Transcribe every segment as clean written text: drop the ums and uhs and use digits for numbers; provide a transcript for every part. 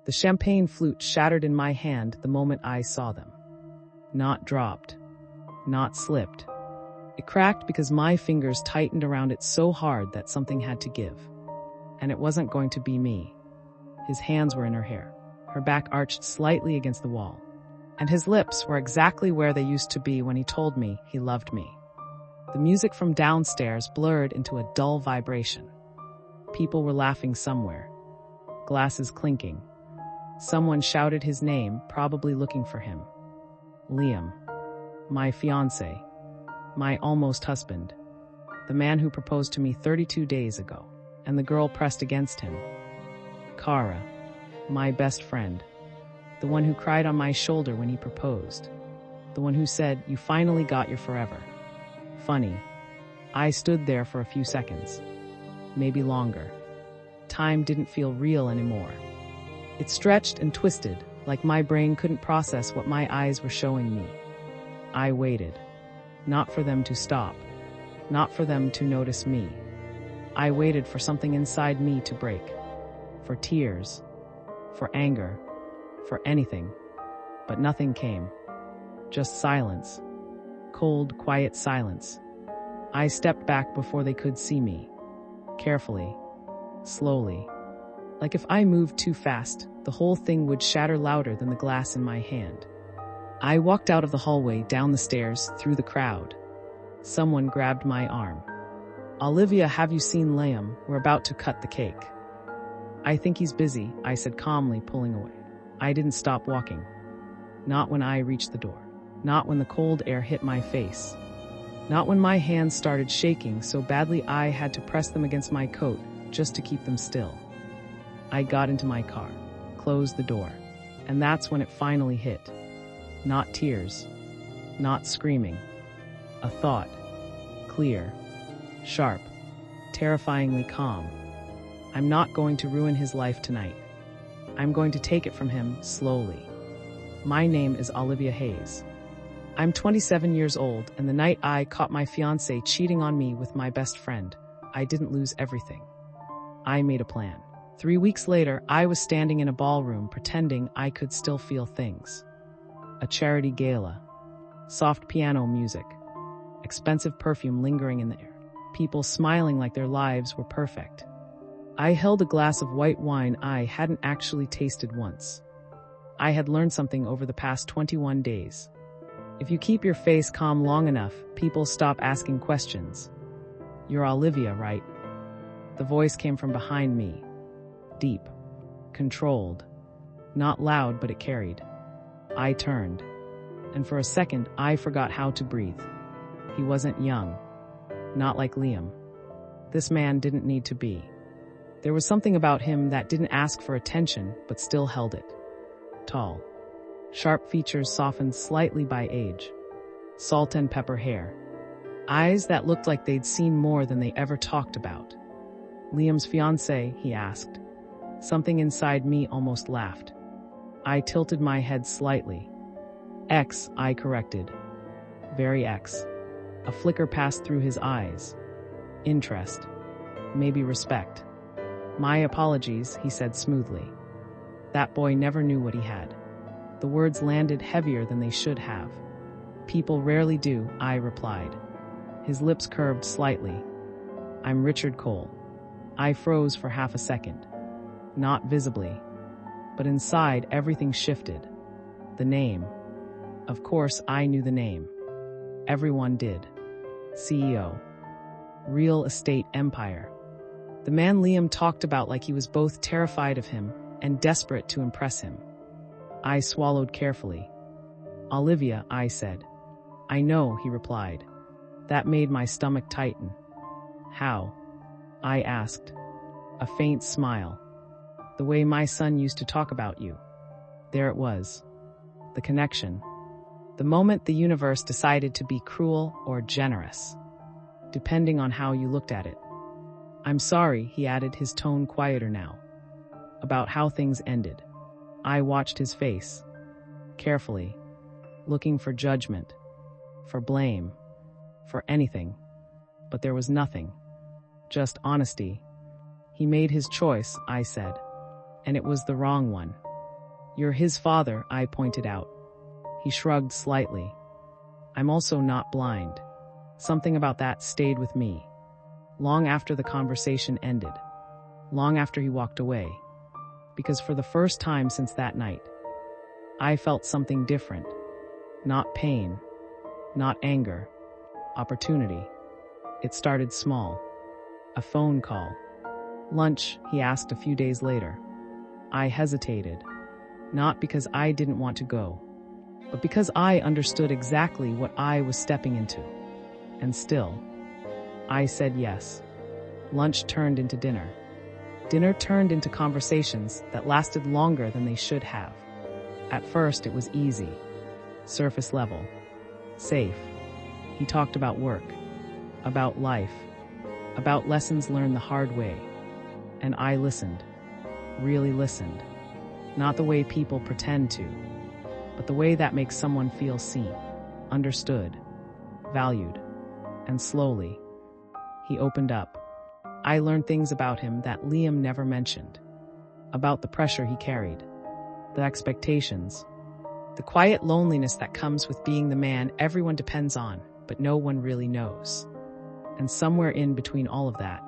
The champagne flute shattered in my hand the moment I saw them. Not dropped. Not slipped. It cracked because my fingers tightened around it so hard that something had to give. And it wasn't going to be me. His hands were in her hair, her back arched slightly against the wall. And his lips were exactly where they used to be when he told me he loved me. The music from downstairs blurred into a dull vibration. People were laughing somewhere. Glasses clinking. Someone shouted his name, probably looking for him. Liam. My fiancé. My almost husband. The man who proposed to me 32 days ago. And the girl pressed against him. Kara. My best friend. The one who cried on my shoulder when he proposed. The one who said, "You finally got your forever." Funny. I stood there for a few seconds. Maybe longer. Time didn't feel real anymore. It stretched and twisted, like my brain couldn't process what my eyes were showing me. I waited. Not for them to stop. Not for them to notice me. I waited for something inside me to break. For tears. For anger. For anything. But nothing came. Just silence. Cold, quiet silence. I stepped back before they could see me. Carefully. Slowly. Like if I moved too fast, the whole thing would shatter louder than the glass in my hand. I walked out of the hallway, down the stairs, through the crowd. Someone grabbed my arm. "Olivia, have you seen Liam? We're about to cut the cake." "I think he's busy," I said calmly, pulling away. I didn't stop walking. Not when I reached the door. Not when the cold air hit my face. Not when my hands started shaking so badly I had to press them against my coat just to keep them still. I got into my car, closed the door, and that's when it finally hit. Not tears. Not screaming. A thought. Clear. Sharp. Terrifyingly calm. I'm not going to ruin his life tonight. I'm going to take it from him slowly. My name is Olivia Hayes. I'm 27 years old, and the night I caught my fiancé cheating on me with my best friend, I didn't lose everything. I made a plan. 3 weeks later, I was standing in a ballroom pretending I could still feel things. A charity gala. Soft piano music. Expensive perfume lingering in the air. People smiling like their lives were perfect. I held a glass of white wine I hadn't actually tasted once. I had learned something over the past 21 days. If you keep your face calm long enough, people stop asking questions. "You're Olivia, right?" The voice came from behind me. Deep. Controlled. Not loud, but it carried. I turned. And for a second, I forgot how to breathe. He wasn't young. Not like Liam. This man didn't need to be. There was something about him that didn't ask for attention, but still held it. Tall. Sharp features softened slightly by age. Salt and pepper hair. Eyes that looked like they'd seen more than they ever talked about. "Liam's fiancé?" he asked. Something inside me almost laughed. I tilted my head slightly. "Ex," I corrected. "Very ex." A flicker passed through his eyes. Interest. Maybe respect. "My apologies," he said smoothly. That boy never knew what he had. The words landed heavier than they should have. "People rarely do," I replied. His lips curved slightly. "I'm Richard Cole." I froze for half a second. Not visibly. But inside, everything shifted. The name. Of course, I knew the name. Everyone did. CEO. Real estate empire. The man Liam talked about like he was both terrified of him and desperate to impress him. I swallowed carefully. "Olivia," I said. "I know," he replied. That made my stomach tighten. "How?" I asked. A faint smile. "The way my son used to talk about you." There it was. The connection. The moment the universe decided to be cruel or generous, depending on how you looked at it. "I'm sorry," he added, his tone quieter now. "About how things ended." I watched his face. Carefully. Looking for judgment. For blame. For anything. But there was nothing. Just honesty. "He made his choice," I said. "And it was the wrong one." You're his father, I pointed out. He shrugged slightly. I'm also not blind. Something about that stayed with me. Long after the conversation ended. Long after he walked away. Because for the first time since that night, I felt something different. Not pain. Not anger. Opportunity. It started small. A phone call. Lunch, he asked a few days later. I hesitated. Not because I didn't want to go, but because I understood exactly what I was stepping into. And still, I said yes. Lunch turned into dinner. Dinner turned into conversations that lasted longer than they should have. At first, it was easy. Surface level. Safe. He talked about work. About life. About lessons learned the hard way. And I listened. Really listened. Not the way people pretend to, but the way that makes someone feel seen, understood, valued. And slowly, he opened up. I learned things about him that Liam never mentioned. About the pressure he carried, the expectations, the quiet loneliness that comes with being the man everyone depends on, but no one really knows. And somewhere in between all of that,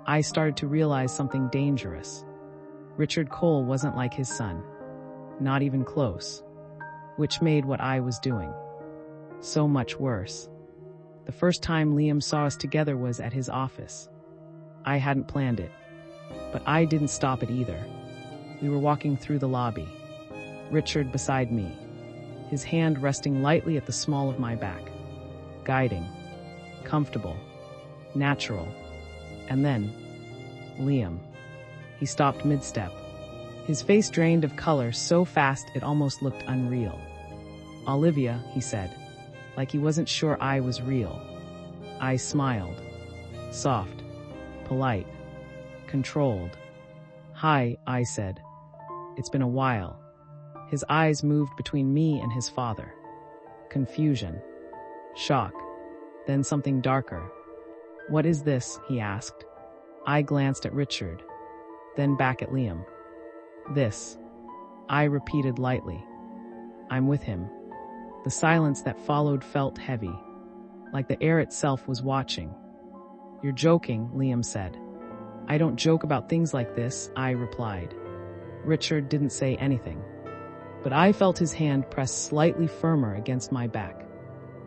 I started to realize something dangerous. Richard Cole wasn't like his son. Not even close. Which made what I was doing so much worse. The first time Liam saw us together was at his office. I hadn't planned it, but I didn't stop it either. We were walking through the lobby. Richard beside me, his hand resting lightly at the small of my back. Guiding. Comfortable. Natural. And then, Liam. He stopped mid-step. His face drained of color so fast it almost looked unreal. Olivia, he said, like he wasn't sure I was real. I smiled. Soft. Polite. Controlled. Hi, I said. It's been a while. His eyes moved between me and his father. Confusion. Shock. Then something darker. What is this? He asked. I glanced at Richard. Then back at Liam. This. I repeated lightly. I'm with him. The silence that followed felt heavy, like the air itself was watching. You're joking, Liam said. I don't joke about things like this, I replied. Richard didn't say anything, but I felt his hand press slightly firmer against my back.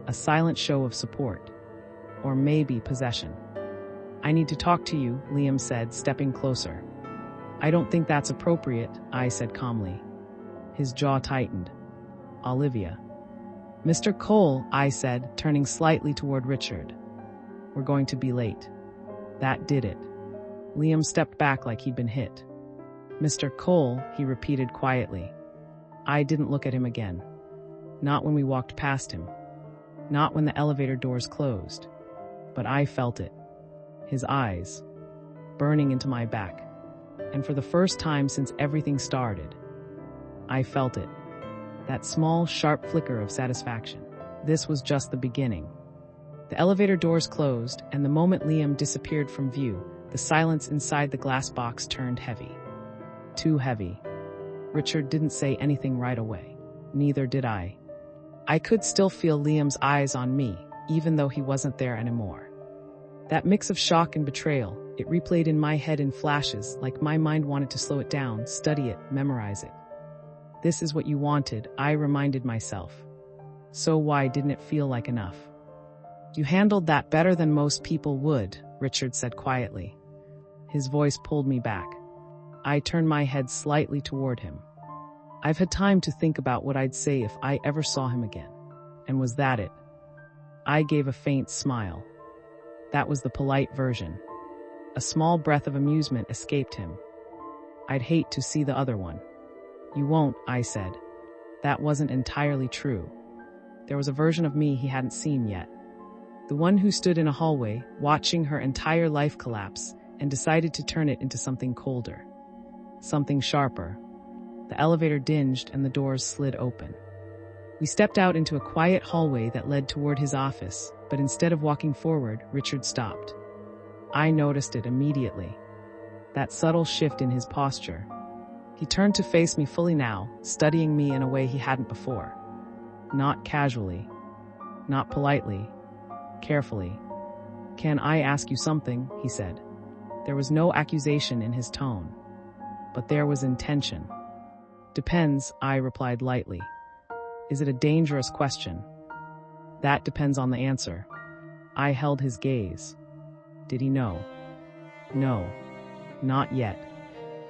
A silent show of support, or maybe possession. I need to talk to you, Liam said, stepping closer. I don't think that's appropriate, I said calmly. His jaw tightened. Olivia. Mr. Cole, I said, turning slightly toward Richard. We're going to be late. That did it. Liam stepped back like he'd been hit. Mr. Cole, he repeated quietly. I didn't look at him again. Not when we walked past him. Not when the elevator doors closed. But I felt it. His eyes. Burning into my back. And for the first time since everything started, I felt it. That small, sharp flicker of satisfaction. This was just the beginning. The elevator doors closed, and the moment Liam disappeared from view, the silence inside the glass box turned heavy. Too heavy. Richard didn't say anything right away. Neither did I. I could still feel Liam's eyes on me, even though he wasn't there anymore. That mix of shock and betrayal, it replayed in my head in flashes, like my mind wanted to slow it down, study it, memorize it. This is what you wanted, I reminded myself. So why didn't it feel like enough? You handled that better than most people would, Richard said quietly. His voice pulled me back. I turned my head slightly toward him. I've had time to think about what I'd say if I ever saw him again. And was that it? I gave a faint smile. That was the polite version. A small breath of amusement escaped him. I'd hate to see the other one. You won't, I said. That wasn't entirely true. There was a version of me he hadn't seen yet. The one who stood in a hallway, watching her entire life collapse, and decided to turn it into something colder. Something sharper. The elevator dinged and the doors slid open. We stepped out into a quiet hallway that led toward his office, but instead of walking forward, Richard stopped. I noticed it immediately. That subtle shift in his posture. He turned to face me fully now, studying me in a way he hadn't before. Not casually, not politely, carefully. "Can I ask you something?" he said. There was no accusation in his tone, but there was intention. "Depends," I replied lightly. "Is it a dangerous question?" "That depends on the answer." I held his gaze. Did he know? No, not yet.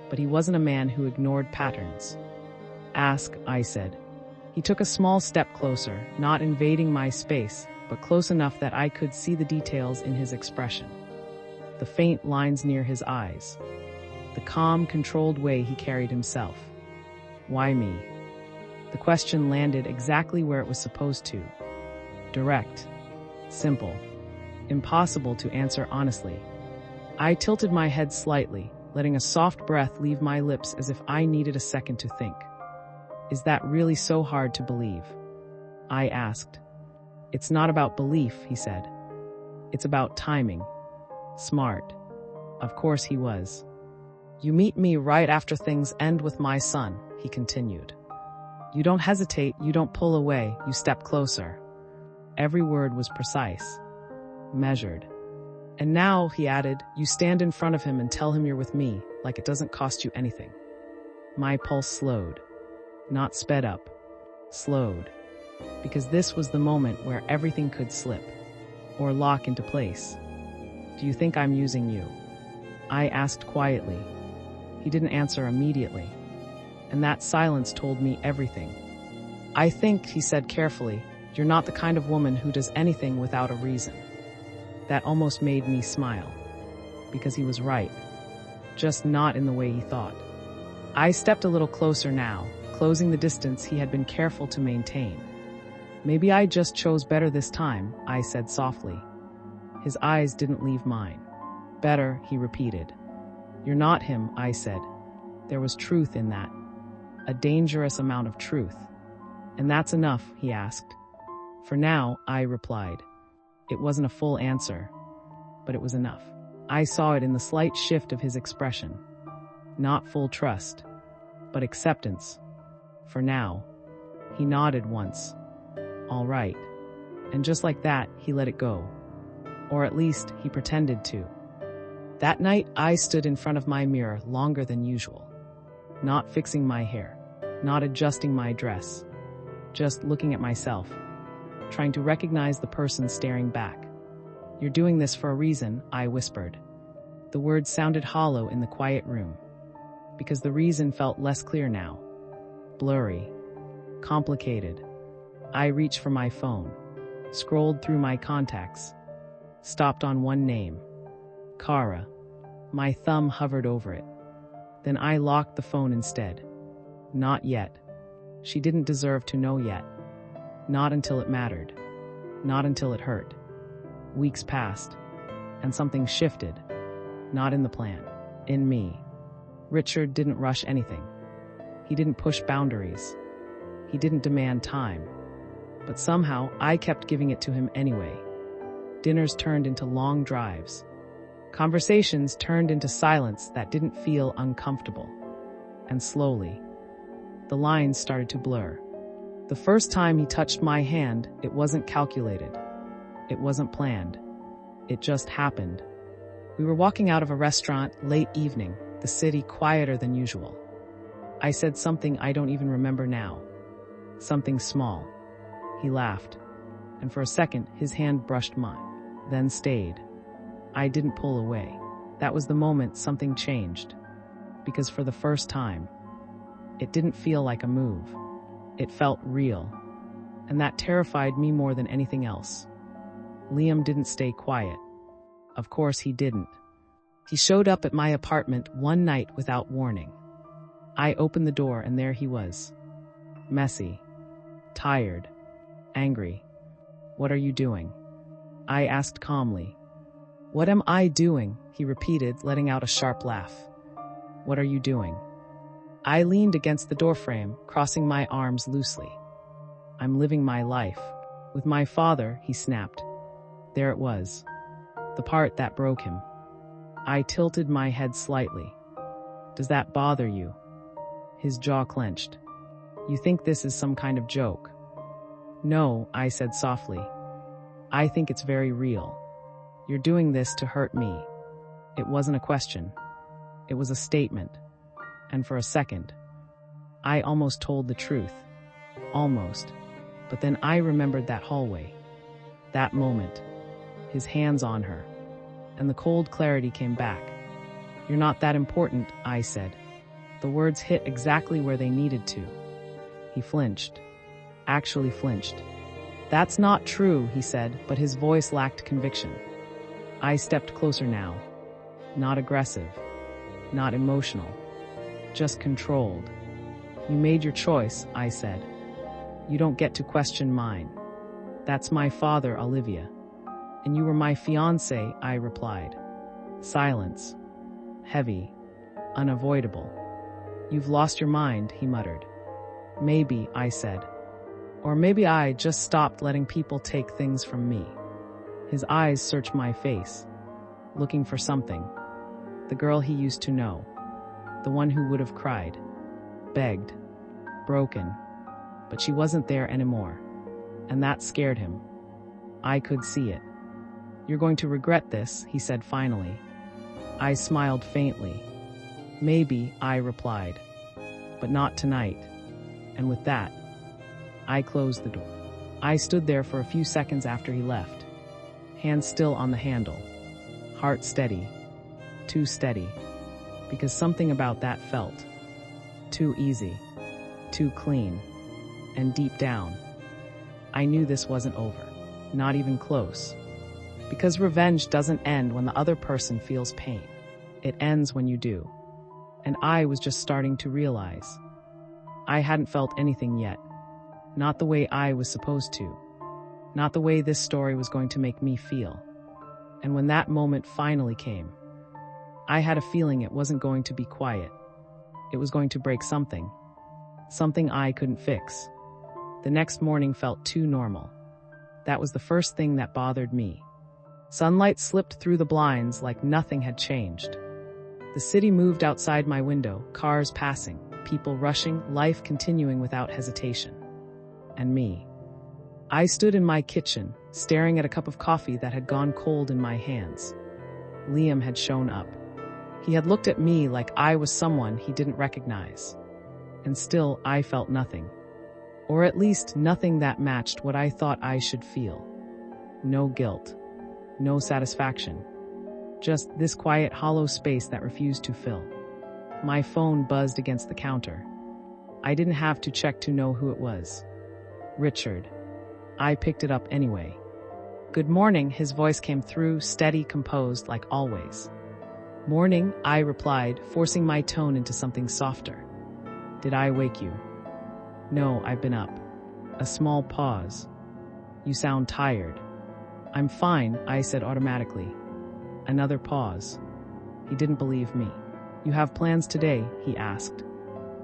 But he wasn't a man who ignored patterns. "Ask," I said. He took a small step closer, not invading my space, but close enough that I could see the details in his expression. The faint lines near his eyes. The calm, controlled way he carried himself. Why me? The question landed exactly where it was supposed to. Direct. Simple. Impossible to answer honestly. I tilted my head slightly, letting a soft breath leave my lips as if I needed a second to think. "Is that really so hard to believe?" I asked. "It's not about belief," he said. "It's about timing." Smart. Of course he was. "You meet me right after things end with my son," he continued. "You don't hesitate, you don't pull away, you step closer." Every word was precise, measured. "And now," he added, "you stand in front of him and tell him you're with me, like it doesn't cost you anything." My pulse slowed. Not sped up. Slowed. Because this was the moment where everything could slip. Or lock into place. "Do you think I'm using you?" I asked quietly. He didn't answer immediately. And that silence told me everything. "I think," he said carefully, "you're not the kind of woman who does anything without a reason." That almost made me smile. Because he was right. Just not in the way he thought. I stepped a little closer now, closing the distance he had been careful to maintain. "Maybe I just chose better this time," I said softly. His eyes didn't leave mine. "Better," he repeated. "You're not him," I said. There was truth in that. A dangerous amount of truth. "And that's enough?" he asked. "For now," I replied. It wasn't a full answer, but it was enough. I saw it in the slight shift of his expression. Not full trust, but acceptance. For now. He nodded once. All right. And just like that, he let it go. Or at least, he pretended to. That night, I stood in front of my mirror longer than usual. Not fixing my hair. Not adjusting my dress. Just looking at myself. Trying to recognize the person staring back. "You're doing this for a reason," I whispered. The words sounded hollow in the quiet room. Because the reason felt less clear now. Blurry. Complicated. I reached for my phone. Scrolled through my contacts. Stopped on one name. Kara. My thumb hovered over it. Then I locked the phone instead. Not yet. She didn't deserve to know yet. Not until it mattered. Not until it hurt. Weeks passed. And something shifted. Not in the plan. In me. Richard didn't rush anything. He didn't push boundaries. He didn't demand time. But somehow, I kept giving it to him anyway. Dinners turned into long drives. Conversations turned into silence that didn't feel uncomfortable. And slowly, the lines started to blur. The first time he touched my hand, it wasn't calculated. It wasn't planned. It just happened. We were walking out of a restaurant, late evening, the city quieter than usual. I said something I don't even remember now. Something small. He laughed. And for a second, his hand brushed mine. Then stayed. I didn't pull away. That was the moment something changed. Because for the first time, it didn't feel like a move. It felt real. And that terrified me more than anything else. Liam didn't stay quiet. Of course he didn't. He showed up at my apartment one night without warning. I opened the door and there he was. Messy. Tired. Angry. "What are you doing?" I asked calmly. "What am I doing?" he repeated, letting out a sharp laugh. "What are you doing?" I leaned against the doorframe, crossing my arms loosely. "I'm living my life. With my father," he snapped. There it was. The part that broke him. I tilted my head slightly. "Does that bother you?" His jaw clenched. You think this is some kind of joke? No, I said softly. I think it's very real. You're doing this to hurt me. It wasn't a question. It was a statement. And for a second, I almost told the truth. Almost. But then I remembered that hallway. That moment. His hands on her. And the cold clarity came back. You're not that important, I said. The words hit exactly where they needed to. He flinched. Actually flinched. That's not true, he said, but his voice lacked conviction. I stepped closer now. Not aggressive. Not emotional. Just controlled. You made your choice, I said. You don't get to question mine. That's my father, Olivia. And you were my fiancé, I replied. Silence. Heavy. Unavoidable. You've lost your mind, he muttered. Maybe, I said. Or maybe I just stopped letting people take things from me. His eyes searched my face, looking for something. The girl he used to know. The one who would have cried, begged, broken. But she wasn't there anymore. And that scared him. I could see it. You're going to regret this, he said finally. I smiled faintly. Maybe, I replied. But not tonight. And with that, I closed the door. I stood there for a few seconds after he left. Hand still on the handle. Heart steady. Too steady. Because something about that felt too easy. Too clean. And deep down, I knew this wasn't over. Not even close. Because revenge doesn't end when the other person feels pain. It ends when you do. And I was just starting to realize. I hadn't felt anything yet. Not the way I was supposed to. Not the way this story was going to make me feel. And when that moment finally came, I had a feeling it wasn't going to be quiet. It was going to break something. Something I couldn't fix. The next morning felt too normal. That was the first thing that bothered me. Sunlight slipped through the blinds like nothing had changed. The city moved outside my window, cars passing, people rushing, life continuing without hesitation. And me. I stood in my kitchen, staring at a cup of coffee that had gone cold in my hands. Liam had shown up. He had looked at me like I was someone he didn't recognize. And still, I felt nothing. Or at least nothing that matched what I thought I should feel. No guilt. No satisfaction. Just this quiet, hollow space that refused to fill. My phone buzzed against the counter. I didn't have to check to know who it was. Richard. I picked it up anyway. Good morning, his voice came through, steady, composed, like always. Morning, I replied, forcing my tone into something softer. Did I wake you? No, I've been up. A small pause. You sound tired. I'm fine, I said automatically. Another pause. He didn't believe me. You have plans today, he asked.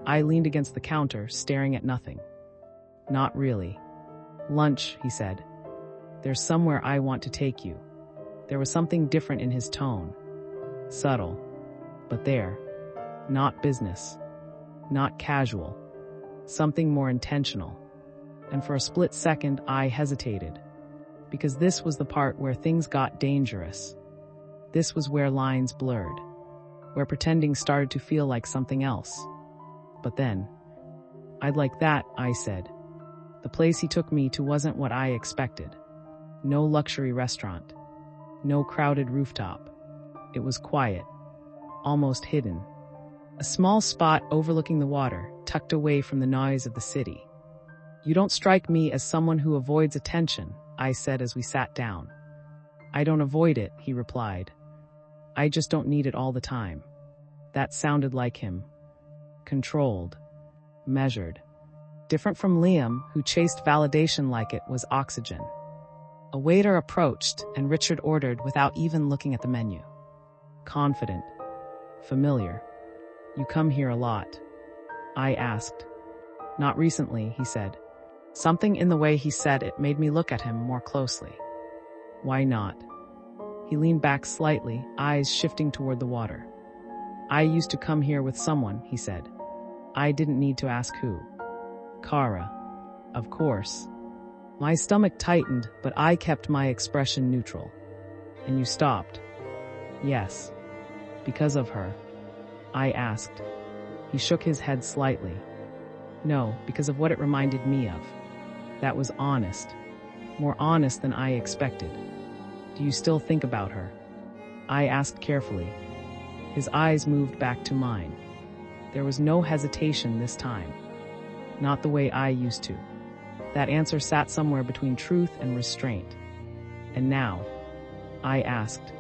I leaned against the counter, staring at nothing. Not really. Lunch, he said. There's somewhere I want to take you. There was something different in his tone. Subtle. But there. Not business. Not casual. Something more intentional. And for a split second, I hesitated. Because this was the part where things got dangerous. This was where lines blurred. Where pretending started to feel like something else. But then, I'd like that, I said. The place he took me to wasn't what I expected. No luxury restaurant. No crowded rooftop. It was quiet. Almost hidden. A small spot overlooking the water, tucked away from the noise of the city. You don't strike me as someone who avoids attention, I said as we sat down. I don't avoid it, he replied. I just don't need it all the time. That sounded like him. Controlled. Measured. Different from Liam, who chased validation like it was oxygen. A waiter approached, and Richard ordered without even looking at the menu. Confident. Familiar. You come here a lot. I asked. Not recently, he said. Something in the way he said it made me look at him more closely. Why not? He leaned back slightly, eyes shifting toward the water. I used to come here with someone, he said. I didn't need to ask who. Kara. Of course. My stomach tightened, but I kept my expression neutral. And you stopped? Yes. Because of her? I asked. He shook his head slightly. No, because of what it reminded me of. That was honest. More honest than I expected. Do you still think about her? I asked carefully. His eyes moved back to mine. There was no hesitation this time. Not the way I used to. That answer sat somewhere between truth and restraint. And now? I asked.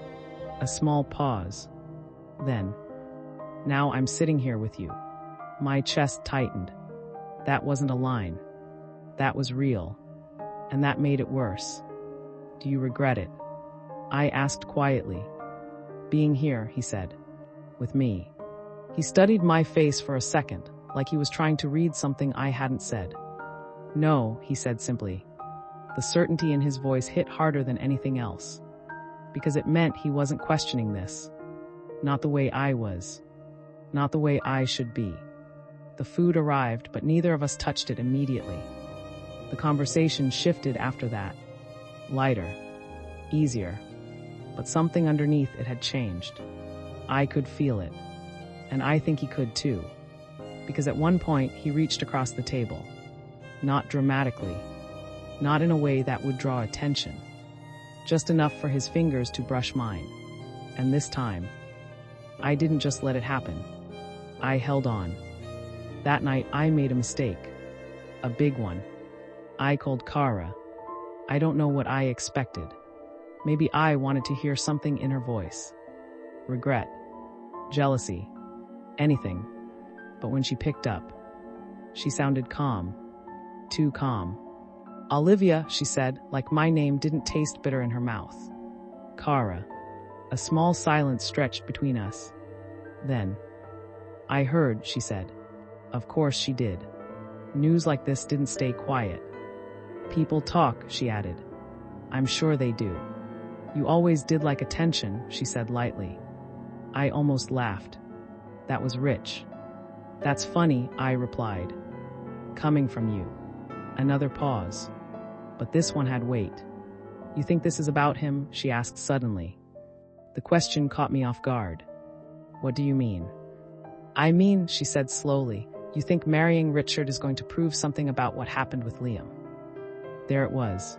A small pause. Then, now I'm sitting here with you. My chest tightened. That wasn't a line. That was real. And that made it worse. Do you regret it? I asked quietly. Being here, he said. With me. He studied my face for a second, like he was trying to read something I hadn't said. No, he said simply. The certainty in his voice hit harder than anything else. Because it meant he wasn't questioning this. Not the way I was. Not the way I should be. The food arrived, but neither of us touched it immediately. The conversation shifted after that. Lighter. Easier. But something underneath it had changed. I could feel it. And I think he could too. Because at one point, he reached across the table. Not dramatically. Not in a way that would draw attention. Just enough for his fingers to brush mine. And this time, I didn't just let it happen. I held on. That night, I made a mistake. A big one. I called Kara. I don't know what I expected. Maybe I wanted to hear something in her voice. Regret. Jealousy. Anything. But when she picked up, she sounded calm. Too calm. Olivia, she said, like my name didn't taste bitter in her mouth. Kara. A small silence stretched between us. Then, I heard, she said. Of course she did. News like this didn't stay quiet. People talk, she added. I'm sure they do. You always did like attention, she said lightly. I almost laughed. That was rich. That's funny, I replied. Coming from you. Another pause. But this one had weight. You think this is about him? She asked suddenly. The question caught me off guard. What do you mean? I mean, she said slowly, you think marrying Richard is going to prove something about what happened with Liam. There it was.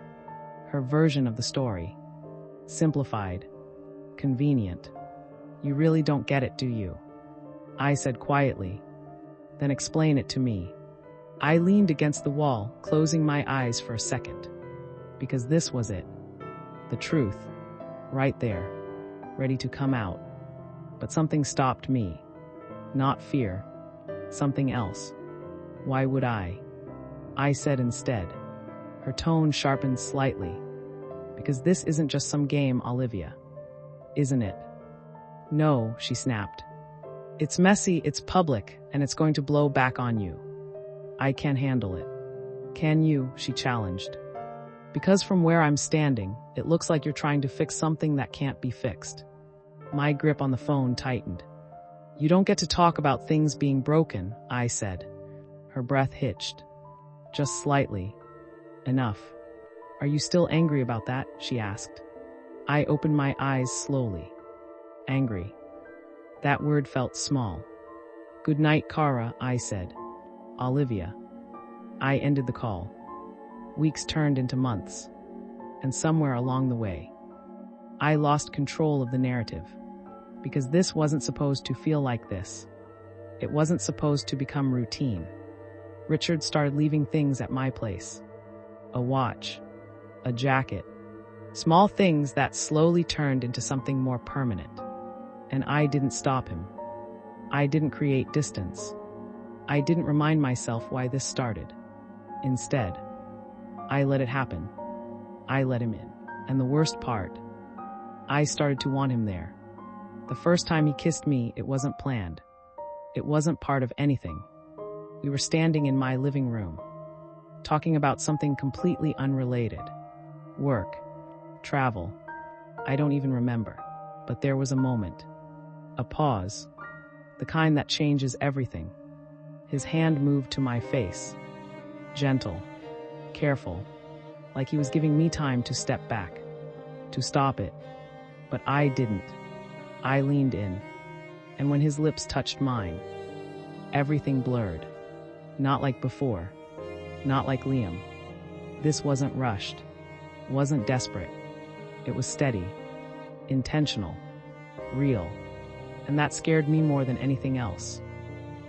Her version of the story. Simplified. Convenient. You really don't get it, do you? I said quietly. Then explain it to me. I leaned against the wall, closing my eyes for a second. Because this was it. The truth. Right there. Ready to come out. But something stopped me. Not fear. Something else. Why would I? I said instead. Her tone sharpened slightly. Because this isn't just some game, Olivia. Isn't it? No, she snapped. It's messy, it's public, and it's going to blow back on you. I can't handle it. Can you? She challenged. Because from where I'm standing, it looks like you're trying to fix something that can't be fixed. My grip on the phone tightened. You don't get to talk about things being broken, I said. Her breath hitched. Just slightly. Enough. Are you still angry about that? She asked. I opened my eyes slowly. Angry. That word felt small. Good night, Kara, I said. Olivia. I ended the call. Weeks turned into months. And somewhere along the way, I lost control of the narrative. Because this wasn't supposed to feel like this. It wasn't supposed to become routine. Richard started leaving things at my place. A watch. A jacket. Small things that slowly turned into something more permanent. And I didn't stop him. I didn't create distance. I didn't remind myself why this started. Instead, I let it happen. I let him in. And the worst part, I started to want him there. The first time he kissed me, it wasn't planned. It wasn't part of anything. We were standing in my living room, talking about something completely unrelated. Work. Travel. I don't even remember. But there was a moment. A pause. The kind that changes everything. His hand moved to my face. Gentle, careful, like he was giving me time to step back, to stop it. But I didn't. I leaned in, and when his lips touched mine, everything blurred. Not like before, not like Liam. This wasn't rushed, wasn't desperate. It was steady, intentional, real, and that scared me more than anything else.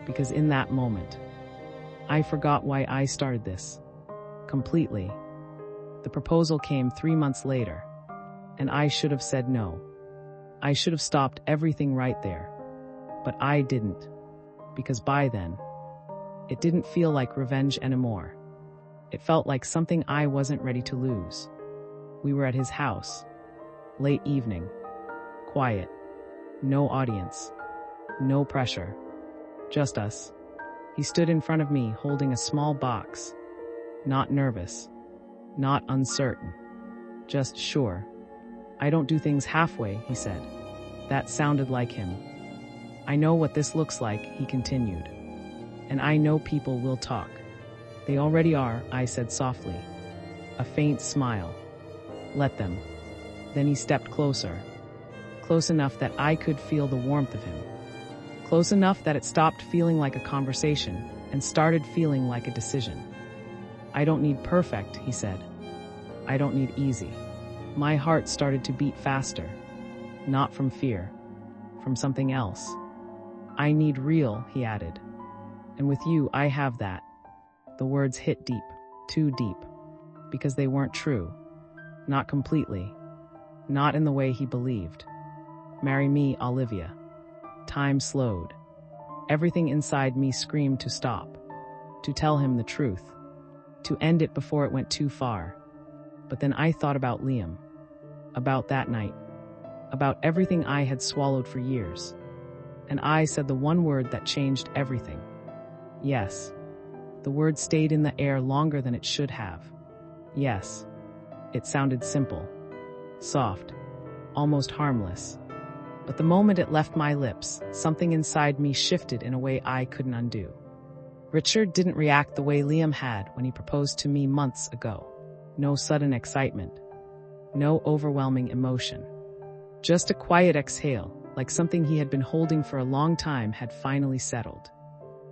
Because in that moment, I forgot why I started this. Completely. The proposal came 3 months later, and I should have said no. I should have stopped everything right there. But I didn't. Because by then, it didn't feel like revenge anymore. It felt like something I wasn't ready to lose. We were at his house. Late evening. Quiet. No audience. No pressure. Just us. He stood in front of me holding a small box. Not nervous. Not uncertain. Just sure. I don't do things halfway, he said. That sounded like him. I know what this looks like, he continued. And I know people will talk. They already are, I said softly. A faint smile. Let them. Then he stepped closer. Close enough that I could feel the warmth of him. Close enough that it stopped feeling like a conversation and started feeling like a decision. I don't need perfect, he said. I don't need easy. My heart started to beat faster. Not from fear. From something else. I need real, he added. And with you, I have that. The words hit deep. Too deep. Because they weren't true. Not completely. Not in the way he believed. Marry me, Olivia. Time slowed. Everything inside me screamed to stop. To tell him the truth. To end it before it went too far. But then I thought about Liam. About that night. About everything I had swallowed for years. And I said the one word that changed everything. Yes. The word stayed in the air longer than it should have. Yes. It sounded simple. Soft. Almost harmless. But the moment it left my lips, something inside me shifted in a way I couldn't undo. Richard didn't react the way Liam had when he proposed to me months ago. No sudden excitement. No overwhelming emotion. Just a quiet exhale, like something he had been holding for a long time had finally settled.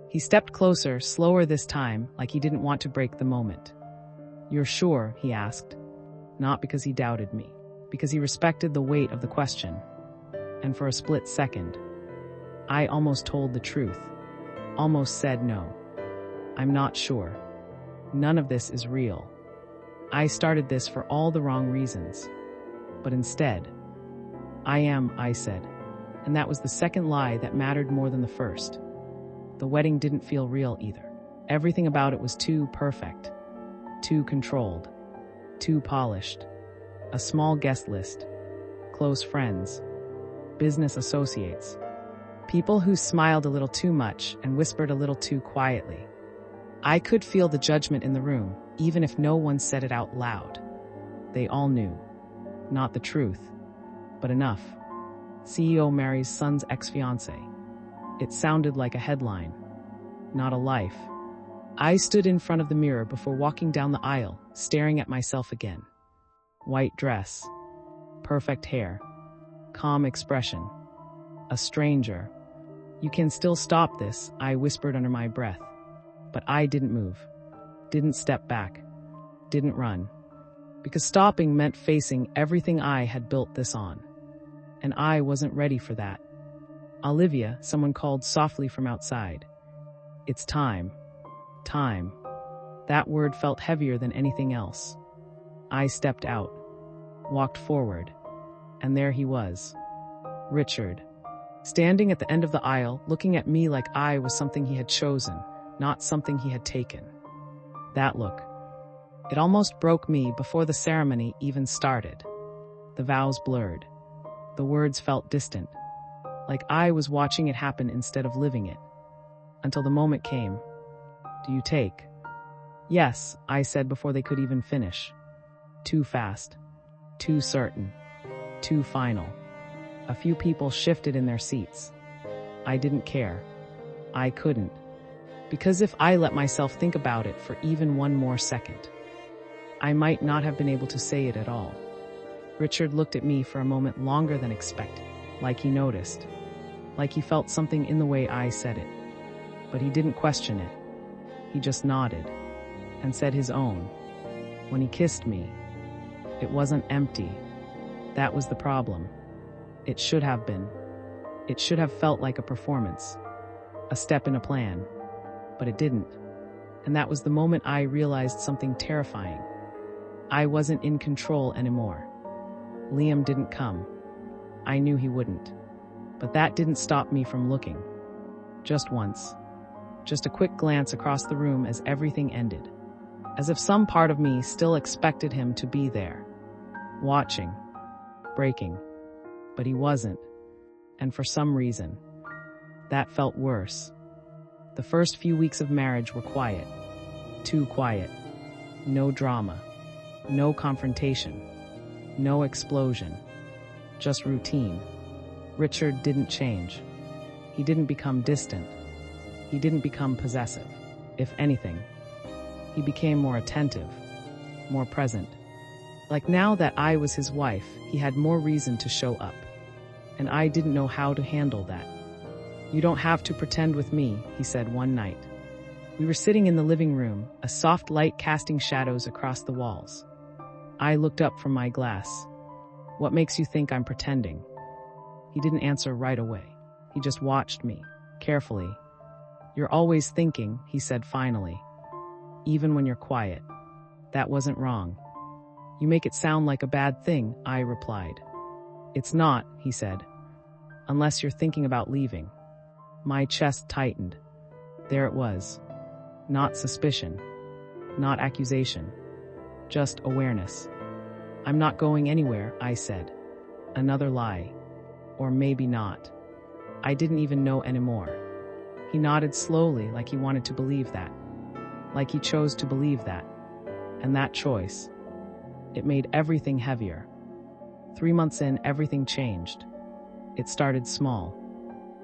He stepped closer, slower this time, like he didn't want to break the moment. You're sure? He asked. Not because he doubted me, because he respected the weight of the question. And for a split second, I almost told the truth. Almost said no. I'm not sure. None of this is real. I started this for all the wrong reasons. But instead, I am, I said. And that was the second lie that mattered more than the first. The wedding didn't feel real either. Everything about it was too perfect. Too controlled. Too polished. A small guest list. Close friends. Business associates. People who smiled a little too much and whispered a little too quietly. I could feel the judgment in the room, even if no one said it out loud. They all knew. Not the truth, but enough. CEO marries son's ex-fiancé. It sounded like a headline, not a life. I stood in front of the mirror before walking down the aisle, staring at myself again. White dress. Perfect hair. Calm expression. A stranger. You can still stop this, I whispered under my breath. But I didn't move. Didn't step back. Didn't run. Because stopping meant facing everything I had built this on. And I wasn't ready for that. Olivia, someone called softly from outside. It's time. Time. That word felt heavier than anything else. I stepped out. Walked forward. And there he was. Richard. Standing at the end of the aisle, looking at me like I was something he had chosen, not something he had taken. That look. It almost broke me before the ceremony even started. The vows blurred. The words felt distant. Like I was watching it happen instead of living it. Until the moment came. Do you take? Yes, I said before they could even finish. Too fast. Too certain. Too final. A few people shifted in their seats. I didn't care. I couldn't. Because if I let myself think about it for even one more second, I might not have been able to say it at all. Richard looked at me for a moment longer than expected, like he noticed, like he felt something in the way I said it. But he didn't question it. He just nodded and said his own. When he kissed me, it wasn't empty. That was the problem. It should have been. It should have felt like a performance, a step in a plan, but it didn't. And that was the moment I realized something terrifying. I wasn't in control anymore. Liam didn't come. I knew he wouldn't. But that didn't stop me from looking. Just once. Just a quick glance across the room as everything ended. As if some part of me still expected him to be there. Watching. Breaking. But he wasn't. And for some reason, that felt worse. The first few weeks of marriage were quiet. Too quiet. No drama. No confrontation. No explosion. Just routine. Richard didn't change. He didn't become distant. He didn't become possessive. If anything, he became more attentive, more present. Like now that I was his wife, he had more reason to show up. And I didn't know how to handle that. "You don't have to pretend with me," he said one night. We were sitting in the living room, a soft light casting shadows across the walls. I looked up from my glass. "What makes you think I'm pretending?" He didn't answer right away. He just watched me, carefully. "You're always thinking," he said finally. "Even when you're quiet." That wasn't wrong. "You make it sound like a bad thing," I replied. "It's not," he said. "Unless you're thinking about leaving." My chest tightened. There it was. Not suspicion. Not accusation. Just awareness. "I'm not going anywhere," I said. Another lie. Or maybe not. I didn't even know anymore. He nodded slowly, like he wanted to believe that. Like he chose to believe that. And that choice, it made everything heavier. 3 months in, everything changed. It started small.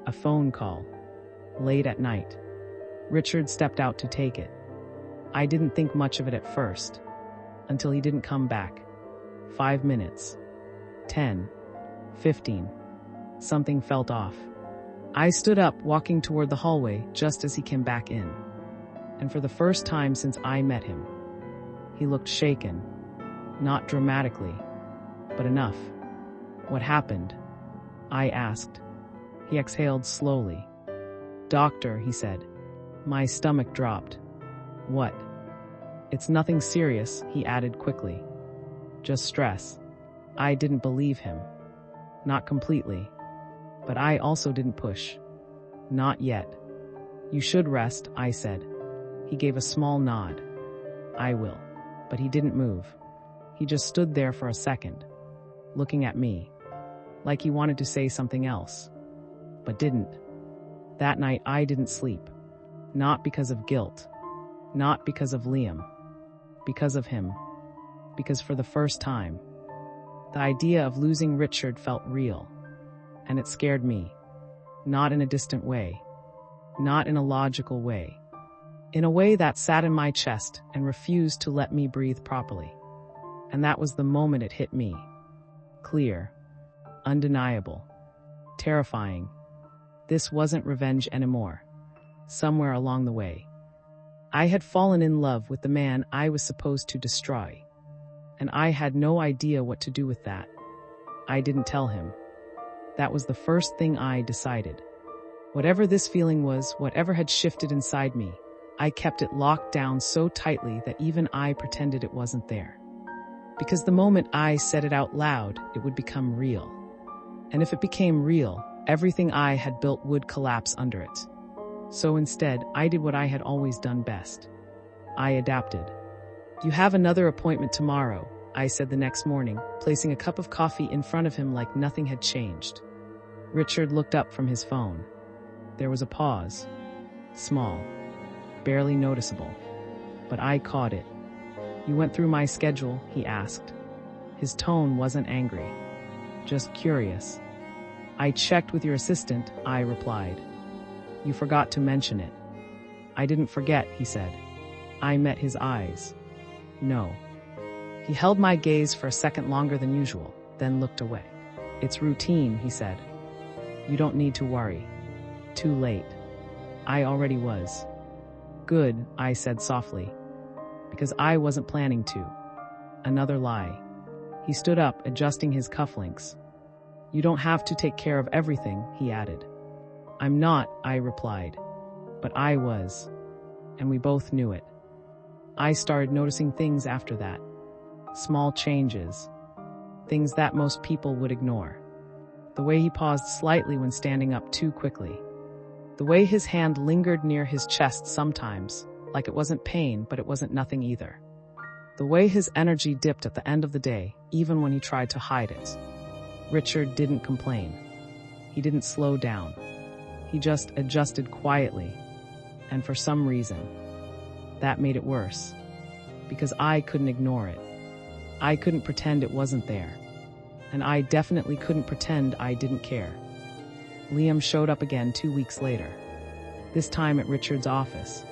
A phone call. Late at night. Richard stepped out to take it. I didn't think much of it at first. Until he didn't come back. 5 minutes. 10. 15. Something felt off. I stood up, walking toward the hallway, just as he came back in. And for the first time since I met him, he looked shaken. Not dramatically, but enough. "What happened?" I asked. He exhaled slowly. "Doctor," he said. My stomach dropped. "What?" "It's nothing serious," he added quickly. "Just stress." I didn't believe him. Not completely. But I also didn't push. "Not yet." "You should rest," I said. He gave a small nod. "I will." But he didn't move. He just stood there for a second, looking at me, like he wanted to say something else, but didn't. That night I didn't sleep. Not because of guilt. Not because of Liam. Because of him. Because for the first time, the idea of losing Richard felt real. And it scared me. Not in a distant way. Not in a logical way. In a way that sat in my chest and refused to let me breathe properly. And that was the moment it hit me. Clear. Undeniable. Terrifying. This wasn't revenge anymore. Somewhere along the way, I had fallen in love with the man I was supposed to destroy. And I had no idea what to do with that. I didn't tell him. That was the first thing I decided. Whatever this feeling was, whatever had shifted inside me, I kept it locked down so tightly that even I pretended it wasn't there. Because the moment I said it out loud, it would become real. And if it became real, everything I had built would collapse under it. So instead, I did what I had always done best. I adapted. "You have another appointment tomorrow," I said the next morning, placing a cup of coffee in front of him like nothing had changed. Richard looked up from his phone. There was a pause. Small. Barely noticeable. But I caught it. "You went through my schedule?" he asked. His tone wasn't angry. Just curious. "I checked with your assistant," I replied. "You forgot to mention it." I didn't forget, he said. I met his eyes. No. He held my gaze for a second longer than usual, then looked away. It's routine, he said. You don't need to worry. Too late. I already was. Good, I said softly, because I wasn't planning to. Another lie. He stood up, adjusting his cufflinks. You don't have to take care of everything, he added. I'm not, I replied. But I was. And we both knew it. I started noticing things after that. Small changes. Things that most people would ignore. The way he paused slightly when standing up too quickly. The way his hand lingered near his chest sometimes, like it wasn't pain, but it wasn't nothing either. The way his energy dipped at the end of the day, even when he tried to hide it. Richard didn't complain. He didn't slow down. He just adjusted quietly. And for some reason, that made it worse. Because I couldn't ignore it. I couldn't pretend it wasn't there. And I definitely couldn't pretend I didn't care. Liam showed up again 2 weeks later. This time at Richard's office.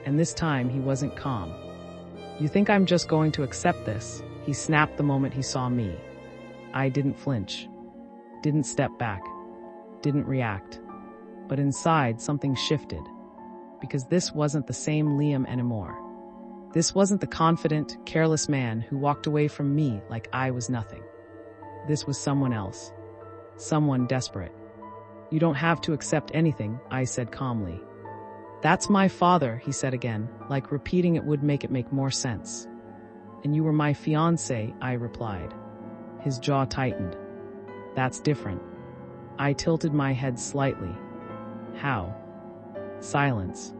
And this time he wasn't calm. You think I'm just going to accept this? He snapped the moment he saw me. I didn't flinch. Didn't step back. Didn't react. But inside something shifted. Because this wasn't the same Liam anymore. This wasn't the confident, careless man who walked away from me like I was nothing. This was someone else. Someone desperate. You don't have to accept anything, I said calmly. That's my father, he said again, like repeating it would make more sense. And you were my fiancé, I replied. His jaw tightened. That's different. I tilted my head slightly. How? Silence.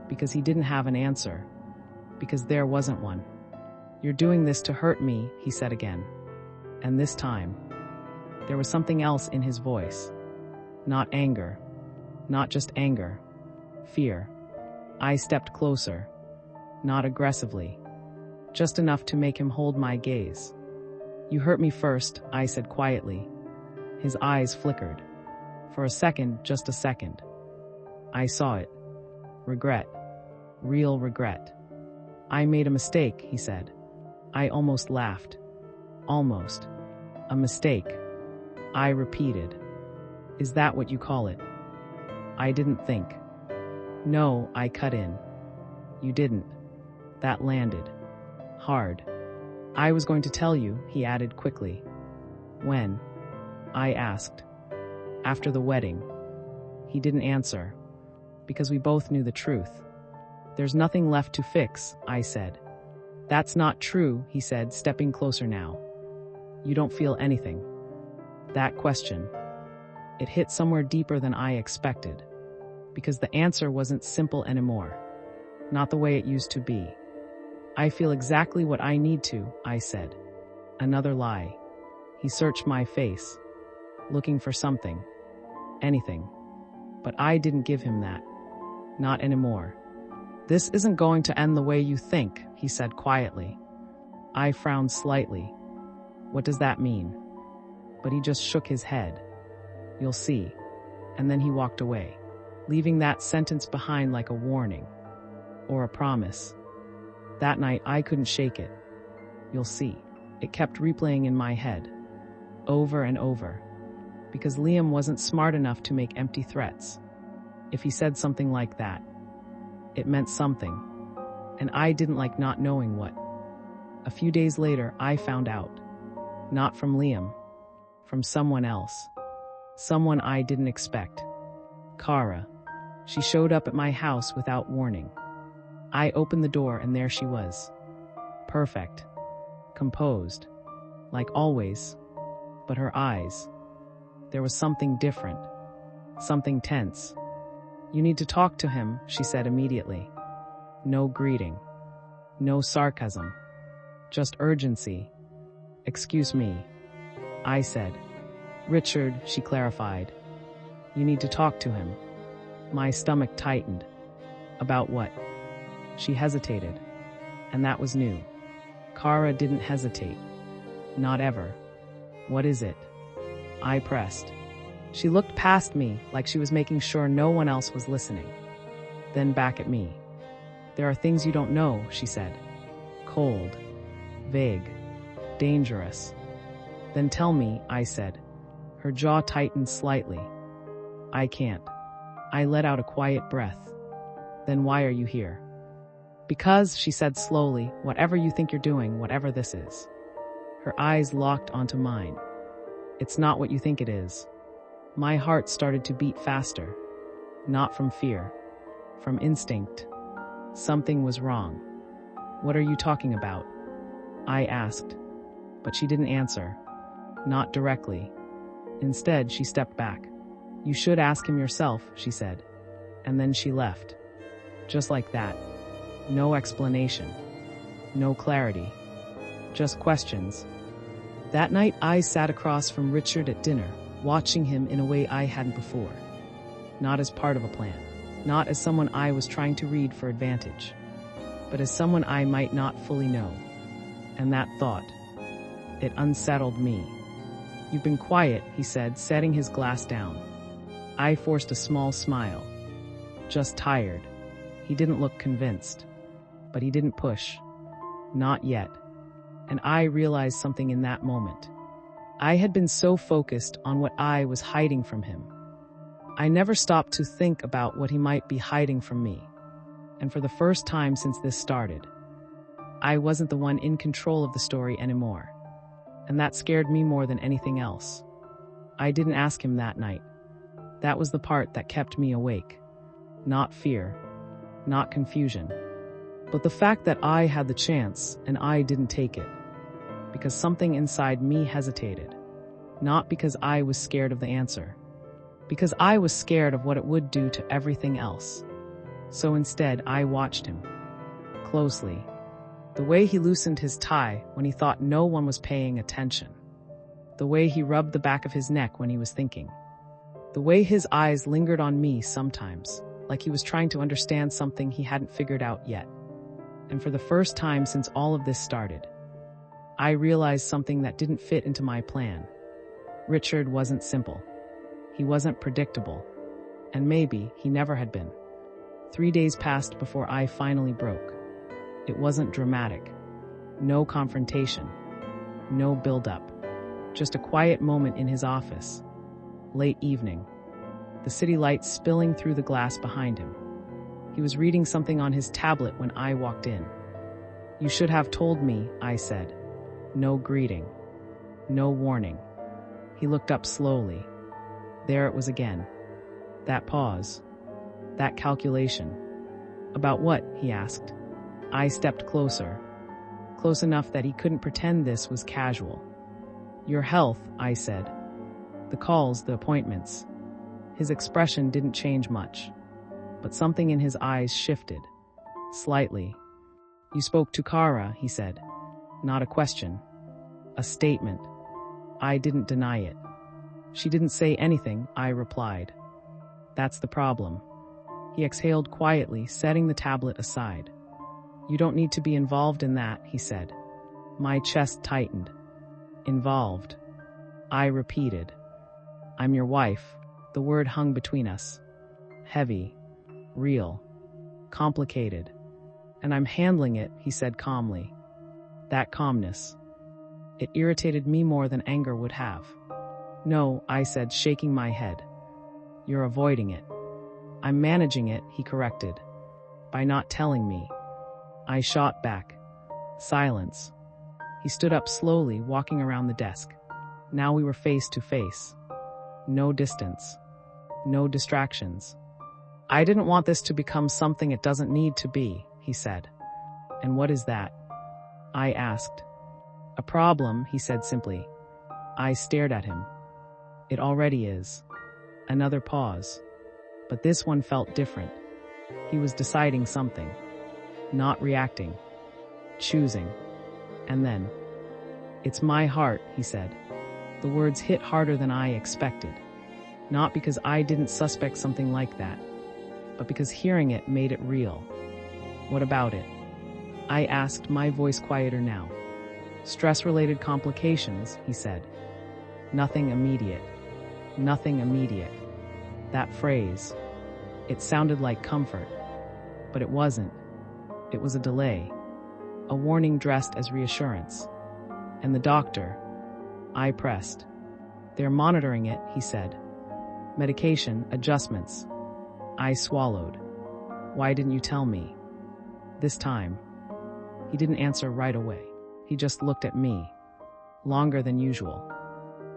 Because he didn't have an answer. Because there wasn't one. You're doing this to hurt me, he said again. And this time, there was something else in his voice. Not anger. Not just anger. Fear. I stepped closer. Not aggressively. Just enough to make him hold my gaze. You hurt me first, I said quietly. His eyes flickered. For a second, just a second. I saw it. Regret. Real regret. I made a mistake, he said. I almost laughed. Almost. A mistake. I repeated. Is that what you call it? I didn't think. No, I cut in. You didn't. That landed. Hard. I was going to tell you, he added quickly. When? I asked. After the wedding. He didn't answer. Because we both knew the truth. There's nothing left to fix, I said. That's not true, he said, stepping closer now. You don't feel anything. That question. It hit somewhere deeper than I expected. Because the answer wasn't simple anymore. Not the way it used to be. I feel exactly what I need to, I said. Another lie. He searched my face. Looking for something. Anything. But I didn't give him that. Not anymore. This isn't going to end the way you think, he said quietly. I frowned slightly. What does that mean? But he just shook his head. You'll see. And then he walked away, leaving that sentence behind like a warning. Or a promise. That night I couldn't shake it. You'll see. It kept replaying in my head. Over and over. Because Liam wasn't smart enough to make empty threats. If he said something like that, it meant something. And I didn't like not knowing what. A few days later, I found out. Not from Liam. From someone else. Someone I didn't expect. Kara. She showed up at my house without warning. I opened the door and there she was. Perfect. Composed. Like always. But her eyes. There was something different. Something tense. You need to talk to him, she said immediately. No greeting. No sarcasm. Just urgency. Excuse me. I said. Richard, she clarified. You need to talk to him. My stomach tightened. About what? She hesitated. And that was new. Kara didn't hesitate. Not ever. What is it? I pressed. She looked past me like she was making sure no one else was listening. then back at me. There are things you don't know, she said. Cold, vague, dangerous. Then tell me, I said. Her jaw tightened slightly. I can't. I let out a quiet breath. Then why are you here? Because, she said slowly, whatever you think you're doing, whatever this is. Her eyes locked onto mine. It's not what you think it is. My heart started to beat faster. Not from fear. From instinct. Something was wrong. What are you talking about? I asked. But she didn't answer. Not directly. Instead, she stepped back. You should ask him yourself, she said. And then she left. Just like that. No explanation. No clarity. Just questions. That night, I sat across from Richard at dinner, watching him in a way I hadn't before. Not as part of a plan. Not as someone I was trying to read for advantage. But as someone I might not fully know. And that thought, it unsettled me. You've been quiet, he said, setting his glass down. I forced a small smile. Just tired. He didn't look convinced. But he didn't push. Not yet. And I realized something in that moment. I had been so focused on what I was hiding from him. I never stopped to think about what he might be hiding from me. And for the first time since this started, I wasn't the one in control of the story anymore. And that scared me more than anything else. I didn't ask him that night. That was the part that kept me awake. Not fear. Not confusion. But the fact that I had the chance and I didn't take it. Because something inside me hesitated. Not because I was scared of the answer. Because I was scared of what it would do to everything else. So instead, I watched him. Closely. The way he loosened his tie when he thought no one was paying attention. The way he rubbed the back of his neck when he was thinking. The way his eyes lingered on me sometimes, like he was trying to understand something he hadn't figured out yet. And for the first time since all of this started, I realized something that didn't fit into my plan. Richard wasn't simple. He wasn't predictable. And maybe he never had been. 3 days passed before I finally broke. It wasn't dramatic. No confrontation. No build-up. Just a quiet moment in his office. Late evening. The city lights spilling through the glass behind him. He was reading something on his tablet when I walked in. You should have told me, I said. No greeting. No warning. He looked up slowly. There it was again. That pause. That calculation. About what? He asked. I stepped closer. Close enough that he couldn't pretend this was casual. Your health, I said. The calls, the appointments. His expression didn't change much. But something in his eyes shifted. Slightly. You spoke to Kara, he said. Not a question. A statement. I didn't deny it. She didn't say anything, I replied. That's the problem. He exhaled quietly, setting the tablet aside. You don't need to be involved in that, he said. My chest tightened. Involved. I repeated. I'm your wife. The word hung between us. Heavy. Real. Complicated. And I'm handling it, he said calmly. That calmness. It irritated me more than anger would have. No, I said, shaking my head. You're avoiding it. I'm managing it, he corrected. By not telling me. I shot back. Silence. He stood up slowly, walking around the desk. Now we were face to face. No distance. No distractions. I didn't want this to become something it doesn't need to be, he said. And what is that? I asked. A problem, he said simply. I stared at him. It already is. Another pause. But this one felt different. He was deciding something. Not reacting. Choosing. And then, it's my heart, he said. The words hit harder than I expected. Not because I didn't suspect something like that, but because hearing it made it real. What about it? I asked, my voice quieter now. Stress-related complications, he said. Nothing immediate. Nothing immediate. That phrase. It sounded like comfort. But it wasn't. It was a delay. A warning dressed as reassurance. And the doctor, I pressed. They're monitoring it, he said. Medication, adjustments. I swallowed. Why didn't you tell me? This time. He didn't answer right away. He just looked at me. Longer than usual.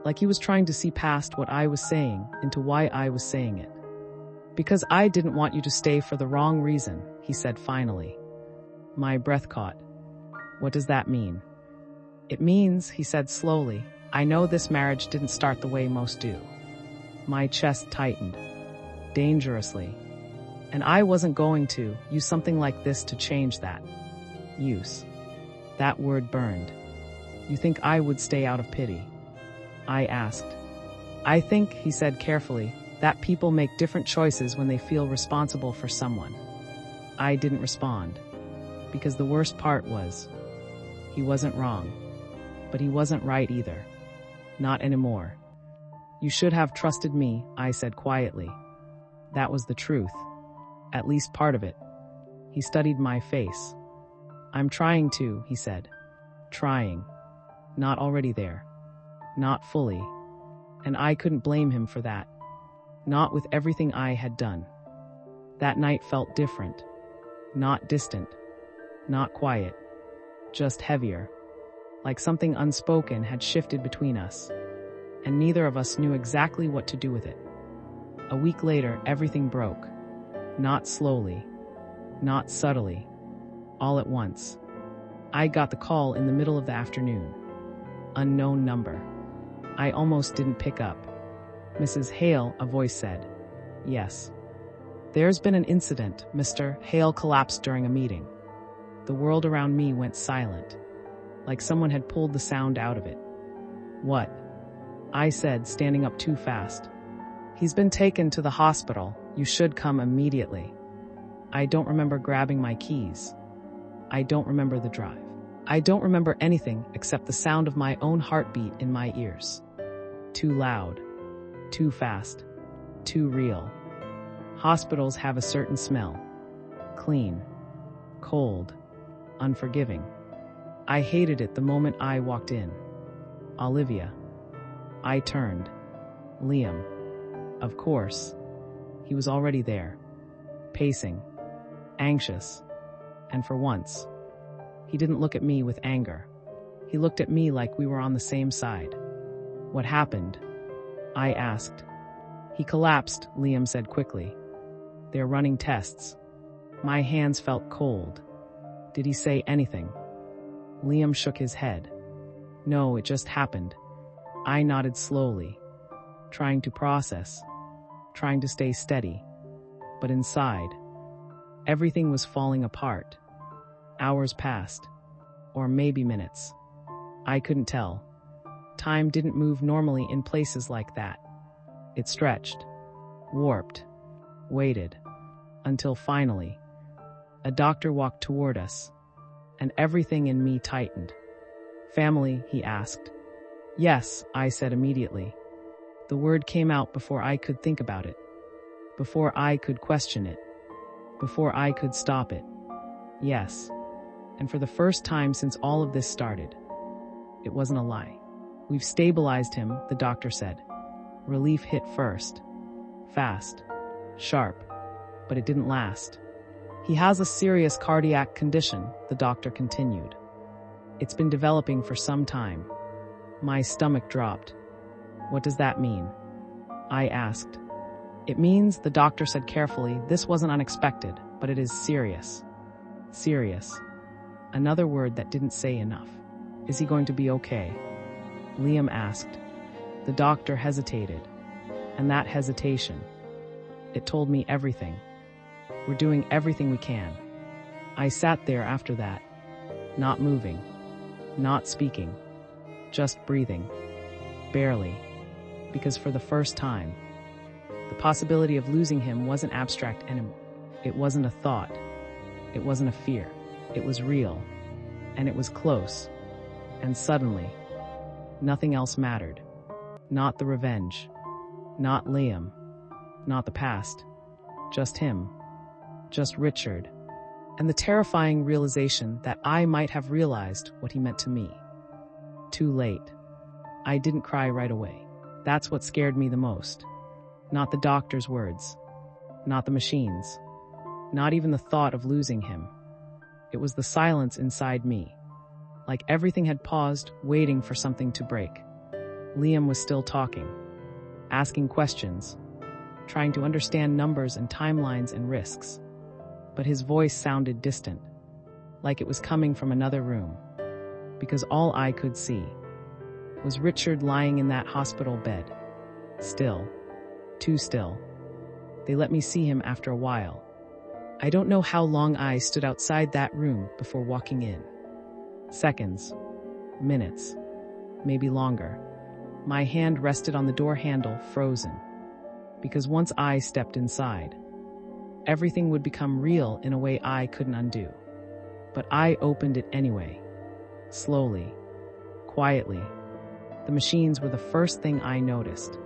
Like he was trying to see past what I was saying into why I was saying it. Because I didn't want you to stay for the wrong reason, he said finally. My breath caught. What does that mean? It means, he said slowly, I know this marriage didn't start the way most do. My chest tightened. Dangerously. And I wasn't going to use something like this to change that. Use. That word burned. You think I would stay out of pity? I asked. I think, he said carefully, that people make different choices when they feel responsible for someone. I didn't respond. Because the worst part was, he wasn't wrong. But he wasn't right either. Not anymore. You should have trusted me, I said quietly. That was the truth. At least part of it. He studied my face. I'm trying to, he said. Trying. Not already there. Not fully. And I couldn't blame him for that. Not with everything I had done. That night felt different. Not distant. Not quiet. Just heavier. Like something unspoken had shifted between us. And neither of us knew exactly what to do with it. A week later, everything broke. Not slowly. Not subtly. All at once. I got the call in the middle of the afternoon. Unknown number. I almost didn't pick up. Mrs. Hale, a voice said. Yes. There's been an incident, Mr. Hale collapsed during a meeting. The world around me went silent. Like someone had pulled the sound out of it. What? I said, standing up too fast. He's been taken to the hospital. You should come immediately. I don't remember grabbing my keys. I don't remember the drive. I don't remember anything except the sound of my own heartbeat in my ears. Too loud. Too fast. Too real. Hospitals have a certain smell. Clean. Cold. Unforgiving. I hated it the moment I walked in. Olivia. I turned. Liam. Of course. He was already there. Pacing. Anxious. And for once, he didn't look at me with anger. He looked at me like we were on the same side. What happened? I asked. He collapsed, Liam said quickly. They're running tests. My hands felt cold. Did he say anything? Liam shook his head. No, it just happened. I nodded slowly, trying to process, trying to stay steady. But inside, everything was falling apart. Hours passed, or maybe minutes. I couldn't tell. Time didn't move normally in places like that. It stretched, warped, waited, until finally, a doctor walked toward us, and everything in me tightened. Family, he asked. Yes, I said immediately. The word came out before I could think about it, before I could question it, before I could stop it. Yes. And for the first time since all of this started, it wasn't a lie. We've stabilized him, the doctor said. Relief hit first. Fast. Sharp. But it didn't last. He has a serious cardiac condition, the doctor continued. It's been developing for some time. My stomach dropped. What does that mean? I asked. It means, the doctor said carefully, this wasn't unexpected, but it is serious. Serious. Another word that didn't say enough. Is he going to be okay? Liam asked. The doctor hesitated. And that hesitation, it told me everything. We're doing everything we can. I sat there after that, not moving, not speaking, just breathing. Barely. Because for the first time, the possibility of losing him wasn't abstract anymore. It wasn't a thought. It wasn't a fear. It was real. And it was close. And suddenly, nothing else mattered. Not the revenge. Not Liam. Not the past. Just him. Just Richard. and the terrifying realization that I might have realized what he meant to me. Too late. I didn't cry right away. That's what scared me the most. Not the doctor's words. Not the machines. Not even the thought of losing him. It was the silence inside me. Like everything had paused, waiting for something to break. Liam was still talking, asking questions, trying to understand numbers and timelines and risks. But his voice sounded distant, like it was coming from another room. Because all I could see was Richard lying in that hospital bed. Still. Too still. They let me see him after a while. I don't know how long I stood outside that room before walking in. Seconds. Minutes. Maybe longer. My hand rested on the door handle, frozen. Because once I stepped inside, everything would become real in a way I couldn't undo. But I opened it anyway. Slowly. Quietly. The machines were the first thing I noticed.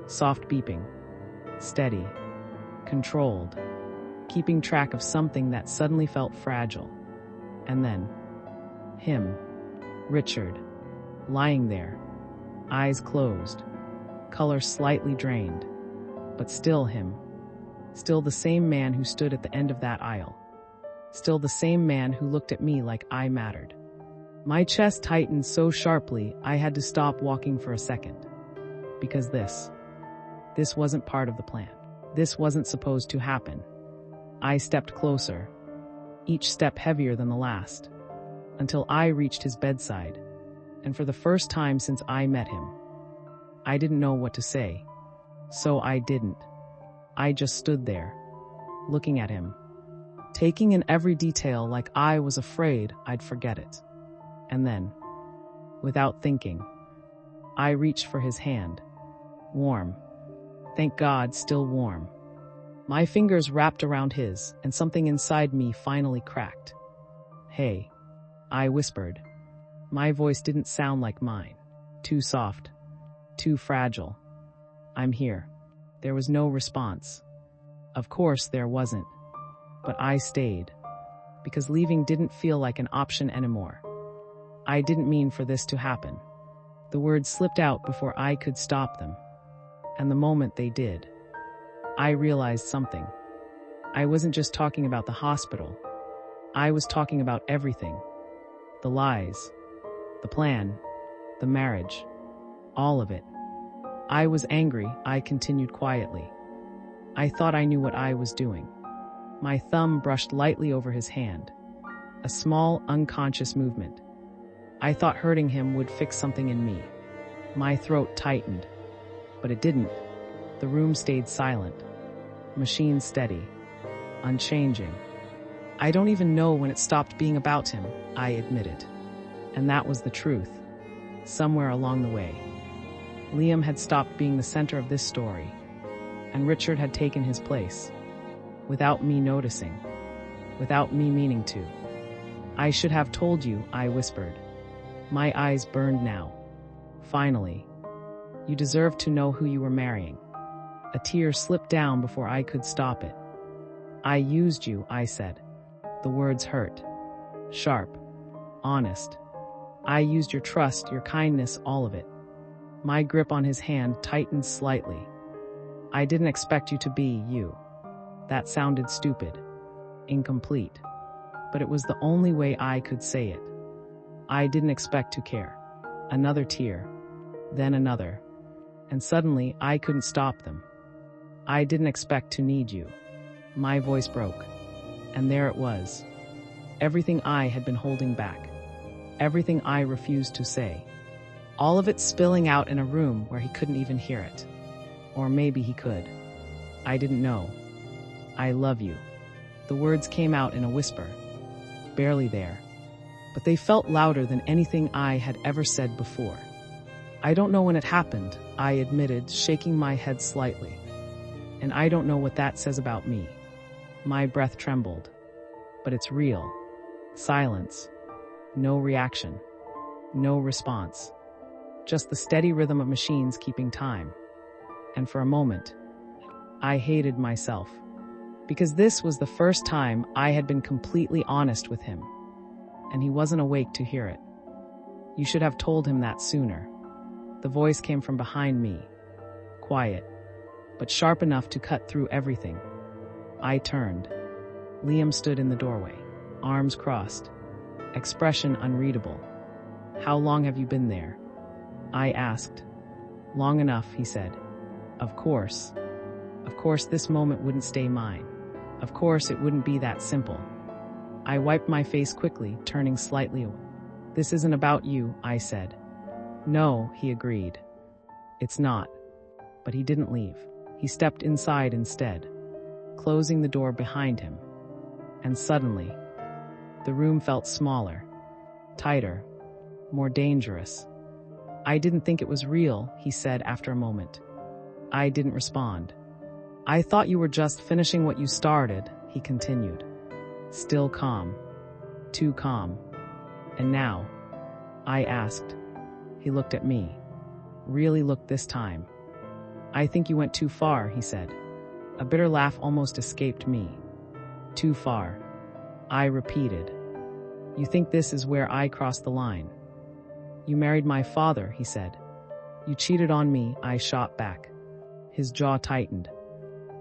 Soft beeping. Steady. Controlled. Keeping track of something that suddenly felt fragile. And then, him. Richard. Lying there. Eyes closed. Color slightly drained. But still him. Still the same man who stood at the end of that aisle. Still the same man who looked at me like I mattered. My chest tightened so sharply I had to stop walking for a second. Because this wasn't part of the plan. This wasn't supposed to happen. I stepped closer, each step heavier than the last, until I reached his bedside. And for the first time since I met him, I didn't know what to say. So I didn't. I just stood there, looking at him, taking in every detail like I was afraid I'd forget it. And then, without thinking, I reached for his hand. Warm. Thank God, still warm. My fingers wrapped around his, and something inside me finally cracked. "Hey," I whispered. My voice didn't sound like mine. Too soft. Too fragile. "I'm here." There was no response. Of course there wasn't. But I stayed. Because leaving didn't feel like an option anymore. I didn't mean for this to happen. The words slipped out before I could stop them. And the moment they did, I realized something. I wasn't just talking about the hospital. I was talking about everything. The lies. The plan. The marriage. All of it. I was angry, I continued quietly. I thought I knew what I was doing. My thumb brushed lightly over his hand. A small, unconscious movement. I thought hurting him would fix something in me. My throat tightened. But it didn't. The room stayed silent. Machine steady. Unchanging. I don't even know when it stopped being about him, I admitted. And that was the truth. Somewhere along the way. Liam had stopped being the center of this story, and Richard had taken his place. Without me noticing. Without me meaning to. "I should have told you," I whispered. My eyes burned now. "Finally. You deserve to know who you were marrying." A tear slipped down before I could stop it. "I used you," I said. The words hurt. Sharp. Honest. "I used your trust, your kindness, all of it." My grip on his hand tightened slightly. "I didn't expect you to be you." That sounded stupid. Incomplete. But it was the only way I could say it. I didn't expect to care. Another tear. Then another. And suddenly, I couldn't stop them. "I didn't expect to need you." My voice broke. And there it was. Everything I had been holding back. Everything I refused to say. All of it spilling out in a room where he couldn't even hear it. Or maybe he could. I didn't know. "I love you." The words came out in a whisper. Barely there. But they felt louder than anything I had ever said before. "I don't know when it happened," I admitted, shaking my head slightly. "And I don't know what that says about me." My breath trembled. But it's real. Silence. No reaction. No response. Just the steady rhythm of machines keeping time. And for a moment, I hated myself. Because this was the first time I had been completely honest with him, and he wasn't awake to hear it. You should have told him that sooner. The voice came from behind me, quiet, but sharp enough to cut through everything. I turned. Liam stood in the doorway, arms crossed, expression unreadable. How long have you been there? I asked. Long enough, he said. Of course. Of course this moment wouldn't stay mine. Of course it wouldn't be that simple. I wiped my face quickly, turning slightly away. This isn't about you, I said. No, he agreed. It's not. But he didn't leave. He stepped inside instead, closing the door behind him. And suddenly, the room felt smaller, tighter, more dangerous. I didn't think it was real, he said after a moment. I didn't respond. I thought you were just finishing what you started, he continued. Still calm. Too calm. And now? I asked. He looked at me. Really looked this time. I think you went too far, he said. A bitter laugh almost escaped me. Too far. I repeated. You think this is where I crossed the line? You married my father, he said. You cheated on me, I shot back. His jaw tightened.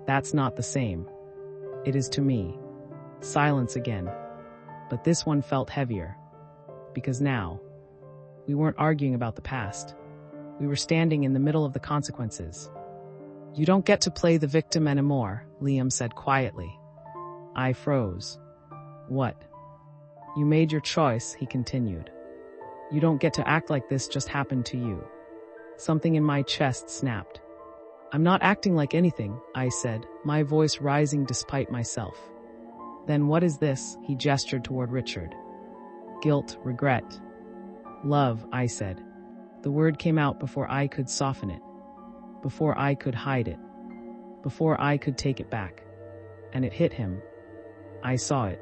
That's not the same. It is to me. Silence again. But this one felt heavier. Because now, we weren't arguing about the past. We were standing in the middle of the consequences. You don't get to play the victim anymore, Liam said quietly. I froze. What? You made your choice, he continued. You don't get to act like this just happened to you. Something in my chest snapped. I'm not acting like anything, I said, my voice rising despite myself. Then what is this? He gestured toward Richard. Guilt, regret. Love, I said. The word came out before I could soften it, before I could hide it, before I could take it back. And it hit him. I saw it,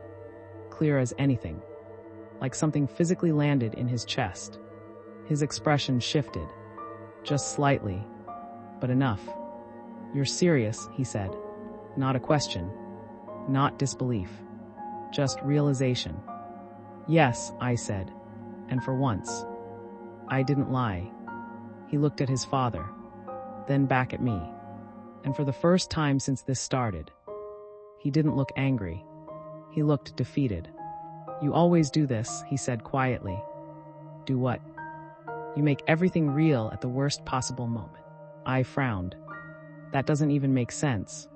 clear as anything, like something physically landed in his chest. His expression shifted, just slightly, but enough. You're serious, he said. Not a question, not disbelief, just realization. Yes, I said, and for once, I didn't lie. He looked at his father, then back at me, and for the first time since this started, he didn't look angry. He looked defeated. You always do this, he said quietly. Do what? You make everything real at the worst possible moment. I frowned. That doesn't even make sense.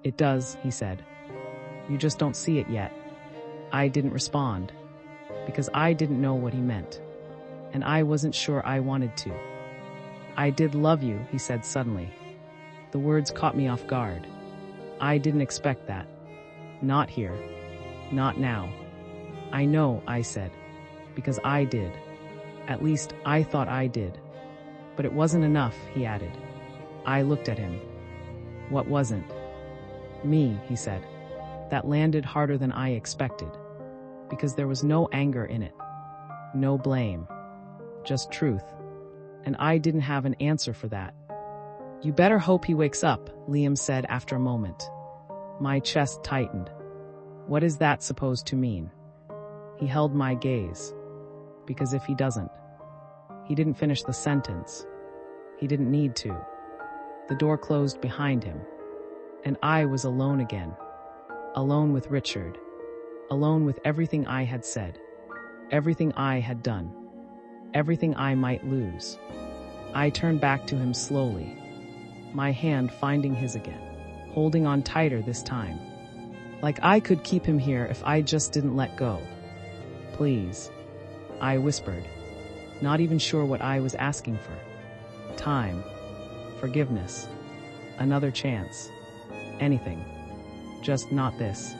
It does, he said. You just don't see it yet. I didn't respond, because I didn't know what he meant, and I wasn't sure I wanted to. I did love you, he said suddenly. The words caught me off guard. I didn't expect that. Not here. Not now. I know, I said, because I did. At least, I thought I did. But it wasn't enough, he added. I looked at him. What wasn't? Me, he said. That landed harder than I expected, because there was no anger in it. No blame. Just truth. And I didn't have an answer for that. You better hope he wakes up, Liam said after a moment. My chest tightened. What is that supposed to mean? He held my gaze. Because if he doesn't, he didn't finish the sentence. He didn't need to. The door closed behind him, and I was alone again. Alone with Richard. Alone with everything I had said. Everything I had done. Everything I might lose. I turned back to him slowly, my hand finding his again, holding on tighter this time. Like I could keep him here if I just didn't let go. Please, I whispered, not even sure what I was asking for. Time. Forgiveness. Another chance. Anything. Just not this.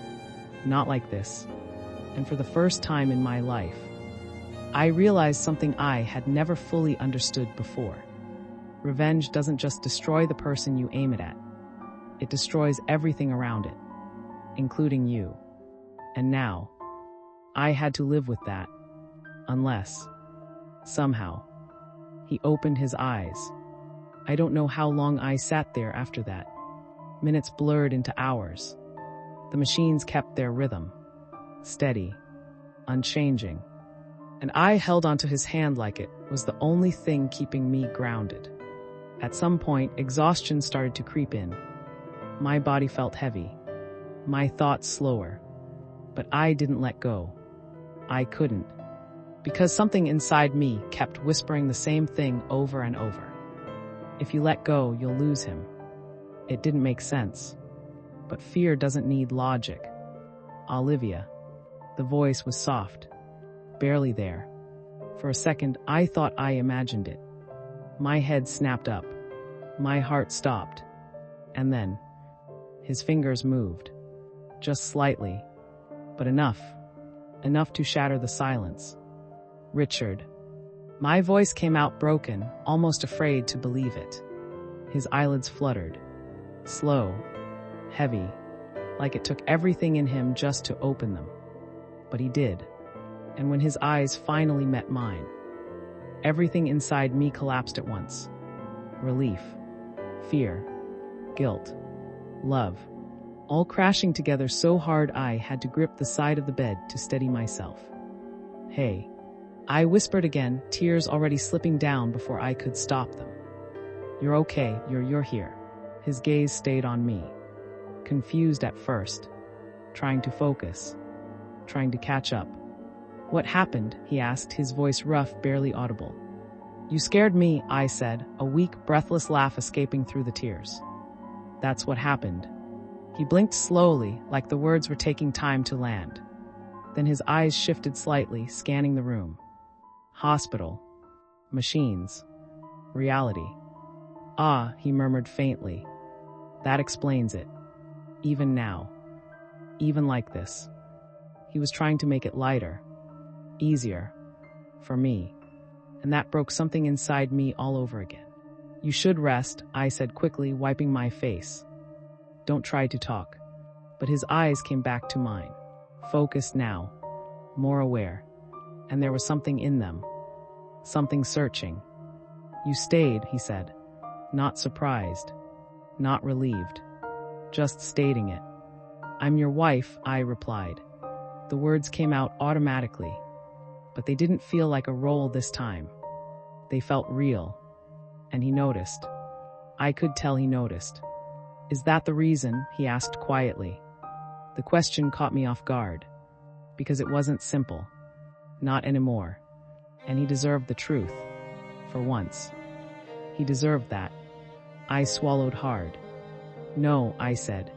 Not like this. And for the first time in my life, I realized something I had never fully understood before. Revenge doesn't just destroy the person you aim it at. It destroys everything around it, including you. And now, I had to live with that. Unless, somehow, he opened his eyes. I don't know how long I sat there after that. Minutes blurred into hours. The machines kept their rhythm, steady, unchanging, and I held onto his hand like it was the only thing keeping me grounded. At some point, exhaustion started to creep in. My body felt heavy, my thoughts slower, but I didn't let go. I couldn't, because something inside me kept whispering the same thing over and over. If you let go, you'll lose him. It didn't make sense. But fear doesn't need logic. Olivia. The voice was soft, barely there. For a second, I thought I imagined it. My head snapped up. My heart stopped. And then, his fingers moved. Just slightly, but enough. Enough to shatter the silence. Richard. My voice came out broken, almost afraid to believe it. His eyelids fluttered. Slow, heavy, like it took everything in him just to open them. But he did. And when his eyes finally met mine, everything inside me collapsed at once. Relief, fear, guilt, love, all crashing together so hard I had to grip the side of the bed to steady myself. Hey, I whispered again, tears already slipping down before I could stop them. You're okay, you're here. His gaze stayed on me, confused at first, trying to focus, trying to catch up. What happened? He asked, his voice rough, barely audible. You scared me, I said, a weak, breathless laugh escaping through the tears. That's what happened. He blinked slowly, like the words were taking time to land. Then his eyes shifted slightly, scanning the room. Hospital. Machines. Reality. Ah, he murmured faintly. That explains it. Even now. Even like this. He was trying to make it lighter. Easier. For me. And that broke something inside me all over again. You should rest, I said quickly, wiping my face. Don't try to talk. But his eyes came back to mine. Focused now. More aware. And there was something in them. Something searching. You stayed, he said. Not surprised. Not relieved. Just stating it. I'm your wife, I replied. The words came out automatically. But they didn't feel like a role this time. They felt real. And he noticed. I could tell he noticed. Is that the reason? He asked quietly. The question caught me off guard. Because it wasn't simple. Not anymore. And he deserved the truth. For once. He deserved that. I swallowed hard. No, I said.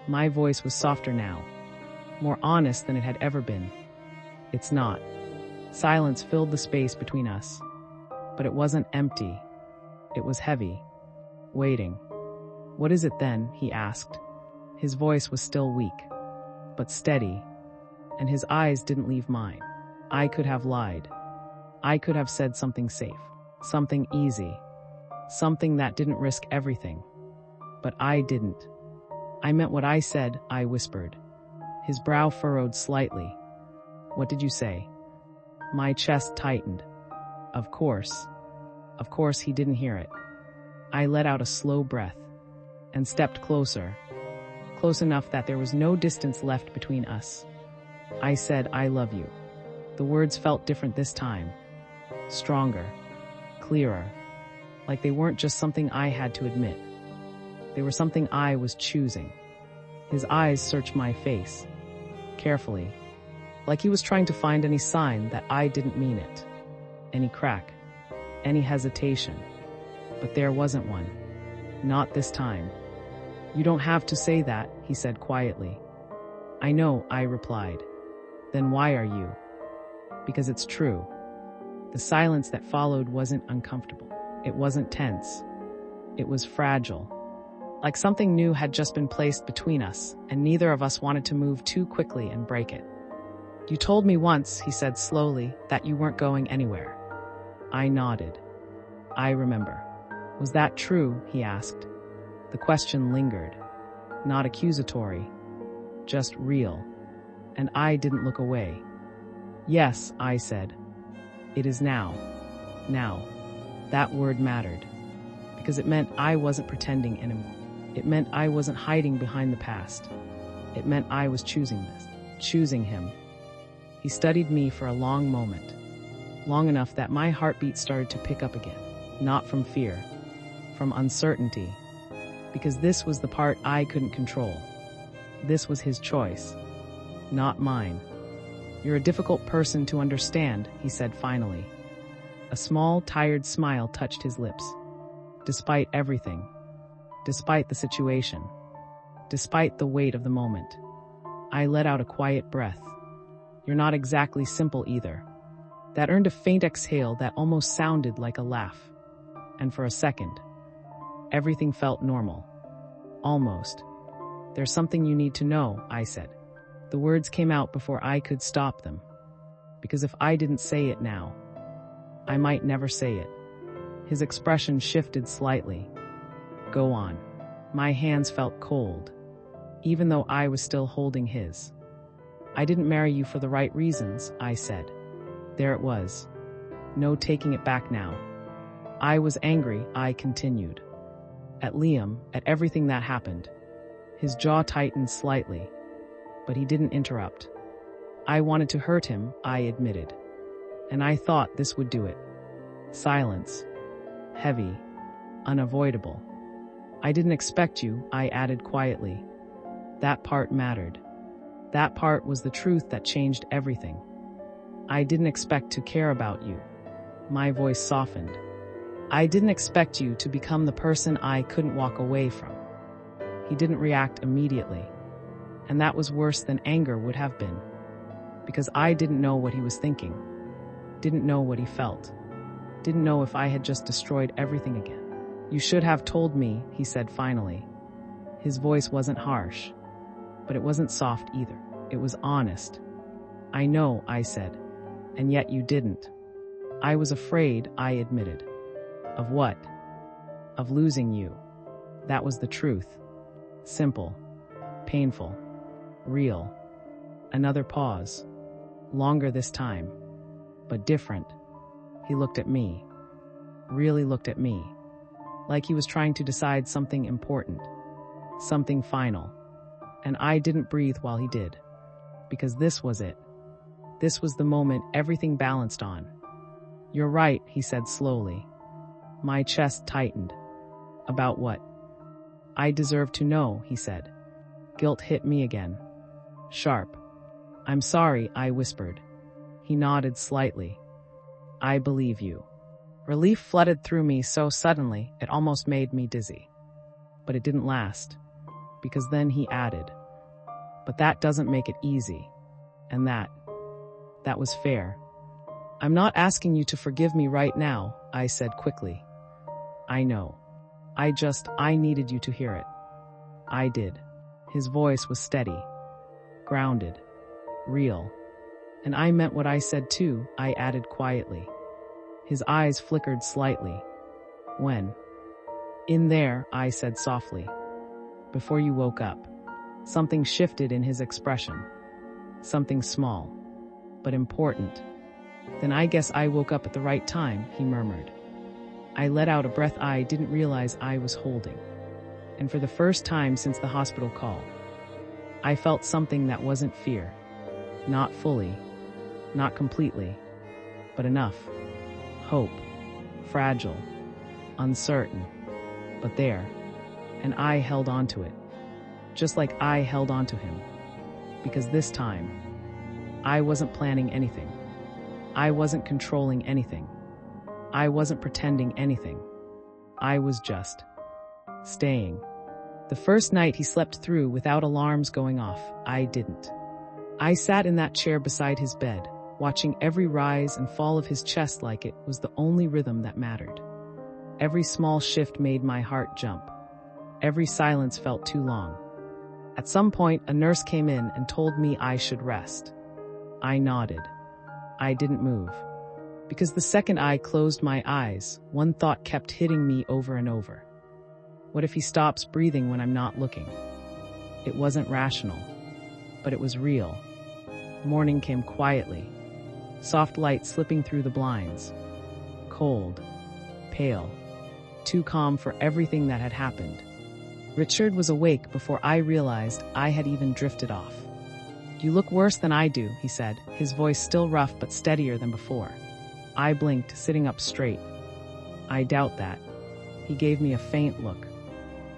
My voice was softer now. More honest than it had ever been. It's not. Silence filled the space between us. But it wasn't empty. It was heavy. Waiting. What is it then? He asked. His voice was still weak. But steady. And his eyes didn't leave mine. I could have lied. I could have said something safe. Something easy. Something that didn't risk everything. But I didn't. I meant what I said, I whispered. His brow furrowed slightly. What did you say? My chest tightened. Of course. Of course he didn't hear it. I let out a slow breath and stepped closer. Close enough that there was no distance left between us. I said, I love you. The words felt different this time. Stronger. Clearer. Like they weren't just something I had to admit. They were something I was choosing. His eyes searched my face. Carefully. Like he was trying to find any sign that I didn't mean it. Any crack. Any hesitation. But there wasn't one. Not this time. You don't have to say that, he said quietly. I know, I replied. Then why are you? Because it's true. The silence that followed wasn't uncomfortable. It wasn't tense. It was fragile. Like something new had just been placed between us, and neither of us wanted to move too quickly and break it. You told me once, he said slowly, that you weren't going anywhere. I nodded. I remember. Was that true? He asked. The question lingered. Not accusatory. Just real. And I didn't look away. Yes, I said. It is now. Now. That word mattered. Because it meant I wasn't pretending anymore. It meant I wasn't hiding behind the past. It meant I was choosing this, choosing him. He studied me for a long moment, long enough that my heartbeat started to pick up again, not from fear, from uncertainty, because this was the part I couldn't control. This was his choice, not mine. "You're a difficult person to understand," he said finally. A small, tired smile touched his lips. Despite everything, despite the situation, despite the weight of the moment, I let out a quiet breath. "You're not exactly simple either." That earned a faint exhale that almost sounded like a laugh. And for a second, everything felt normal. Almost. "There's something you need to know," I said. The words came out before I could stop them. Because if I didn't say it now, I might never say it. His expression shifted slightly. "Go on." My hands felt cold, even though I was still holding his. "I didn't marry you for the right reasons," I said. There it was. No taking it back now. I was angry, I continued. At Liam, at everything that happened. His jaw tightened slightly, but he didn't interrupt. "I wanted to hurt him," I admitted. "And I thought this would do it." Silence. Heavy. Unavoidable. "I didn't expect you," I added quietly. That part mattered. That part was the truth that changed everything. "I didn't expect to care about you." My voice softened. "I didn't expect you to become the person I couldn't walk away from." He didn't react immediately. And that was worse than anger would have been. Because I didn't know what he was thinking. Didn't know what he felt. Didn't know if I had just destroyed everything again. "You should have told me," he said finally. His voice wasn't harsh, but it wasn't soft either. It was honest. "I know," I said, "and yet you didn't." "I was afraid," I admitted. "Of what?" "Of losing you." That was the truth. Simple. Painful. Real. Another pause. Longer this time. But different. He looked at me. Really looked at me. Like he was trying to decide something important. Something final. And I didn't breathe while he did. Because this was it. This was the moment everything balanced on. "You're right," he said slowly. My chest tightened. "About what?" "I deserve to know," he said. Guilt hit me again. Sharp. "I'm sorry," I whispered. He nodded slightly. "I believe you." Relief flooded through me so suddenly it almost made me dizzy. But it didn't last. Because then he added, "But that doesn't make it easy. And that was fair." "I'm not asking you to forgive me right now," I said quickly. "I know. I needed you to hear it." I did. His voice was steady, grounded, real. "And I meant what I said too," I added quietly. His eyes flickered slightly. "When?" "In there," I said softly. "Before you woke up." Something shifted in his expression. Something small, but important. "Then I guess I woke up at the right time," he murmured. I let out a breath I didn't realize I was holding. And for the first time since the hospital call, I felt something that wasn't fear. Not fully, not completely, but enough. Hope. Fragile. Uncertain. But there. And I held on to it. Just like I held on to him. Because this time, I wasn't planning anything. I wasn't controlling anything. I wasn't pretending anything. I was just staying. The first night he slept through without alarms going off, I didn't. I sat in that chair beside his bed, watching every rise and fall of his chest like it was the only rhythm that mattered. Every small shift made my heart jump. Every silence felt too long. At some point, a nurse came in and told me I should rest. I nodded. I didn't move. Because the second I closed my eyes, one thought kept hitting me over and over. What if he stops breathing when I'm not looking? It wasn't rational, but it was real. Morning came quietly, soft light slipping through the blinds. Cold, pale, too calm for everything that had happened. Richard was awake before I realized I had even drifted off. "You look worse than I do," he said, his voice still rough but steadier than before. I blinked, sitting up straight. "I doubt that." He gave me a faint look.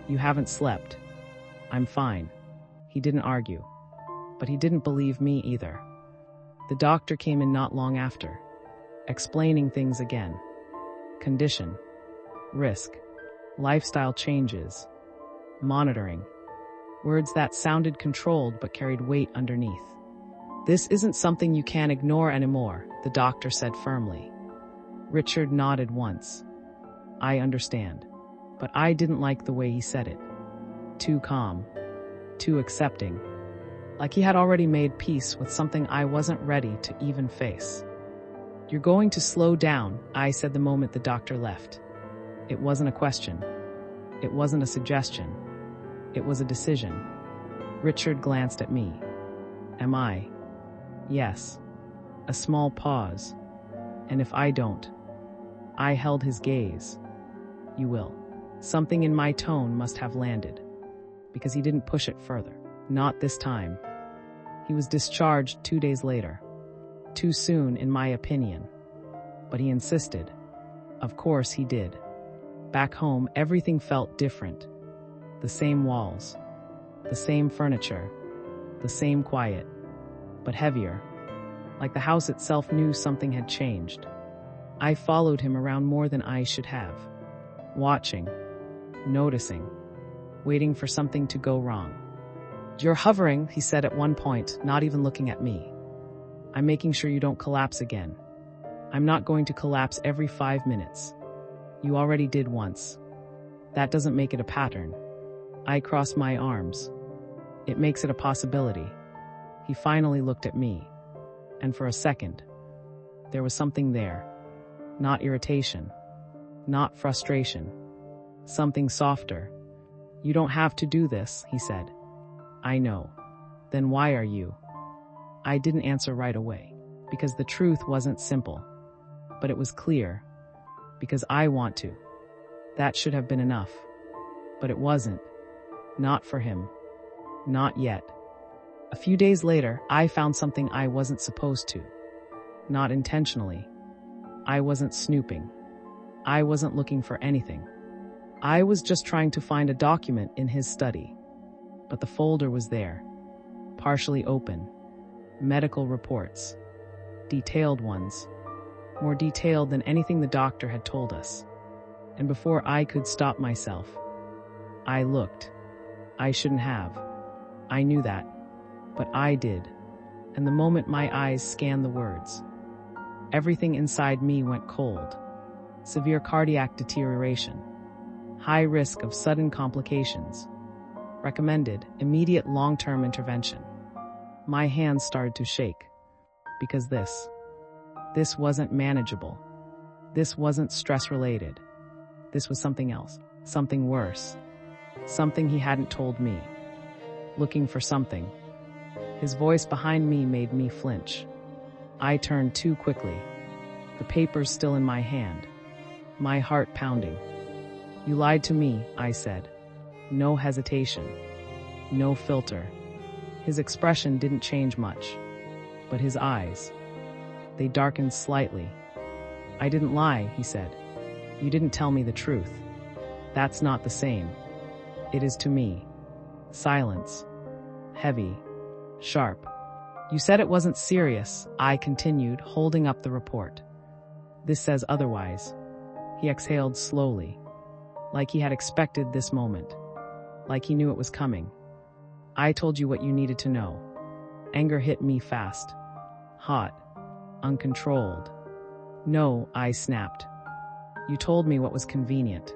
"You haven't slept." "I'm fine." He didn't argue. But he didn't believe me either. The doctor came in not long after, explaining things again. Condition, risk, lifestyle changes, monitoring. Words that sounded controlled but carried weight underneath. "This isn't something you can ignore anymore," the doctor said firmly. Richard nodded once. "I understand." But I didn't like the way he said it. Too calm, too accepting. Like he had already made peace with something I wasn't ready to even face. "You're going to slow down," I said the moment the doctor left. It wasn't a question. It wasn't a suggestion. It was a decision. Richard glanced at me. "Am I?" "Yes." A small pause. "And if I don't?" I held his gaze. "You will." Something in my tone must have landed, because he didn't push it further. Not this time. He was discharged 2 days later. Too soon, in my opinion. But he insisted. Of course he did. Back home, everything felt different. The same walls, the same furniture, the same quiet, but heavier. Like the house itself knew something had changed. I followed him around more than I should have. Watching, noticing, waiting for something to go wrong. "You're hovering," he said at one point, not even looking at me. "I'm making sure you don't collapse again." "I'm not going to collapse every 5 minutes. You already did once. That doesn't make it a pattern." I crossed my arms. "It makes it a possibility." He finally looked at me. And for a second, there was something there. Not irritation. Not frustration. Something softer. "You don't have to do this," he said. "I know." "Then why are you?" I didn't answer right away. Because the truth wasn't simple. But it was clear. Because I want to. That should have been enough. But it wasn't. Not for him. Not yet. A few days later, I found something I wasn't supposed to. Not intentionally. I wasn't snooping. I wasn't looking for anything. I was just trying to find a document in his study. But the folder was there. Partially open. Medical reports. Detailed ones. More detailed than anything the doctor had told us. And before I could stop myself, I looked. I shouldn't have. I knew that. But I did. And the moment my eyes scanned the words, everything inside me went cold. Severe cardiac deterioration. High risk of sudden complications. Recommended immediate long-term intervention. My hands started to shake. Because this wasn't manageable. This wasn't stress-related. This was something else. Something worse. Something he hadn't told me. Looking for something. His voice behind me made me flinch. I turned too quickly. The papers still in my hand. My heart pounding. "You lied to me," I said. No hesitation. No filter. His expression didn't change much. But his eyes, they darkened slightly. "I didn't lie," he said. "You didn't tell me the truth. That's not the same. It is to me." Silence. Heavy. Sharp. "You said it wasn't serious," I continued, holding up the report. "This says otherwise." He exhaled slowly, like he had expected this moment, like he knew it was coming. "I told you what you needed to know." Anger hit me fast. Hot. Uncontrolled. "No," I snapped. "You told me what was convenient.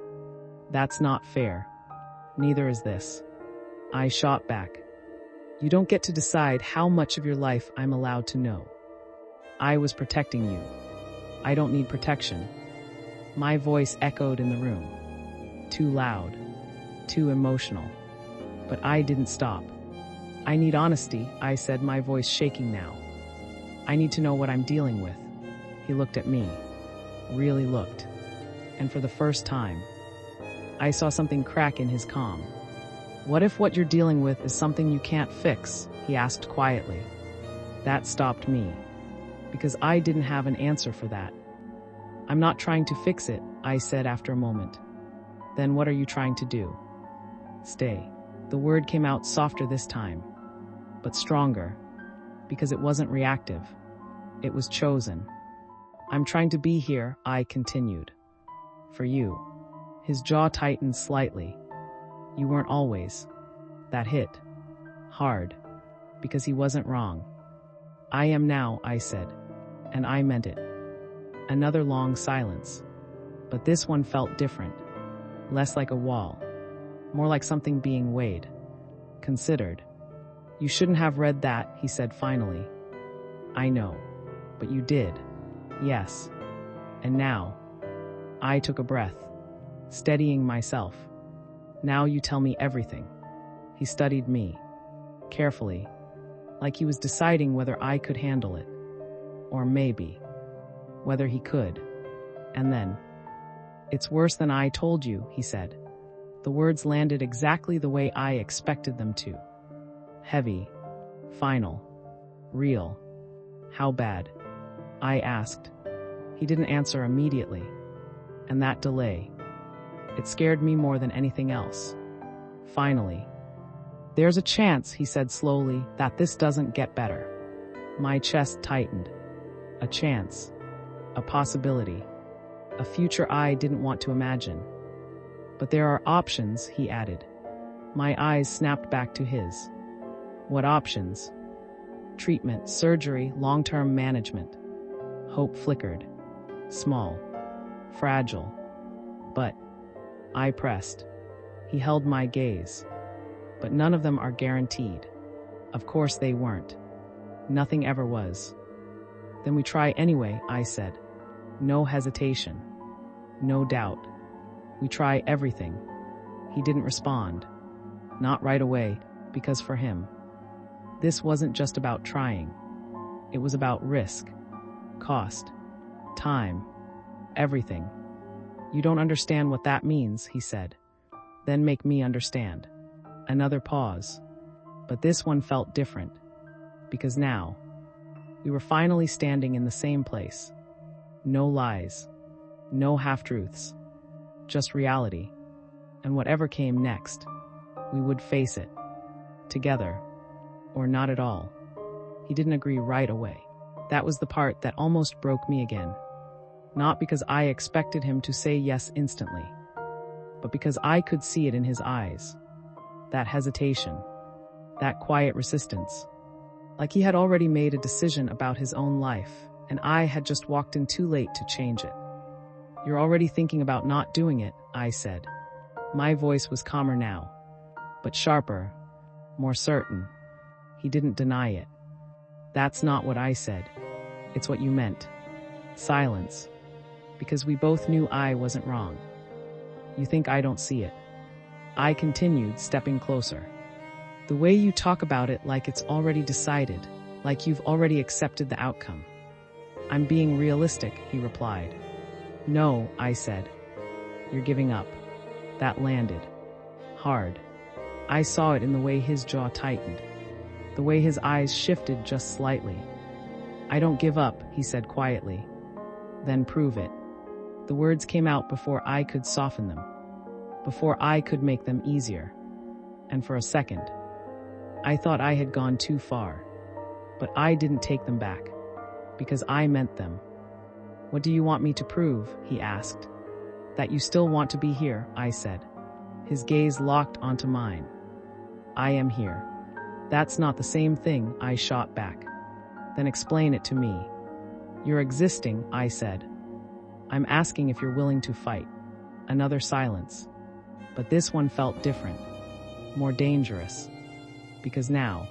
That's not fair. Neither is this." I shot back. "You don't get to decide how much of your life I'm allowed to know. I was protecting you. I don't need protection." My voice echoed in the room. Too loud. Too emotional. But I didn't stop. "I need honesty," I said, my voice shaking now. "I need to know what I'm dealing with." He looked at me. Really looked. And for the first time, I saw something crack in his calm. What if what you're dealing with is something you can't fix? He asked quietly. That stopped me, because I didn't have an answer for that. I'm not trying to fix it, I said after a moment. Then what are you trying to do? Stay. The word came out softer this time, but stronger, because it wasn't reactive. It was chosen. I'm trying to be here, I continued. For you. His jaw tightened slightly. You weren't always. That hit. Hard. Because he wasn't wrong. I am now, I said. And I meant it. Another long silence. But this one felt different. Less like a wall. More like something being weighed. Considered. You shouldn't have read that, he said finally. I know. But you did. Yes. And now. I took a breath, steadying myself. Now you tell me everything. He studied me. Carefully. Like he was deciding whether I could handle it. Or maybe. Whether he could. And then. It's worse than I told you, he said. The words landed exactly the way I expected them to. Heavy. Final. Real. How bad? I asked. He didn't answer immediately. And that delay. It scared me more than anything else. Finally. There's a chance, he said slowly, that this doesn't get better. My chest tightened. A chance. A possibility. A future I didn't want to imagine. But there are options, he added. My eyes snapped back to his. What options? Treatment, surgery, long-term management. Hope flickered. Small. Fragile. But. I pressed. He held my gaze. But none of them are guaranteed. Of course they weren't. Nothing ever was. Then we try anyway, I said. No hesitation. No doubt. We try everything. He didn't respond. Not right away, because for him, this wasn't just about trying. It was about risk, cost, time, everything. You don't understand what that means, he said. Then make me understand. Another pause. But this one felt different. Because now, we were finally standing in the same place. No lies. No half-truths. Just reality. And whatever came next, we would face it. Together. Or not at all. He didn't agree right away. That was the part that almost broke me again. Not because I expected him to say yes instantly, but because I could see it in his eyes. That hesitation. That quiet resistance. Like he had already made a decision about his own life, and I had just walked in too late to change it. You're already thinking about not doing it, I said. My voice was calmer now, but sharper, more certain. He didn't deny it. That's not what I said. It's what you meant. Silence. Because we both knew I wasn't wrong. You think I don't see it? I continued, stepping closer. The way you talk about it like it's already decided, like you've already accepted the outcome. I'm being realistic, he replied. No, I said. You're giving up. That landed. Hard. I saw it in the way his jaw tightened. The way his eyes shifted just slightly. I don't give up, he said quietly. Then prove it. The words came out before I could soften them. Before I could make them easier. And for a second, I thought I had gone too far. But I didn't take them back. Because I meant them. What do you want me to prove? He asked. That you still want to be here, I said. His gaze locked onto mine. I am here. That's not the same thing, I shot back. Then explain it to me. You're existing, I said. I'm asking if you're willing to fight. Another silence. But this one felt different. More dangerous. Because now,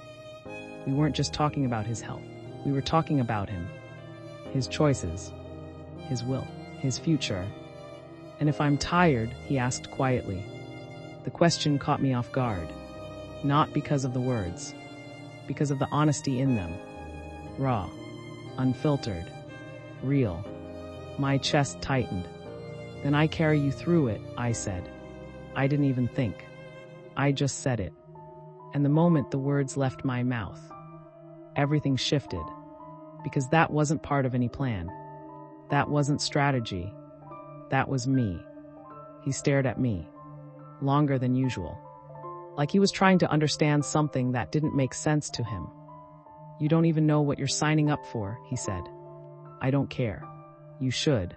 we weren't just talking about his health. We were talking about him. His choices. His will. His future. And if I'm tired, he asked quietly. The question caught me off guard. Not because of the words. Because of the honesty in them. Raw. Unfiltered. Real. My chest tightened. Then I carry you through it, I said. I didn't even think. I just said it. And the moment the words left my mouth, everything shifted. Because that wasn't part of any plan. That wasn't strategy. That was me. He stared at me, longer than usual. Like he was trying to understand something that didn't make sense to him. You don't even know what you're signing up for, he said. I don't care. You should.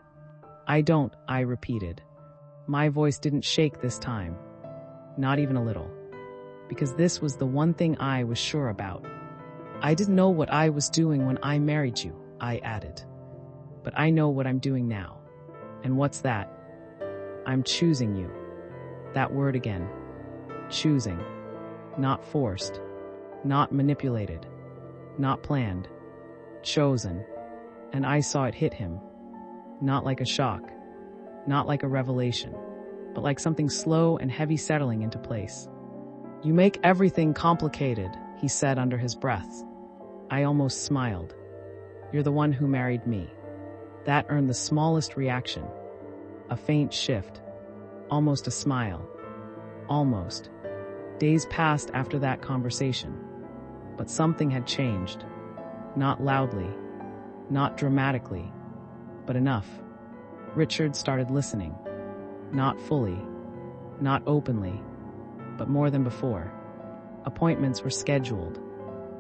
I don't, I repeated. My voice didn't shake this time. Not even a little. Because this was the one thing I was sure about. I didn't know what I was doing when I married you, I added. But I know what I'm doing now. And what's that? I'm choosing you. That word again. Choosing. Not forced. Not manipulated. Not planned. Chosen. And I saw it hit him. Not like a shock. Not like a revelation. But like something slow and heavy settling into place. You make everything complicated, he said under his breath. I almost smiled. You're the one who married me. That earned the smallest reaction. A faint shift. Almost a smile. Almost. Days passed after that conversation. But something had changed. Not loudly. Not dramatically. But enough. Richard started listening. Not fully. Not openly. But more than before. Appointments were scheduled.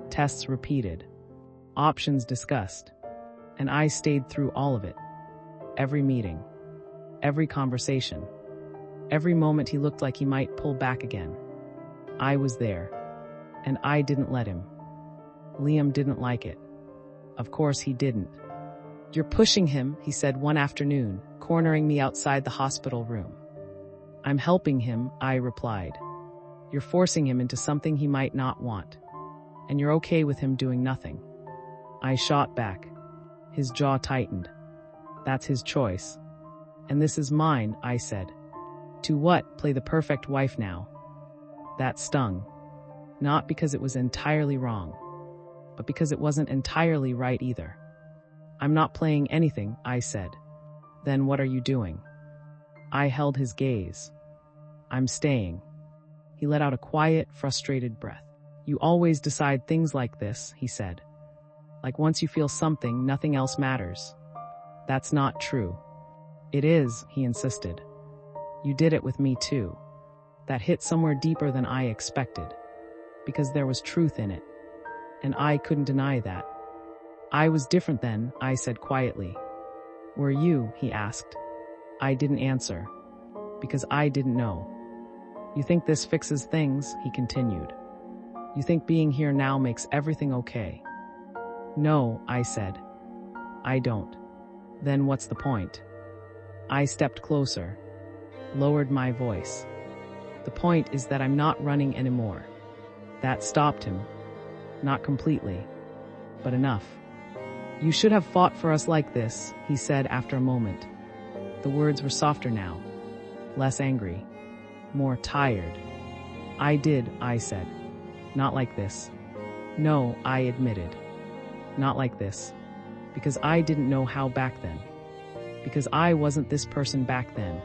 Tests repeated. Options discussed. And I stayed through all of it. Every meeting. Every conversation. Every moment he looked like he might pull back again. I was there. And I didn't let him. Liam didn't like it. Of course he didn't. You're pushing him, he said one afternoon, cornering me outside the hospital room. I'm helping him, I replied. You're forcing him into something he might not want. And you're okay with him doing nothing. I shot back. His jaw tightened. That's his choice. And this is mine, I said. To what, play the perfect wife now? That stung. Not because it was entirely wrong, but because it wasn't entirely right either. I'm not playing anything, I said. Then what are you doing? I held his gaze. I'm staying. He let out a quiet, frustrated breath. You always decide things like this, he said. Like once you feel something, nothing else matters. That's not true. It is, he insisted. You did it with me too. That hit somewhere deeper than I expected. Because there was truth in it. And I couldn't deny that. I was different then, I said quietly. Were you, he asked. I didn't answer. Because I didn't know. You think this fixes things, he continued. You think being here now makes everything okay. No, I said. I don't. Then what's the point? I stepped closer. Lowered my voice. The point is that I'm not running anymore. That stopped him. Not completely. But enough. You should have fought for us like this, he said after a moment. The words were softer now. Less angry. More tired. I did, I said. Not like this. No, I admitted. Not like this. Because I didn't know how back then. Because I wasn't this person back then.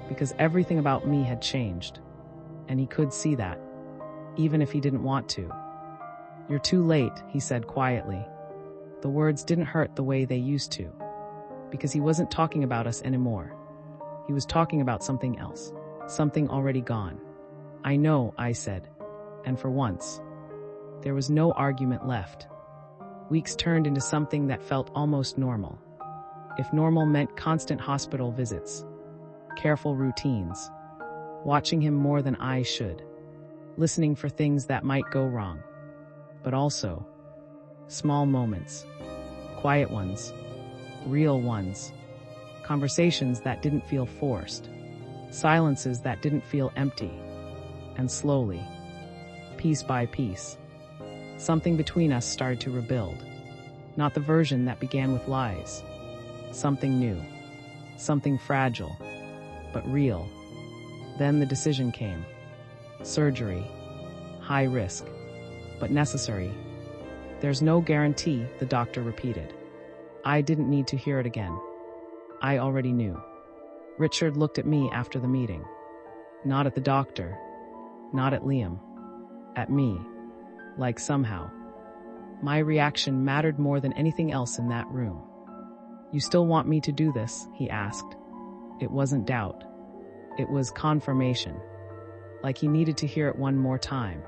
Because everything about me had changed. And he could see that. Even if he didn't want to. You're too late, he said quietly. The words didn't hurt the way they used to. Because he wasn't talking about us anymore. He was talking about something else. Something already gone. I know, I said. And for once, there was no argument left. Weeks turned into something that felt almost normal. If normal meant constant hospital visits, careful routines, watching him more than I should, listening for things that might go wrong, but also small moments, quiet ones, real ones, conversations that didn't feel forced, silences that didn't feel empty, and slowly, piece by piece, something between us started to rebuild. Not the version that began with lies. Something new. Something fragile. But real. Then the decision came. Surgery. High risk. But necessary. There's no guarantee, the doctor repeated. I didn't need to hear it again. I already knew. Richard looked at me after the meeting. Not at the doctor. Not at Liam. At me. Like somehow. My reaction mattered more than anything else in that room. "You still want me to do this?" he asked. It wasn't doubt. It was confirmation. Like he needed to hear it one more time.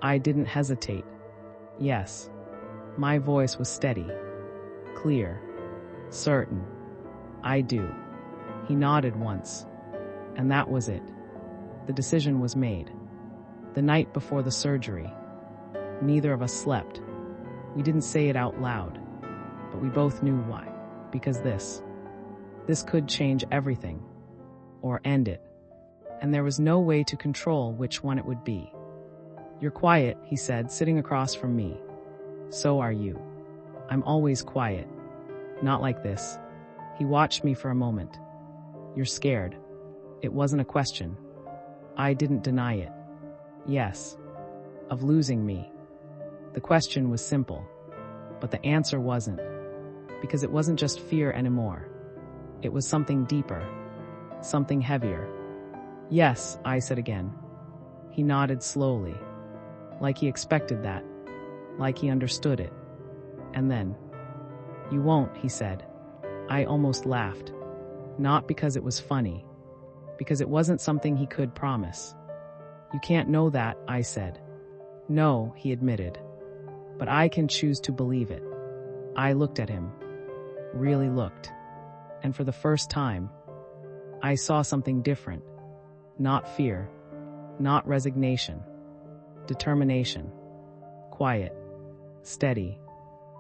I didn't hesitate. Yes. My voice was steady. Clear. Certain. "I do." He nodded once. And that was it. The decision was made. The night before the surgery. Neither of us slept. We didn't say it out loud. But we both knew why. Because this could change everything. Or end it. And there was no way to control which one it would be. "You're quiet," he said, sitting across from me. "So are you." "I'm always quiet. Not like this." He watched me for a moment. "You're scared." It wasn't a question. I didn't deny it. Yes. Of losing me. The question was simple. But the answer wasn't. Because it wasn't just fear anymore. It was something deeper. Something heavier. "Yes," I said again. He nodded slowly. Like he expected that. Like he understood it. And then, "You won't," he said. I almost laughed. Not because it was funny. Because it wasn't something he could promise. "You can't know that," I said. "No," he admitted. "But I can choose to believe it." I looked at him. Really looked. And for the first time, I saw something different. Not fear. Not resignation. Determination. Quiet. Steady.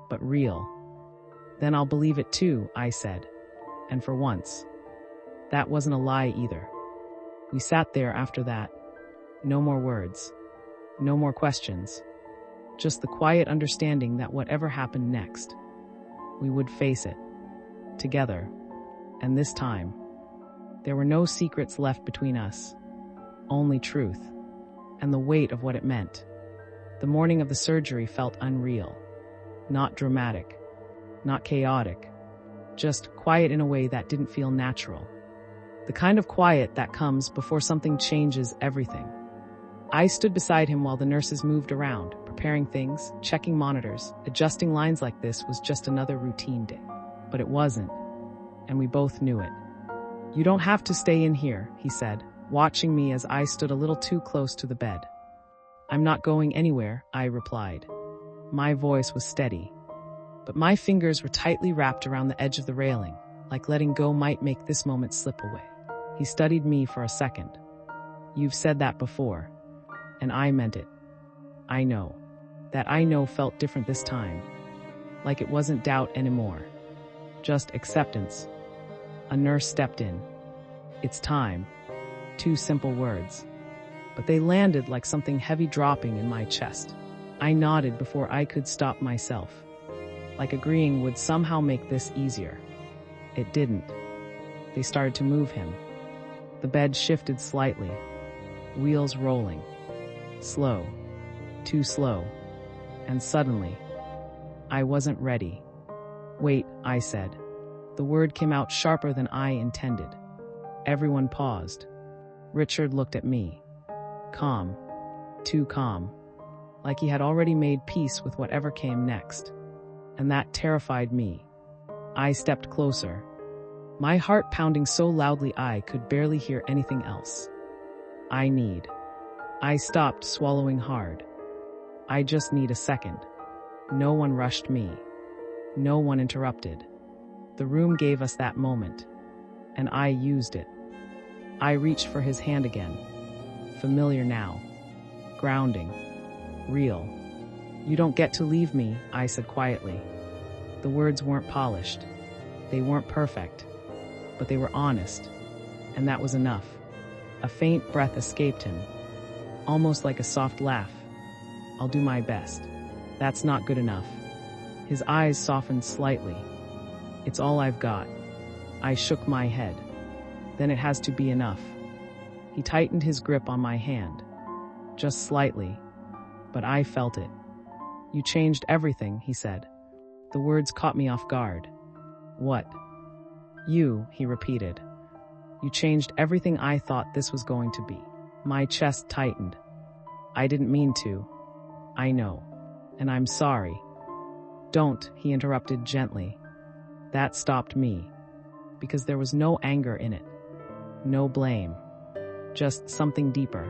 But real. "Then I'll believe it too," I said. And for once. That wasn't a lie either. We sat there after that. No more words. No more questions. Just the quiet understanding that whatever happened next, we would face it. Together. And this time, there were no secrets left between us. Only truth. And the weight of what it meant. The morning of the surgery felt unreal. Not dramatic. Not chaotic. Just quiet in a way that didn't feel natural. The kind of quiet that comes before something changes everything. I stood beside him while the nurses moved around, preparing things, checking monitors, adjusting lines. Like this was just another routine day. But it wasn't. And we both knew it. "You don't have to stay in here," he said, watching me as I stood a little too close to the bed. "I'm not going anywhere," I replied. My voice was steady. But my fingers were tightly wrapped around the edge of the railing, like letting go might make this moment slip away. He studied me for a second. "You've said that before." And I meant it. I know. That I know felt different this time. Like it wasn't doubt anymore. Just acceptance. A nurse stepped in. "It's time." 2 simple words. But they landed like something heavy dropping in my chest. I nodded before I could stop myself. Like agreeing would somehow make this easier. It didn't. They started to move him. The bed shifted slightly. Wheels rolling. Slow. Too slow. And suddenly, I wasn't ready. "Wait," I said. The word came out sharper than I intended. Everyone paused. Richard looked at me. Calm. Too calm. Like he had already made peace with whatever came next. And that terrified me. I stepped closer. My heart pounding so loudly I could barely hear anything else. I stopped swallowing hard. "I just need a second." No one rushed me. No one interrupted. The room gave us that moment. And I used it. I reached for his hand again. Familiar now. Grounding. Real. "You don't get to leave me," I said quietly. The words weren't polished. They weren't perfect. But they were honest. And that was enough. A faint breath escaped him. Almost like a soft laugh. "I'll do my best." "That's not good enough." His eyes softened slightly. "It's all I've got." I shook my head. "Then it has to be enough." He tightened his grip on my hand. Just slightly. But I felt it. "You changed everything," he said. The words caught me off guard. "What?" "You," he repeated. "You changed everything I thought this was going to be." My chest tightened. I didn't mean to. I know. And I'm sorry. Don't, he interrupted gently. That stopped me. Because there was no anger in it. No blame. Just something deeper.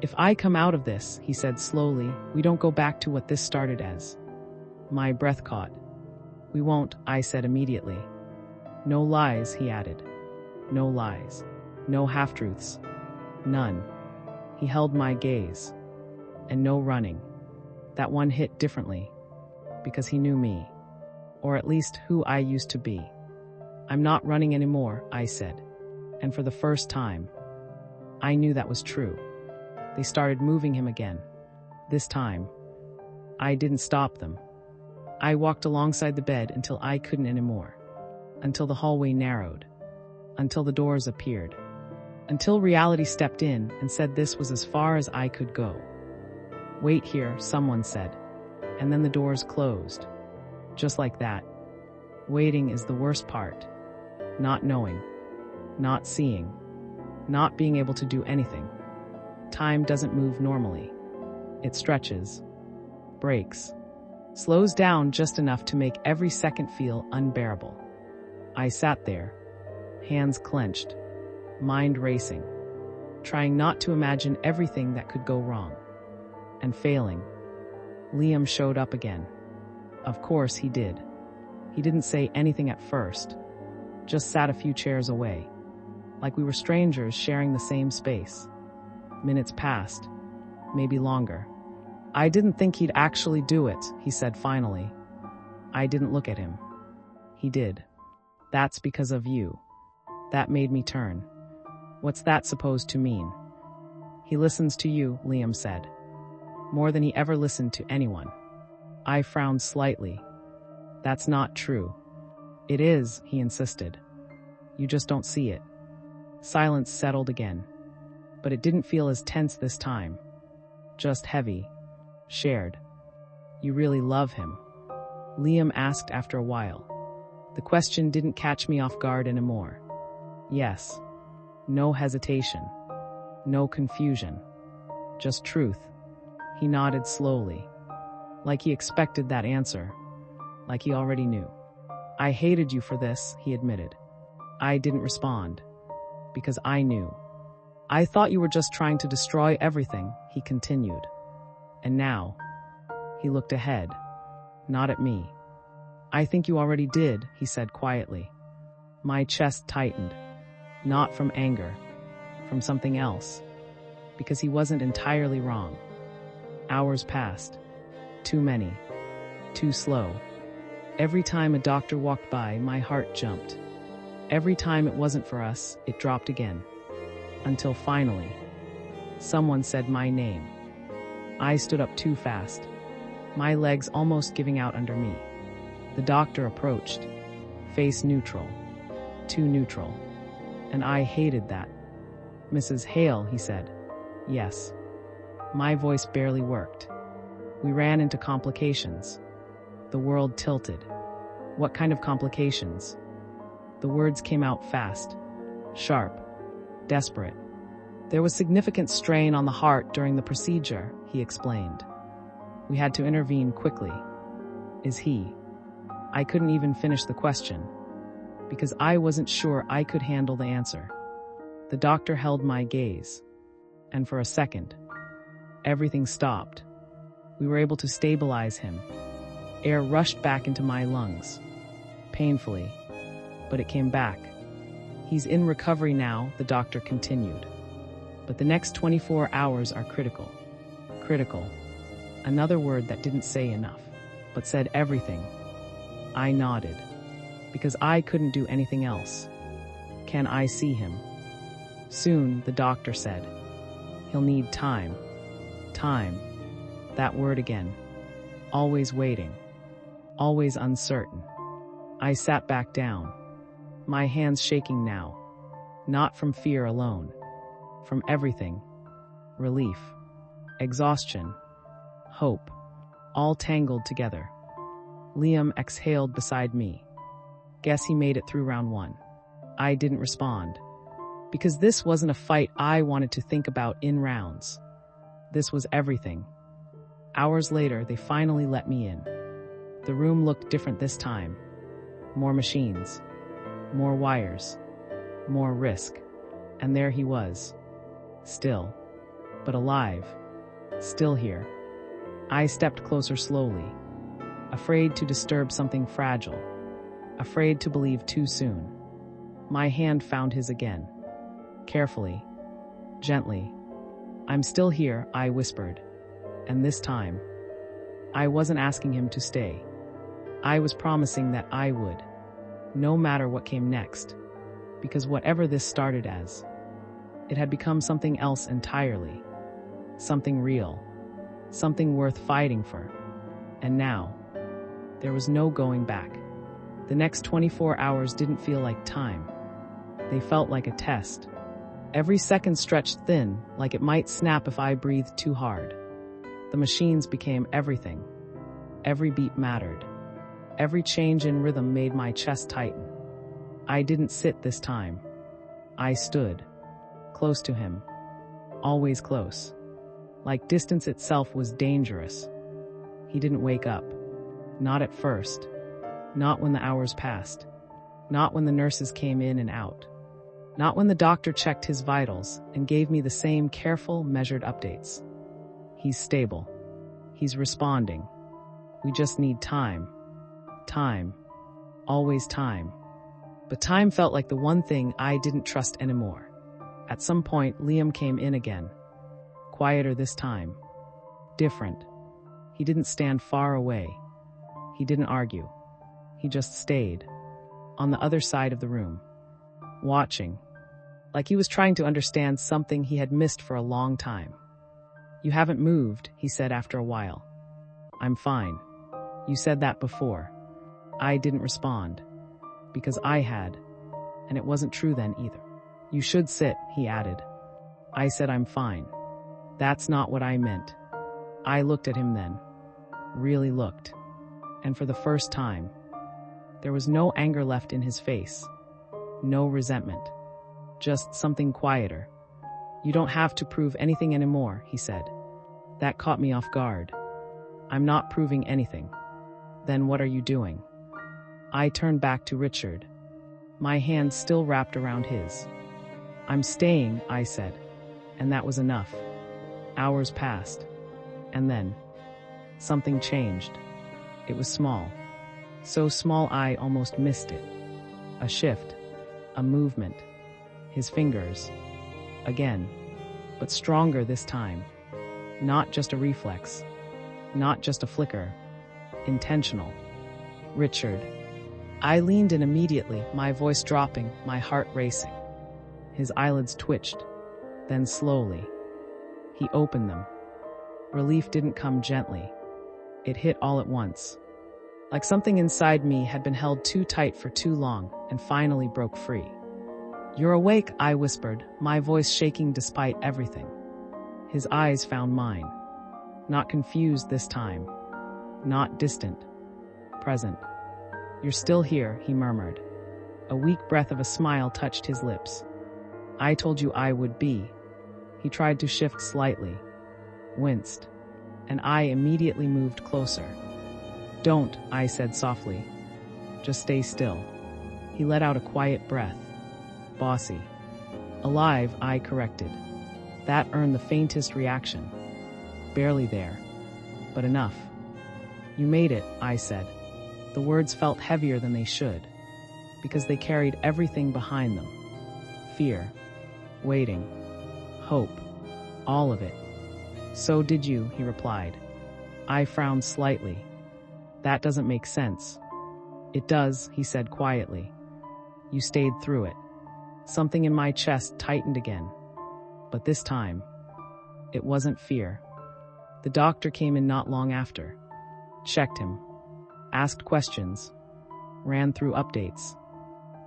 If I come out of this, he said slowly, we don't go back to what this started as. My breath caught. We won't, I said immediately. No lies, he added. No lies. No half-truths. None. He held my gaze. And no running. That one hit differently. Because he knew me. Or at least who I used to be. I'm not running anymore, I said. And for the first time, I knew that was true. They started moving him again. This time, I didn't stop them. I walked alongside the bed until I couldn't anymore. Until the hallway narrowed. Until the doors appeared. Until reality stepped in and said this was as far as I could go. Wait here, someone said. And then the doors closed. Just like that. Waiting is the worst part. Not knowing. Not seeing. Not being able to do anything. Time doesn't move normally. It stretches. Breaks. Slows down just enough to make every second feel unbearable. I sat there. Hands clenched. Mind racing. Trying not to imagine everything that could go wrong. And failing. Liam showed up again. Of course he did. He didn't say anything at first. Just sat a few chairs away. Like we were strangers sharing the same space. Minutes passed. Maybe longer. I didn't think he'd actually do it, he said finally. I didn't look at him. He did. That's because of you. That made me turn. What's that supposed to mean? He listens to you, Liam said. More than he ever listened to anyone. I frowned slightly. That's not true. It is, he insisted. You just don't see it. Silence settled again. But it didn't feel as tense this time. Just heavy. Shared. You really love him? Liam asked after a while. The question didn't catch me off guard anymore. Yes. No hesitation. No confusion. Just truth. He nodded slowly. Like he expected that answer. Like he already knew. I hated you for this, he admitted. I didn't respond. Because I knew. I thought you were just trying to destroy everything, he continued. And now, he looked ahead. Not at me. I think you already did, he said quietly. My chest tightened. Not from anger. From something else. Because he wasn't entirely wrong. Hours passed. Too many. Too slow. Every time a doctor walked by, my heart jumped. Every time it wasn't for us, it dropped again. Until finally, someone said my name. I stood up too fast, my legs almost giving out under me. The doctor approached, face neutral, too neutral, and I hated that. Mrs. Hale, he said. Yes. My voice barely worked. We ran into complications. The world tilted. What kind of complications? The words came out fast, sharp, desperate. There was significant strain on the heart during the procedure, he explained. We had to intervene quickly. Is he? I couldn't even finish the question, because I wasn't sure I could handle the answer. The doctor held my gaze, and for a second, everything stopped. We were able to stabilize him. Air rushed back into my lungs, painfully, but it came back. He's in recovery now, the doctor continued. But the next 24 hours are critical. Critical. Another word that didn't say enough, but said everything. I nodded, because I couldn't do anything else. Can I see him? Soon, the doctor said. He'll need time. Time. That word again. Always waiting. Always uncertain. I sat back down. My hands shaking now. Not from fear alone. From everything. Relief. Exhaustion. Hope. All tangled together. Liam exhaled beside me. Guess he made it through round one. I didn't respond. Because this wasn't a fight I wanted to think about in rounds. This was everything. Hours later, they finally let me in. The room looked different this time. More machines, more wires, more risk. And there he was. Still, but alive. Still here. I stepped closer slowly, afraid to disturb something fragile, afraid to believe too soon. My hand found his again. Carefully, gently. "I'm still here," I whispered. And this time, I wasn't asking him to stay. I was promising that I would, no matter what came next. Because whatever this started as, it had become something else entirely. Something real. Something worth fighting for. And now, there was no going back. The next 24 hours didn't feel like time. They felt like a test. Every second stretched thin, like it might snap if I breathed too hard. The machines became everything. Every beat mattered. Every change in rhythm made my chest tighten. I didn't sit this time. I stood, close to him. Always close. Like distance itself was dangerous. He didn't wake up. Not at first. Not when the hours passed. Not when the nurses came in and out. Not when the doctor checked his vitals and gave me the same careful, measured updates. He's stable. He's responding. We just need time. Time. Always time. But time felt like the one thing I didn't trust anymore. At some point, Liam came in again. Quieter this time. Different. He didn't stand far away. He didn't argue. He just stayed. On the other side of the room. Watching. Like he was trying to understand something he had missed for a long time. "You haven't moved," he said after a while. "I'm fine. You said that before." I didn't respond. Because I had. And it wasn't true then either. "You should sit," he added. I said I'm fine. That's not what I meant. I looked at him then. Really looked. And for the first time, there was no anger left in his face. No resentment. Just something quieter. "You don't have to prove anything anymore," he said. That caught me off guard. "I'm not proving anything." "Then what are you doing?" I turned back to Richard. My hand still wrapped around his. "I'm staying," I said. And that was enough. Hours passed. And then, something changed. It was small. So small I almost missed it. A shift. A movement. His fingers. Again. But stronger this time. Not just a reflex. Not just a flicker. Intentional. "Richard." I leaned in immediately, my voice dropping, my heart racing. His eyelids twitched. Then slowly. He opened them. Relief didn't come gently. It hit all at once. Like something inside me had been held too tight for too long and finally broke free. "You're awake," I whispered, my voice shaking despite everything. His eyes found mine. Not confused this time. Not distant. Present. "You're still here," he murmured. A weak breath of a smile touched his lips. "I told you I would be." He tried to shift slightly. Winced. And I immediately moved closer. "Don't," I said softly. "Just stay still." He let out a quiet breath. Bossy. "Alive," I corrected. That earned the faintest reaction. Barely there. But enough. "You made it," I said. The words felt heavier than they should, because they carried everything behind them. Fear. Waiting. Hope. All of it. "So did you," he replied. I frowned slightly. "That doesn't make sense." "It does," he said quietly. "You stayed through it." Something in my chest tightened again. But this time, it wasn't fear. The doctor came in not long after. Checked him. Asked questions. Ran through updates.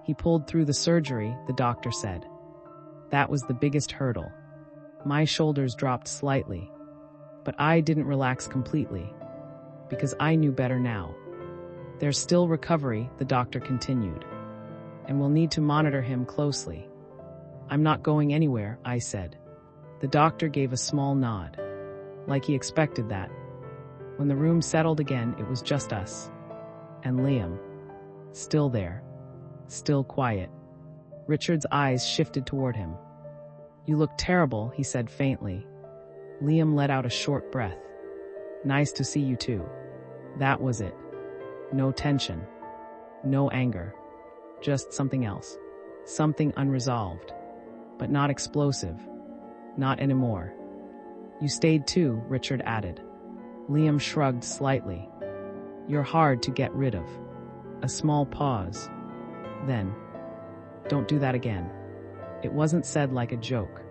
He pulled through the surgery, the doctor said. That was the biggest hurdle. My shoulders dropped slightly. But I didn't relax completely. Because I knew better now. There's still recovery, the doctor continued. And we'll need to monitor him closely. I'm not going anywhere, I said. The doctor gave a small nod, like he expected that. When the room settled again, it was just us. And Liam. Still there. Still quiet. Richard's eyes shifted toward him. You look terrible, he said faintly. Liam let out a short breath. Nice to see you too. That was it. No tension. No anger. Just something else. Something unresolved. But not explosive. Not anymore. You stayed too, Richard added. Liam shrugged slightly. You're hard to get rid of. A small pause. Then, don't do that again. It wasn't said like a joke,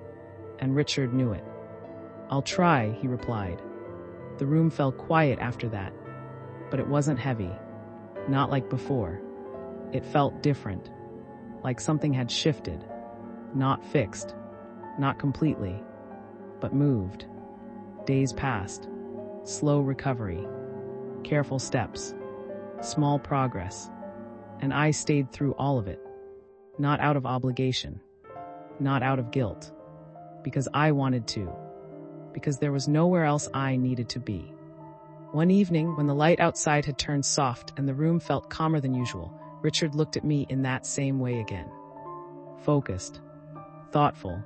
and Richard knew it. I'll try, he replied. The room fell quiet after that, but it wasn't heavy. Not like before. It felt different. Like something had shifted. Not fixed. Not completely. But moved. Days passed. Slow recovery. Careful steps. Small progress. And I stayed through all of it. Not out of obligation. Not out of guilt. Because I wanted to. Because there was nowhere else I needed to be. One evening, when the light outside had turned soft and the room felt calmer than usual, Richard looked at me in that same way again. Focused. Thoughtful.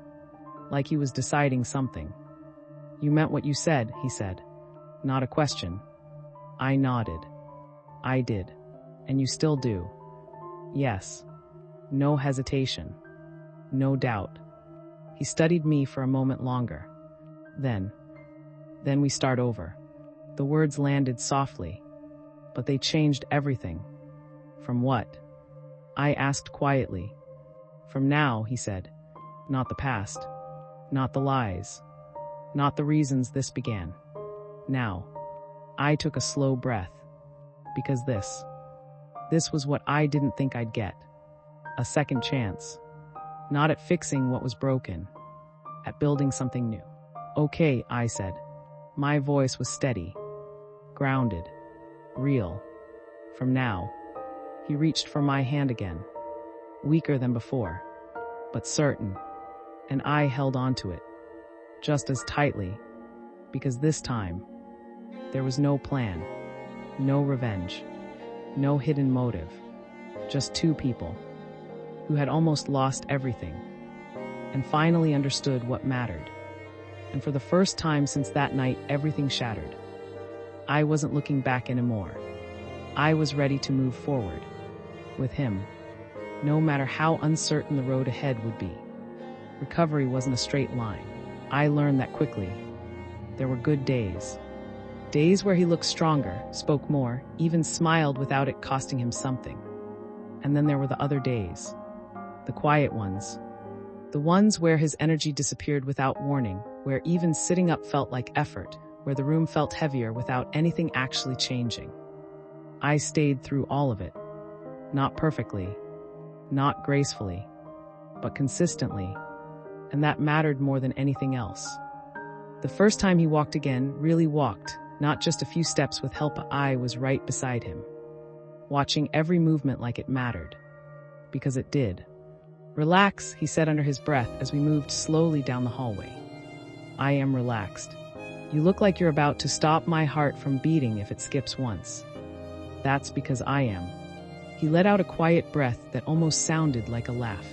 Like he was deciding something. You meant what you said, he said. Not a question. I nodded. I did. And you still do. Yes. No hesitation. No doubt. He studied me for a moment longer. Then we start over. The words landed softly, but they changed everything. From what? I asked quietly. From now, he said. Not the past. Not the lies. Not the reasons this began. Now. I took a slow breath. Because this was what I didn't think I'd get. A second chance. Not at fixing what was broken. At building something new. Okay, I said. My voice was steady. Grounded. Real. From now. He reached for my hand again. Weaker than before. But certain. And I held on to it. Just as tightly. Because this time, there was no plan. No revenge. No hidden motive. Just two people. Who had almost lost everything. And finally understood what mattered. And for the first time since that night, everything shattered. I wasn't looking back anymore. I was ready to move forward. With him. No matter how uncertain the road ahead would be. Recovery wasn't a straight line. I learned that quickly. There were good days. Days where he looked stronger, spoke more, even smiled without it costing him something. And then there were the other days. The quiet ones. The ones where his energy disappeared without warning, where even sitting up felt like effort, where the room felt heavier without anything actually changing. I stayed through all of it. Not perfectly. Not gracefully. But consistently. And that mattered more than anything else. The first time he walked again, really walked, not just a few steps with help, I was right beside him. Watching every movement like it mattered. Because it did. Relax, he said under his breath as we moved slowly down the hallway. I am relaxed. You look like you're about to stop my heart from beating if it skips once. That's because I am. He let out a quiet breath that almost sounded like a laugh.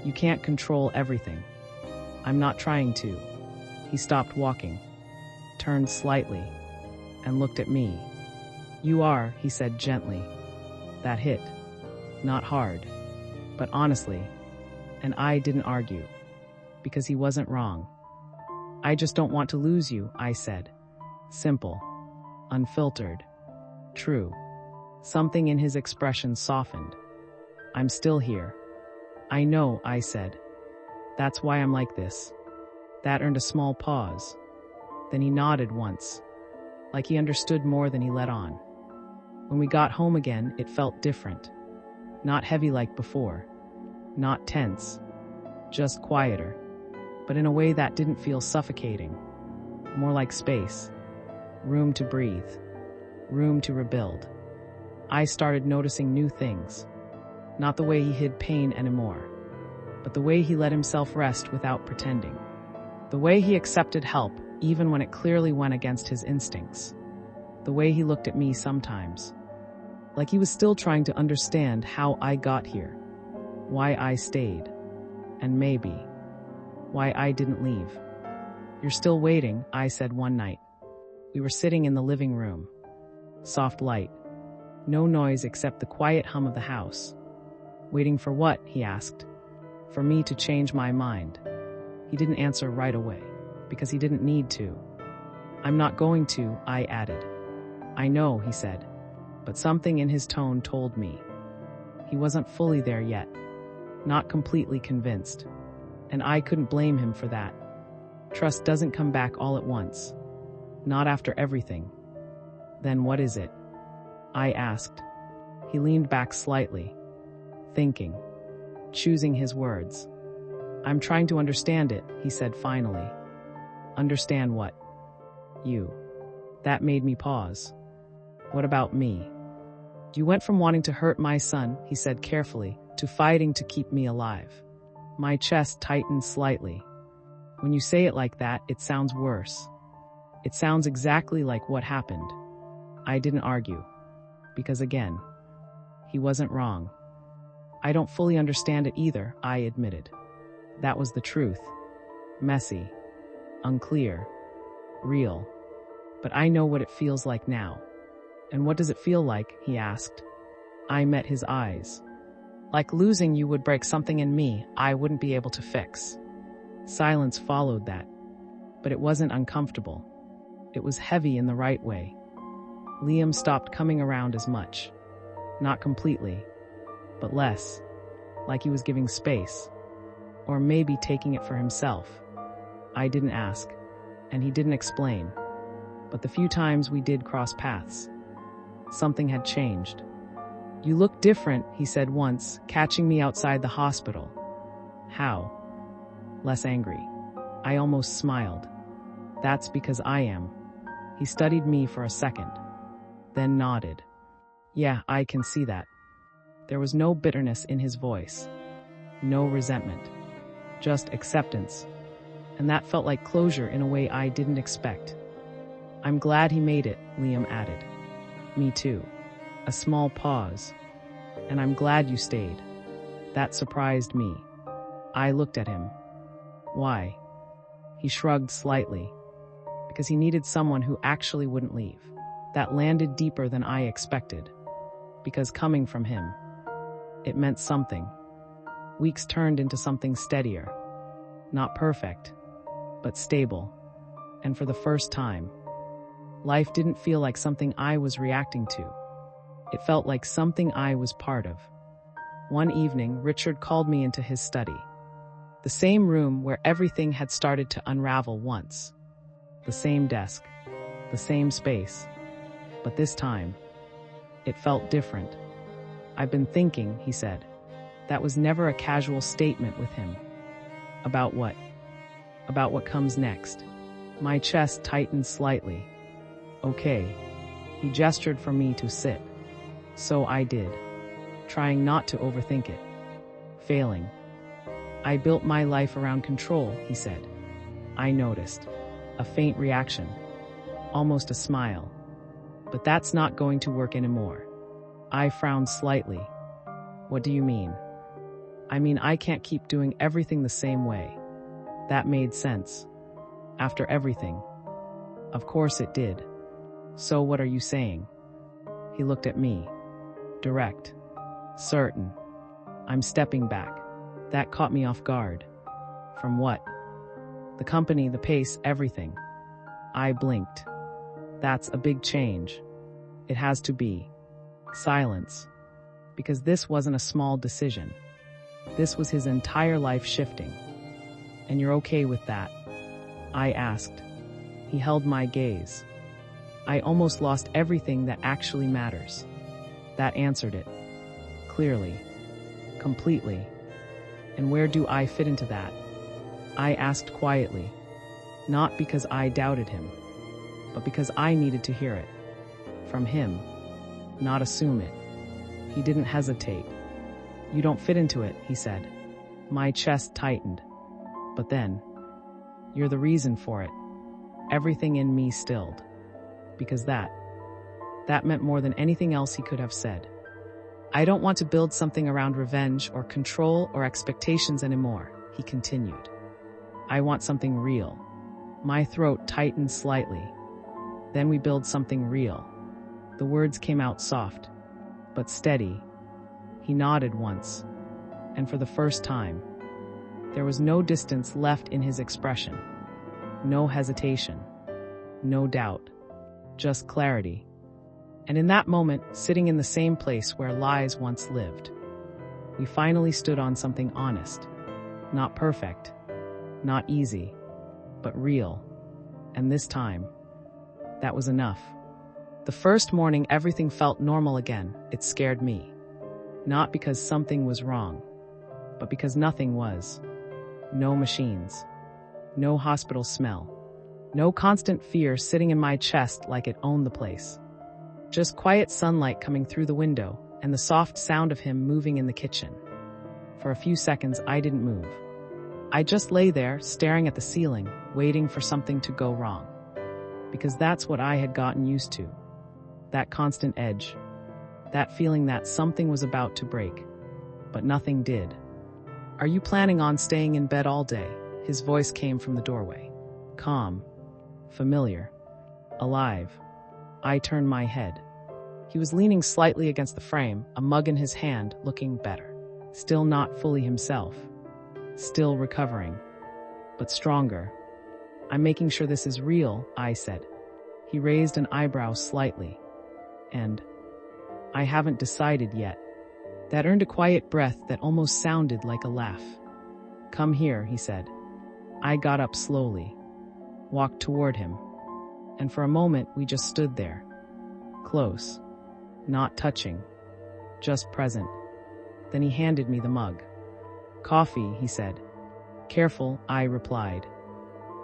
You can't control everything. I'm not trying to. He stopped walking, turned slightly, and looked at me. You are, he said gently. That hit. Not hard, but honestly. And I didn't argue, because he wasn't wrong. I just don't want to lose you, I said. Simple. Unfiltered. True. Something in his expression softened. I'm still here. I know, I said. That's why I'm like this. That earned a small pause. Then he nodded once, like he understood more than he let on. When we got home again, it felt different. Not heavy like before. Not tense. Just quieter. But in a way that didn't feel suffocating. More like space. Room to breathe. Room to rebuild. I started noticing new things. Not the way he hid pain anymore. but the way he let himself rest without pretending. The way he accepted help, even when it clearly went against his instincts. The way he looked at me sometimes, like he was still trying to understand how I got here, why I stayed, and maybe why I didn't leave. "You're still waiting," I said one night. We were sitting in the living room. Soft light. No noise except the quiet hum of the house. "Waiting for what?" he asked. "For me to change my mind." He didn't answer right away, because he didn't need to. "I'm not going to," I added. "I know," he said, but something in his tone told me. He wasn't fully there yet, not completely convinced, and I couldn't blame him for that. Trust doesn't come back all at once, not after everything. "Then what is it?" I asked. He leaned back slightly, thinking, choosing his words. "I'm trying to understand it," he said finally. "Understand what?" "You." That made me pause. "What about me?" "You went from wanting to hurt my son," he said carefully, "to fighting to keep me alive." My chest tightened slightly. When you say it like that, it sounds worse. It sounds exactly like what happened. I didn't argue. Because again, he wasn't wrong. "I don't fully understand it either," I admitted. That was the truth. Messy. Unclear. Real. But I know what it feels like now. "And what does it feel like?" he asked. I met his eyes. "Like losing you would break something in me I wouldn't be able to fix." Silence followed that. But it wasn't uncomfortable. It was heavy in the right way. Liam stopped coming around as much. Not completely, but less. Like he was giving space. Or maybe taking it for himself. I didn't ask, and he didn't explain. But the few times we did cross paths, something had changed. "You look different," he said once, catching me outside the hospital. "How?" "Less angry." I almost smiled. "That's because I am." He studied me for a second, then nodded. "Yeah, I can see that." There was no bitterness in his voice, no resentment, just acceptance, and that felt like closure in a way I didn't expect. "I'm glad he made it," Liam added. "Me too." A small pause. "And I'm glad you stayed." That surprised me. I looked at him. "Why?" He shrugged slightly. "Because he needed someone who actually wouldn't leave." That landed deeper than I expected. Because coming from him, it meant something. Weeks turned into something steadier. Not perfect, but stable. And for the first time, life didn't feel like something I was reacting to. It felt like something I was part of. One evening, Richard called me into his study. The same room where everything had started to unravel once. The same desk. The same space. But this time, it felt different. "I've been thinking," he said. That was never a casual statement with him. "About what?" "About what comes next." My chest tightened slightly. "Okay." He gestured for me to sit. So I did, trying not to overthink it. Failing. "I built my life around control," he said. I noticed. A faint reaction. Almost a smile. "But that's not going to work anymore." I frowned slightly. "What do you mean?" "I mean, I can't keep doing everything the same way." That made sense. After everything. Of course it did. "So what are you saying?" He looked at me. Direct. Certain. "I'm stepping back." That caught me off guard. "From what?" "The company, the pace, everything." I blinked. "That's a big change." "It has to be." Silence. Because this wasn't a small decision. This was his entire life shifting. "And you're okay with that?" I asked. He held my gaze. "I almost lost everything that actually matters." That answered it. Clearly. Completely. "And where do I fit into that?" I asked quietly. Not because I doubted him, but because I needed to hear it. From him. Not assume it. He didn't hesitate. "You don't fit into it," he said. My chest tightened. But then, "You're the reason for it." Everything in me stilled. Because that meant more than anything else he could have said. "I don't want to build something around revenge or control or expectations anymore," he continued. "I want something real." My throat tightened slightly. "Then we build something real." The words came out soft, but steady. He nodded once, and for the first time, there was no distance left in his expression. No hesitation. No doubt. Just clarity. And in that moment, sitting in the same place where lies once lived, we finally stood on something honest. Not perfect. Not easy. But real. And this time, that was enough. The first morning, everything felt normal again. It scared me. Not because something was wrong, but because nothing was. No machines. No hospital smell. No constant fear sitting in my chest like it owned the place. Just quiet sunlight coming through the window and the soft sound of him moving in the kitchen. For a few seconds, I didn't move. I just lay there, staring at the ceiling, waiting for something to go wrong. Because that's what I had gotten used to. That constant edge. That feeling that something was about to break. But nothing did. "Are you planning on staying in bed all day?" His voice came from the doorway. Calm. Familiar. Alive. I turned my head. He was leaning slightly against the frame, a mug in his hand, looking better. Still not fully himself. Still recovering. But stronger. "I'm making sure this is real," I said. He raised an eyebrow slightly. "And I haven't decided yet." That earned a quiet breath that almost sounded like a laugh. "Come here," he said. I got up slowly. Walked toward him. And for a moment, we just stood there. Close. Not touching. Just present. Then he handed me the mug. "Coffee," he said. "Careful," I replied.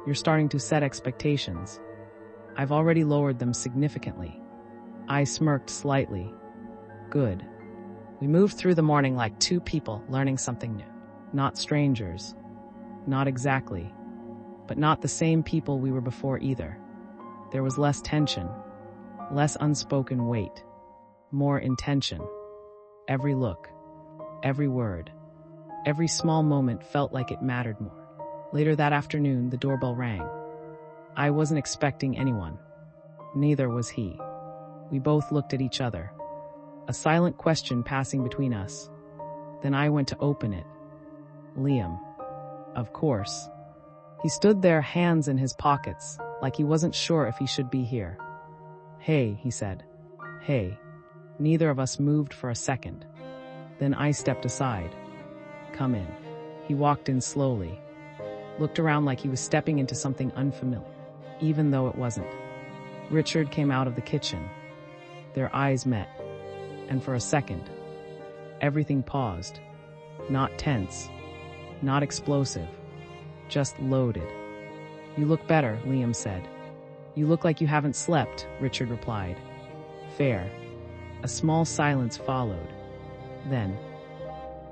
"You're starting to set expectations." "I've already lowered them significantly." I smirked slightly. "Good." We moved through the morning like two people learning something new. Not strangers. Not exactly. But not the same people we were before either. There was less tension. Less unspoken weight. More intention. Every look. Every word. Every small moment felt like it mattered more. Later that afternoon, the doorbell rang. I wasn't expecting anyone. Neither was he. We both looked at each other. A silent question passing between us. Then I went to open it. Liam. Of course. He stood there, hands in his pockets, like he wasn't sure if he should be here. "Hey," he said. "Hey." Neither of us moved for a second. Then I stepped aside. "Come in." He walked in slowly. Looked around like he was stepping into something unfamiliar, even though it wasn't. Richard came out of the kitchen. Their eyes met. And for a second, everything paused. Not tense. Not explosive. Just loaded. "You look better," Liam said. "You look like you haven't slept," Richard replied. "Fair." A small silence followed. Then,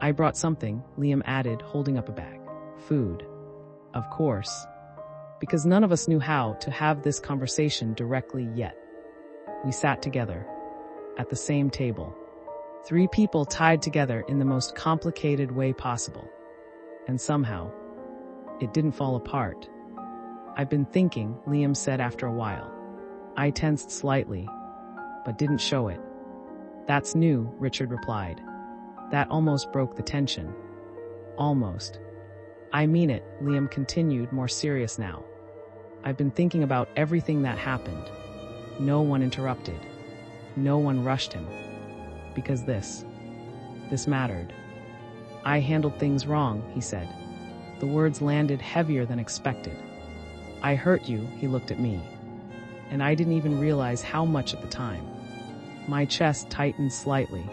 "I brought something," Liam added, holding up a bag. "Food." Of course. Because none of us knew how to have this conversation directly yet. We sat together. At the same table. Three people tied together in the most complicated way possible. And somehow, it didn't fall apart. "I've been thinking," Liam said after a while. I tensed slightly, but didn't show it. "That's new," Richard replied. That almost broke the tension. Almost. "I mean it," Liam continued, more serious now. "I've been thinking about everything that happened. No one interrupted. No one rushed him. Because this mattered. I handled things wrong," he said. The words landed heavier than expected. "I hurt you," he looked at me. And I didn't even realize how much at the time. My chest tightened slightly.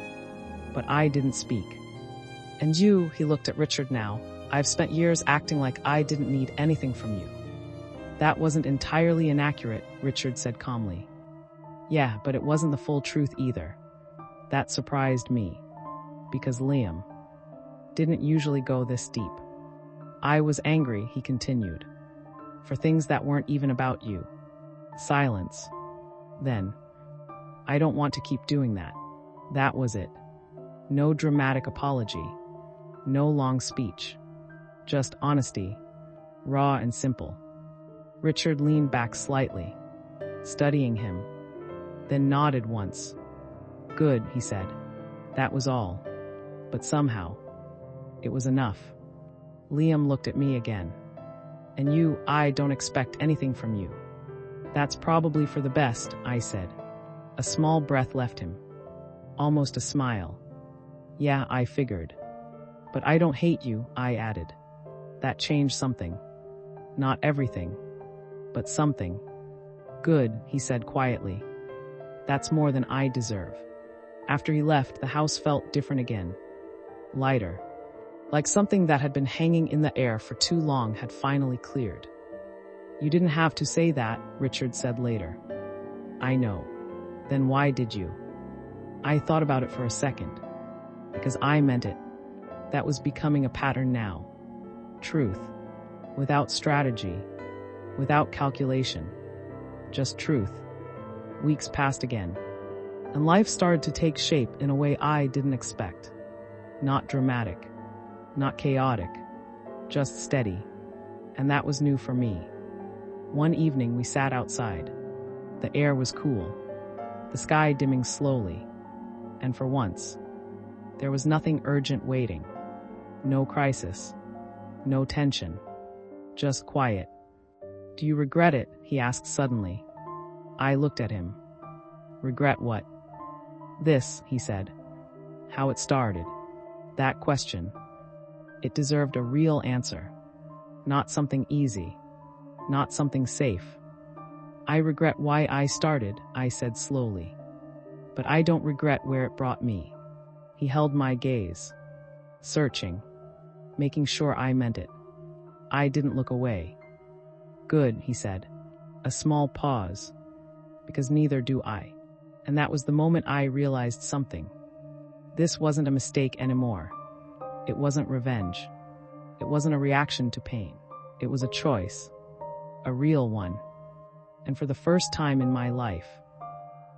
But I didn't speak. "And you," he looked at Richard now. "I've spent years acting like I didn't need anything from you." "That wasn't entirely inaccurate," Richard said calmly. "Yeah, but it wasn't the full truth either." That surprised me. Because Liam, didn't usually go this deep. I was angry, he continued, for things that weren't even about you. Silence. Then, I don't want to keep doing that. That was it. No dramatic apology. No long speech. Just honesty. Raw and simple. Richard leaned back slightly, studying him, then nodded once. Good, he said. That was all. But somehow, it was enough. Liam looked at me again. And I don't expect anything from you. That's probably for the best, I said. A small breath left him. Almost a smile. Yeah, I figured. But I don't hate you, I added. That changed something. Not everything, but something. Good, he said quietly. That's more than I deserve. After he left, the house felt different again. Lighter. Like something that had been hanging in the air for too long had finally cleared. You didn't have to say that, Richard said later. I know. Then why did you? I thought about it for a second. Because I meant it. That was becoming a pattern now. Truth. Without strategy. Without calculation. Just truth. Weeks passed again. And life started to take shape in a way I didn't expect. Not dramatic. Not chaotic. Just steady. And that was new for me. One evening we sat outside. The air was cool. The sky dimming slowly. And for once, there was nothing urgent waiting. No crisis. No tension. Just quiet. Do you regret it? He asked suddenly. I looked at him. Regret what? This, he said. How it started. That question. It deserved a real answer. Not something easy. Not something safe. I regret why I started, I said slowly. But I don't regret where it brought me. He held my gaze. Searching. Making sure I meant it. I didn't look away. Good, he said. A small pause. Because neither do I. And that was the moment I realized something. This wasn't a mistake anymore. It wasn't revenge. It wasn't a reaction to pain. It was a choice. A real one. And for the first time in my life,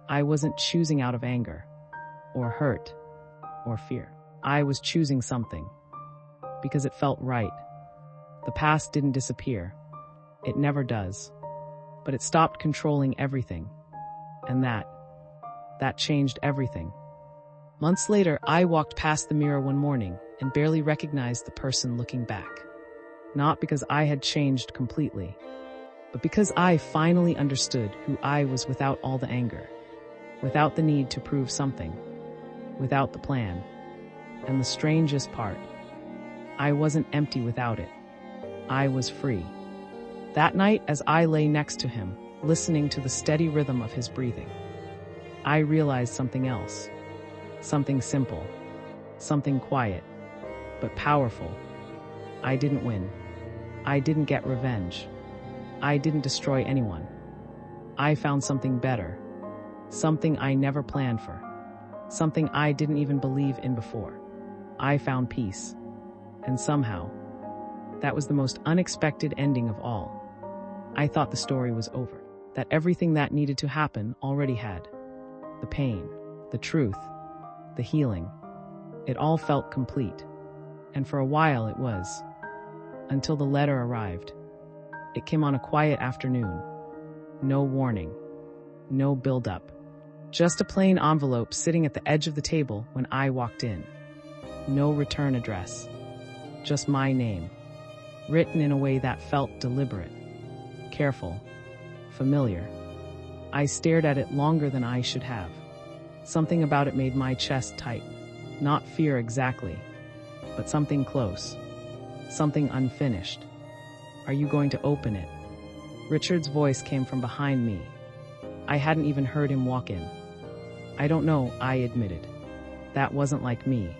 I wasn't choosing out of anger, or hurt, or fear. I was choosing something. Because it felt right. The past didn't disappear. It never does. But it stopped controlling everything. And that changed everything. Months later, I walked past the mirror one morning and barely recognized the person looking back. Not because I had changed completely, but because I finally understood who I was without all the anger, without the need to prove something, without the plan. And the strangest part, I wasn't empty without it. I was free. That night, as I lay next to him, listening to the steady rhythm of his breathing, I realized something else. Something simple. Something quiet. But powerful. I didn't win. I didn't get revenge. I didn't destroy anyone. I found something better. Something I never planned for. Something I didn't even believe in before. I found peace. And somehow, that was the most unexpected ending of all. I thought the story was over. That everything that needed to happen already had. The pain, the truth, the healing. It all felt complete. And for a while it was. Until the letter arrived. It came on a quiet afternoon. No warning. No build-up. Just a plain envelope sitting at the edge of the table when I walked in. No return address. Just my name. Written in a way that felt deliberate. Careful. Familiar. I stared at it longer than I should have. Something about it made my chest tighten. Not fear exactly, but something close. Something unfinished. Are you going to open it? Richard's voice came from behind me. I hadn't even heard him walk in. I don't know, I admitted. That wasn't like me.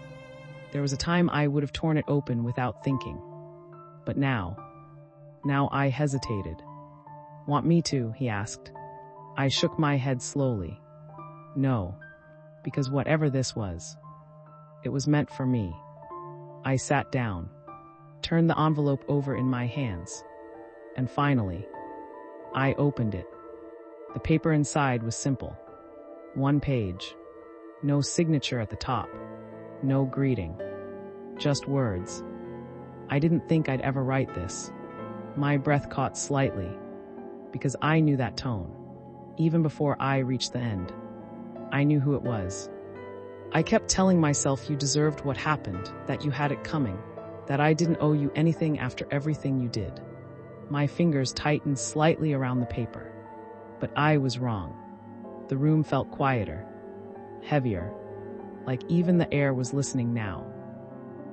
There was a time I would have torn it open without thinking. But now I hesitated. Want me to? He asked. I shook my head slowly. No, because whatever this was, it was meant for me. I sat down, turned the envelope over in my hands, and finally, I opened it. The paper inside was simple. 1 page. No signature at the top. No greeting. Just words. I didn't think I'd ever write this. My breath caught slightly, because I knew that tone. Even before I reached the end, I knew who it was. I kept telling myself you deserved what happened, that you had it coming, that I didn't owe you anything after everything you did. My fingers tightened slightly around the paper. But I was wrong. The room felt quieter, heavier, like even the air was listening now.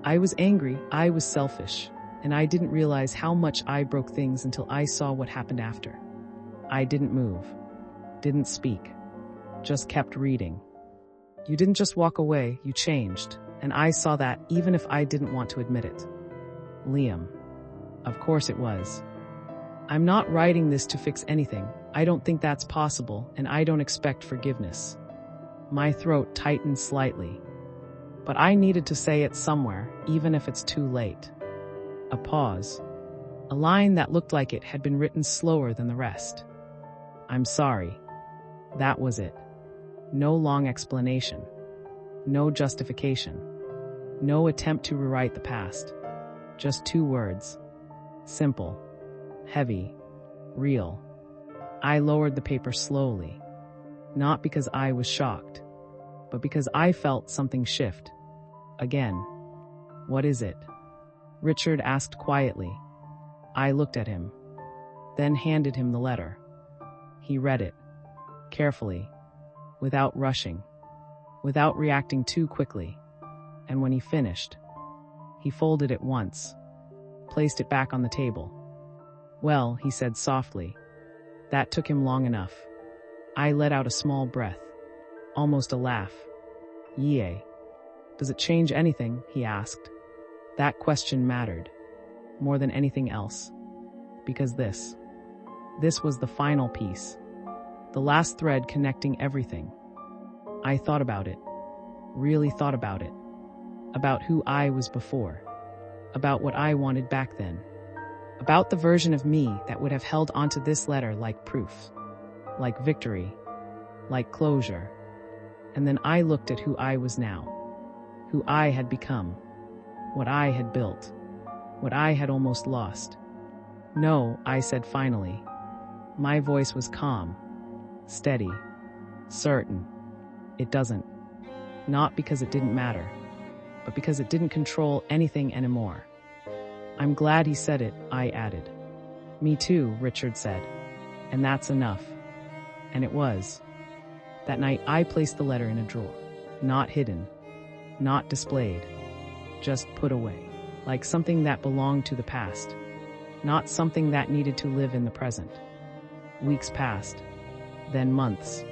I was angry, I was selfish, and I didn't realize how much I broke things until I saw what happened after. I didn't move, didn't speak, just kept reading. You didn't just walk away, you changed, and I saw that even if I didn't want to admit it. Liam. Of course it was. I'm not writing this to fix anything. I don't think that's possible, and I don't expect forgiveness. My throat tightened slightly. But I needed to say it somewhere, even if it's too late. A pause. A line that looked like it had been written slower than the rest. I'm sorry. That was it. No long explanation. No justification. No attempt to rewrite the past. Just 2 words. Simple. Heavy. Real. I lowered the paper slowly. Not because I was shocked, but because I felt something shift. Again. What is it? Richard asked quietly. I looked at him, then handed him the letter. He read it, carefully, without rushing, without reacting too quickly. And when he finished, he folded it once, placed it back on the table. Well, he said softly. That took him long enough. I let out a small breath, almost a laugh. Yea. Does it change anything? He asked. That question mattered, more than anything else. Because this was the final piece. The last thread connecting everything. I thought about it. Really thought about it. About who I was before. About what I wanted back then. About the version of me that would have held onto this letter like proof. Like victory. Like closure. And then I looked at who I was now. Who I had become. What I had built. What I had almost lost. No, I said finally. My voice was calm. Steady. Certain. It doesn't. Not because it didn't matter, but because it didn't control anything anymore. I'm glad he said it, I added. Me too, Richard said. And that's enough. And it was. That night I placed the letter in a drawer. Not hidden. Not displayed. Just put away. Like something that belonged to the past. Not something that needed to live in the present. Weeks passed. Then months.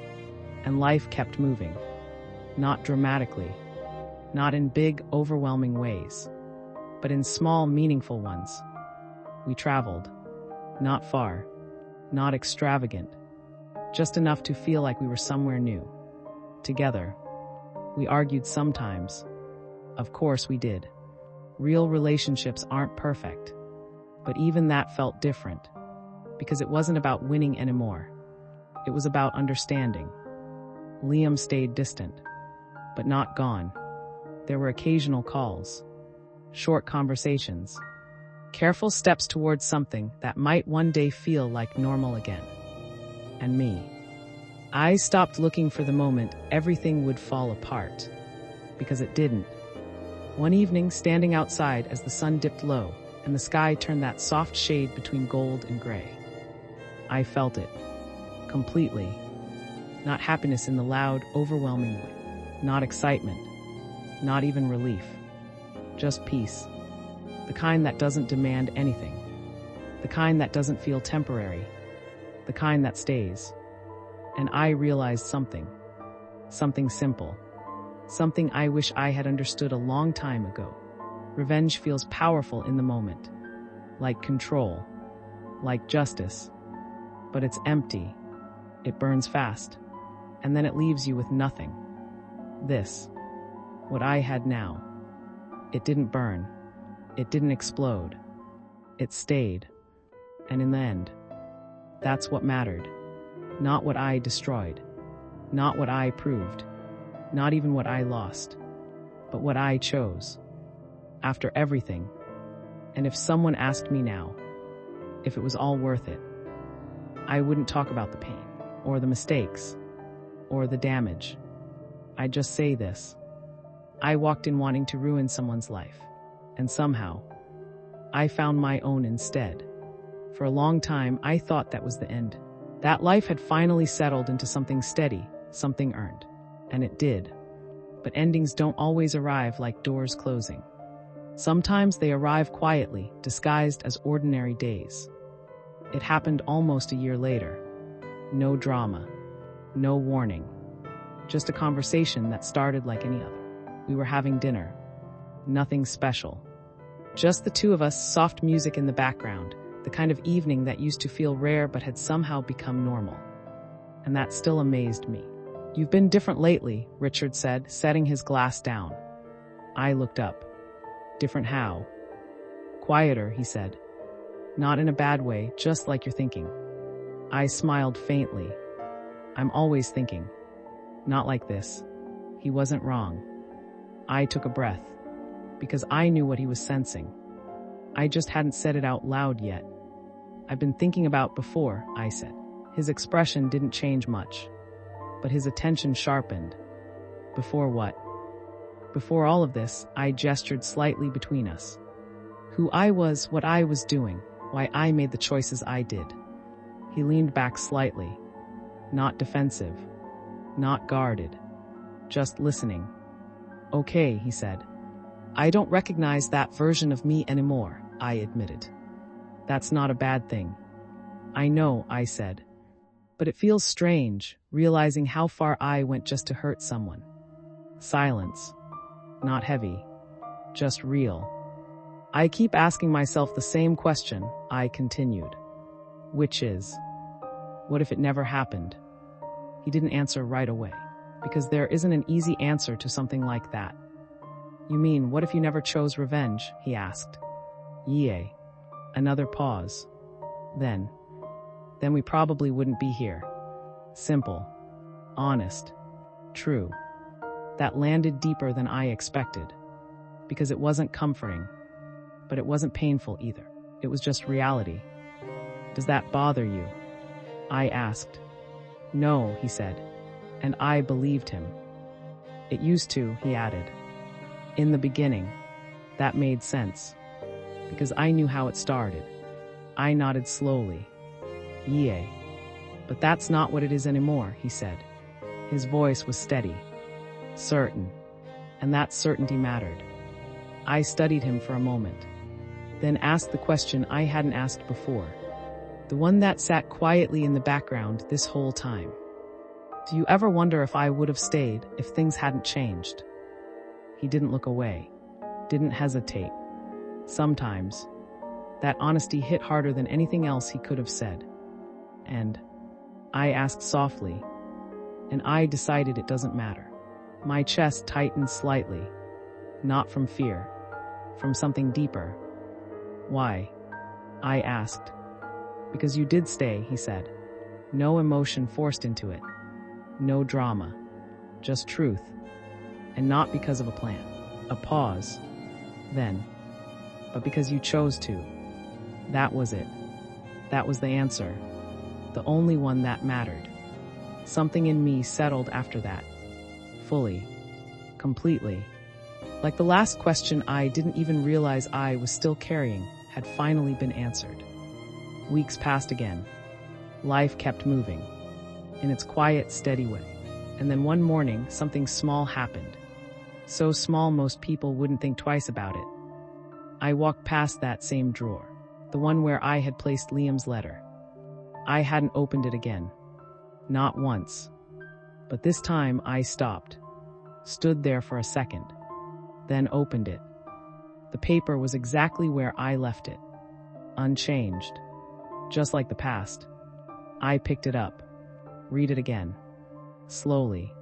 And life kept moving. Not dramatically. Not in big, overwhelming ways. But in small, meaningful ones. We traveled. Not far. Not extravagant. Just enough to feel like we were somewhere new. Together. We argued sometimes. Of course we did. Real relationships aren't perfect. But even that felt different. Because it wasn't about winning anymore. It was about understanding. Liam stayed distant. But not gone. There were occasional calls. Short conversations. Careful steps towards something that might one day feel like normal again. And me. I stopped looking for the moment everything would fall apart. Because it didn't. One evening, standing outside as the sun dipped low and the sky turned that soft shade between gold and gray, I felt it. Completely. Not happiness in the loud, overwhelming way. Not excitement. Not even relief. Just peace. The kind that doesn't demand anything. The kind that doesn't feel temporary. The kind that stays. And I realized something. Something simple. Something I wish I had understood a long time ago. Revenge feels powerful in the moment. Like control. Like justice. But it's empty. It burns fast. And then it leaves you with nothing. This. What I had now. It didn't burn. It didn't explode. It stayed. And in the end, that's what mattered. Not what I destroyed. Not what I proved. Not even what I lost. But what I chose. After everything. And if someone asked me now, if it was all worth it, I wouldn't talk about the pain, or the mistakes, or the damage. I'd just say this. I walked in wanting to ruin someone's life. And somehow, I found my own instead. For a long time, I thought that was the end. That life had finally settled into something steady, something earned. And it did. But endings don't always arrive like doors closing. Sometimes they arrive quietly, disguised as ordinary days. It happened almost a year later. No drama. No warning. Just a conversation that started like any other. We were having dinner. Nothing special. Just the two of us, soft music in the background, the kind of evening that used to feel rare but had somehow become normal. And that still amazed me. "You've been different lately," Richard said, setting his glass down. I looked up. "Different how?" "Quieter," he said. "Not in a bad way, just like you're thinking." I smiled faintly. "I'm always thinking. Not like this." He wasn't wrong. I took a breath, because I knew what he was sensing. I just hadn't said it out loud yet. "I've been thinking about before," I said. His expression didn't change much, but his attention sharpened. "Before what?" "Before all of this," I gestured slightly between us. "Who I was, what I was doing, why I made the choices I did." He leaned back slightly. Not defensive. Not guarded. Just listening. "Okay," he said. "I don't recognize that version of me anymore," I admitted. "That's not a bad thing." "I know," I said. "But it feels strange, realizing how far I went just to hurt someone." Silence. Not heavy. Just real. "I keep asking myself the same question," I continued. "Which is, what if it never happened?" He didn't answer right away, because there isn't an easy answer to something like that. "You mean, what if you never chose revenge?" he asked. "Yea." Another pause. Then we probably wouldn't be here. Simple. Honest. True. That landed deeper than I expected, because it wasn't comforting, but it wasn't painful either. It was just reality. "Does that bother you?" I asked. "No," he said, and I believed him. "It used to," he added. "In the beginning." That made sense, because I knew how it started. I nodded slowly. "Yea. But that's not what it is anymore," he said. His voice was steady. Certain. And that certainty mattered. I studied him for a moment, then asked the question I hadn't asked before. The one that sat quietly in the background this whole time. "Do you ever wonder if I would have stayed if things hadn't changed?" He didn't look away. Didn't hesitate. Sometimes, that honesty hit harder than anything else he could have said. "And?" I asked softly, and I decided it doesn't matter. My chest tightened slightly, not from fear, from something deeper. "Why?" I asked. "Because you did stay," he said. No emotion forced into it. No drama. Just truth. And not because of a plan. A pause. Then. But because you chose to. That was it. That was the answer. The only one that mattered. Something in me settled after that. Fully. Completely. Like the last question I didn't even realize I was still carrying had finally been answered. Weeks passed again. Life kept moving. In its quiet, steady way. And then one morning, something small happened. So small most people wouldn't think twice about it. I walked past that same drawer. The one where I had placed Liam's letter. I hadn't opened it again. Not once. But this time I stopped. Stood there for a second. Then opened it. The paper was exactly where I left it. Unchanged. Just like the past. I picked it up. Read it again. Slowly.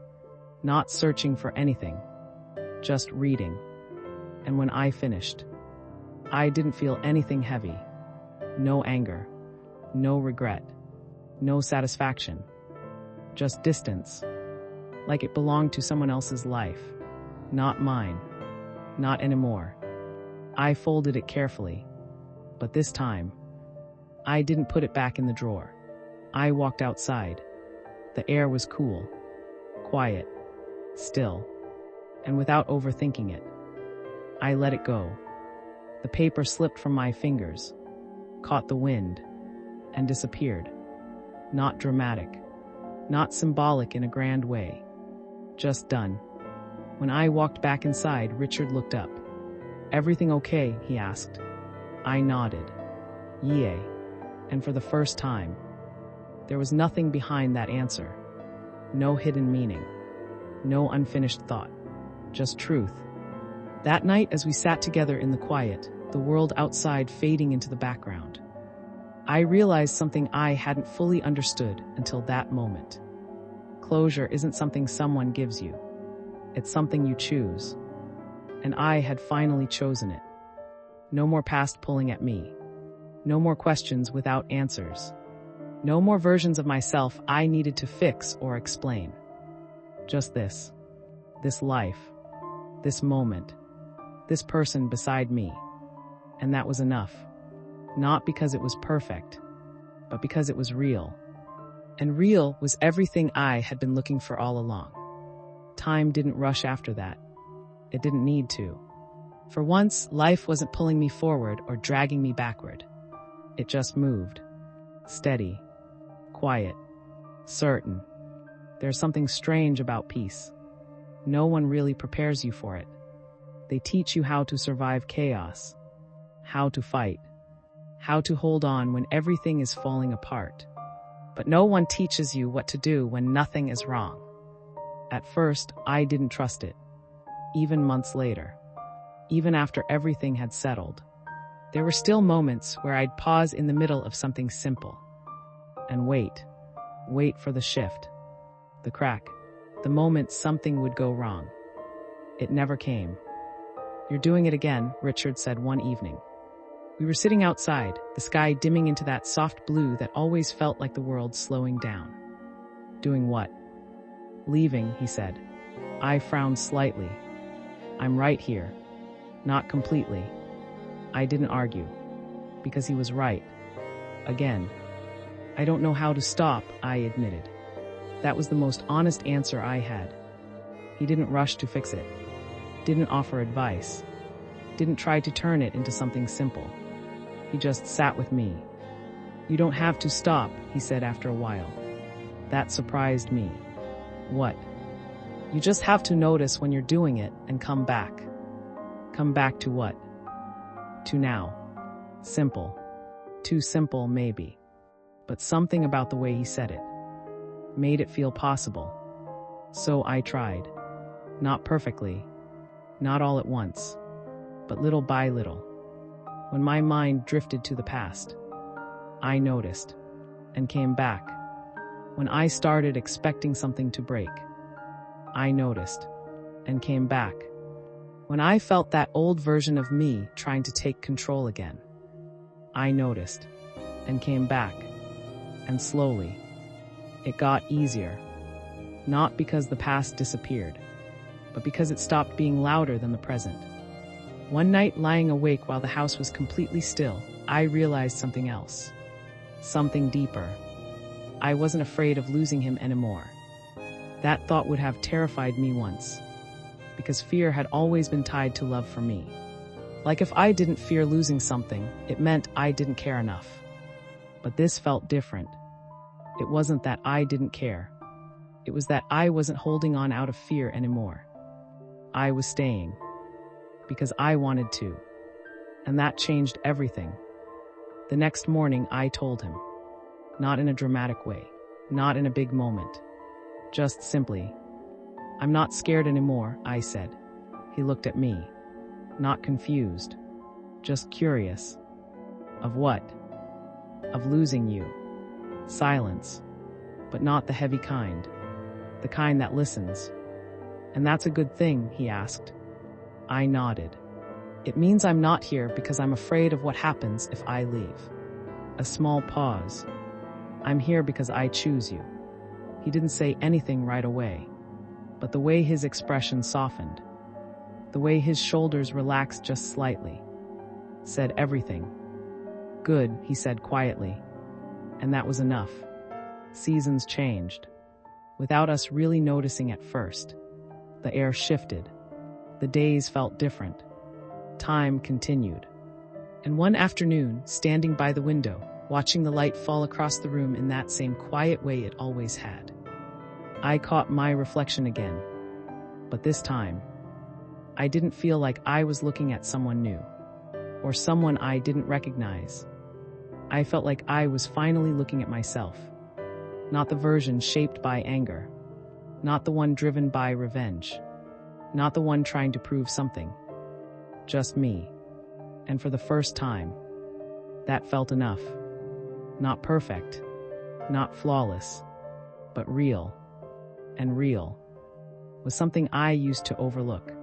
Not searching for anything. Just reading. And when I finished, I didn't feel anything heavy. No anger, no regret, no satisfaction. Just distance, like it belonged to someone else's life, not mine, not anymore. I folded it carefully, but this time, I didn't put it back in the drawer. I walked outside. The air was cool, quiet, still, and without overthinking it, I let it go. The paper slipped from my fingers, caught the wind, and disappeared. Not dramatic, not symbolic in a grand way, just done. When I walked back inside, Richard looked up. "Everything okay?" he asked. I nodded. "Yay." And for the first time, there was nothing behind that answer. No hidden meaning. No unfinished thought. Just truth. That night, as we sat together in the quiet, the world outside fading into the background, I realized something I hadn't fully understood until that moment. Closure isn't something someone gives you. It's something you choose. And I had finally chosen it. No more past pulling at me. No more questions without answers. No more versions of myself I needed to fix or explain. Just this life, this moment, this person beside me. And that was enough. Not because it was perfect, but because it was real. And real was everything I had been looking for all along. Time didn't rush after that. It didn't need to. For once, life wasn't pulling me forward or dragging me backward. It just moved. Steady. Quiet. Certain. There's something strange about peace. No one really prepares you for it. They teach you how to survive chaos, how to fight, how to hold on when everything is falling apart. But no one teaches you what to do when nothing is wrong. At first, I didn't trust it. Even months later, even after everything had settled, there were still moments where I'd pause in the middle of something simple and wait for the shift, the crack, the moment something would go wrong. It never came. "You're doing it again," Richard said one evening. We were sitting outside, the sky dimming into that soft blue that always felt like the world slowing down. "Doing what?" "Leaving," he said. I frowned slightly. "I'm right here." "Not completely." I didn't argue, because he was right. Again. "I don't know how to stop," I admitted. That was the most honest answer I had. He didn't rush to fix it. Didn't offer advice. Didn't try to turn it into something simple. He just sat with me. "You don't have to stop," he said after a while. That surprised me. "What?" "You just have to notice when you're doing it and come back." "Come back to what?" "To now." Simple. Too simple, maybe. But something about the way he said it made it feel possible. So I tried. Not perfectly. Not all at once. But little by little. When my mind drifted to the past, I noticed and came back. When I started expecting something to break, I noticed and came back. When I felt that old version of me trying to take control again, I noticed and came back. And slowly, it got easier. Not because the past disappeared, but because it stopped being louder than the present. One night, lying awake while the house was completely still, I realized something else. Something deeper. I wasn't afraid of losing him anymore. That thought would have terrified me once, because fear had always been tied to love for me. Like if I didn't fear losing something, it meant I didn't care enough. But this felt different. It wasn't that I didn't care. It was that I wasn't holding on out of fear anymore. I was staying. Because I wanted to. And that changed everything. The next morning, I told him. Not in a dramatic way. Not in a big moment. Just simply. "I'm not scared anymore," I said. He looked at me. Not confused. Just curious. Of what? Of losing you. Silence. But not the heavy kind. The kind that listens. "And that's a good thing?" he asked. I nodded. It means I'm not here because I'm afraid of what happens if I leave. A small pause. I'm here because I choose you. He didn't say anything right away, but the way his expression softened, the way his shoulders relaxed just slightly, said everything. Good, he said quietly. And that was enough. Seasons changed. Without us really noticing at first. The air shifted. The days felt different. Time continued. And one afternoon, standing by the window, watching the light fall across the room in that same quiet way it always had, I caught my reflection again. But this time, I didn't feel like I was looking at someone new, or someone I didn't recognize. I felt like I was finally looking at myself. Not the version shaped by anger. Not the one driven by revenge. Not the one trying to prove something. Just me. And for the first time, that felt enough. Not perfect. Not flawless. But real. And real was something I used to overlook.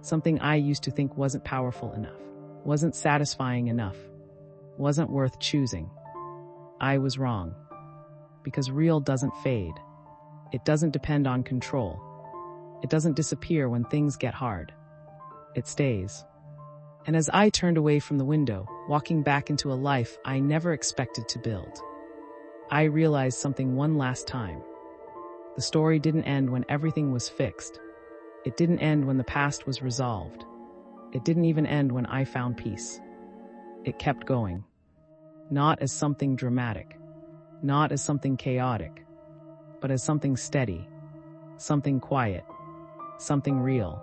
Something I used to think wasn't powerful enough. Wasn't satisfying enough. Wasn't worth choosing. I was wrong. Because real doesn't fade. It doesn't depend on control. It doesn't disappear when things get hard. It stays. And as I turned away from the window, walking back into a life I never expected to build, I realized something one last time. The story didn't end when everything was fixed. It didn't end when the past was resolved. It didn't even end when I found peace. It kept going. Not as something dramatic. Not as something chaotic. But as something steady. Something quiet. Something real.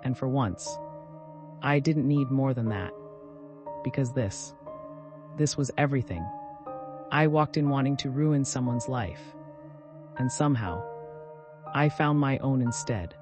And for once, I didn't need more than that. Because this was everything. I walked in wanting to ruin someone's life. And somehow, I found my own instead.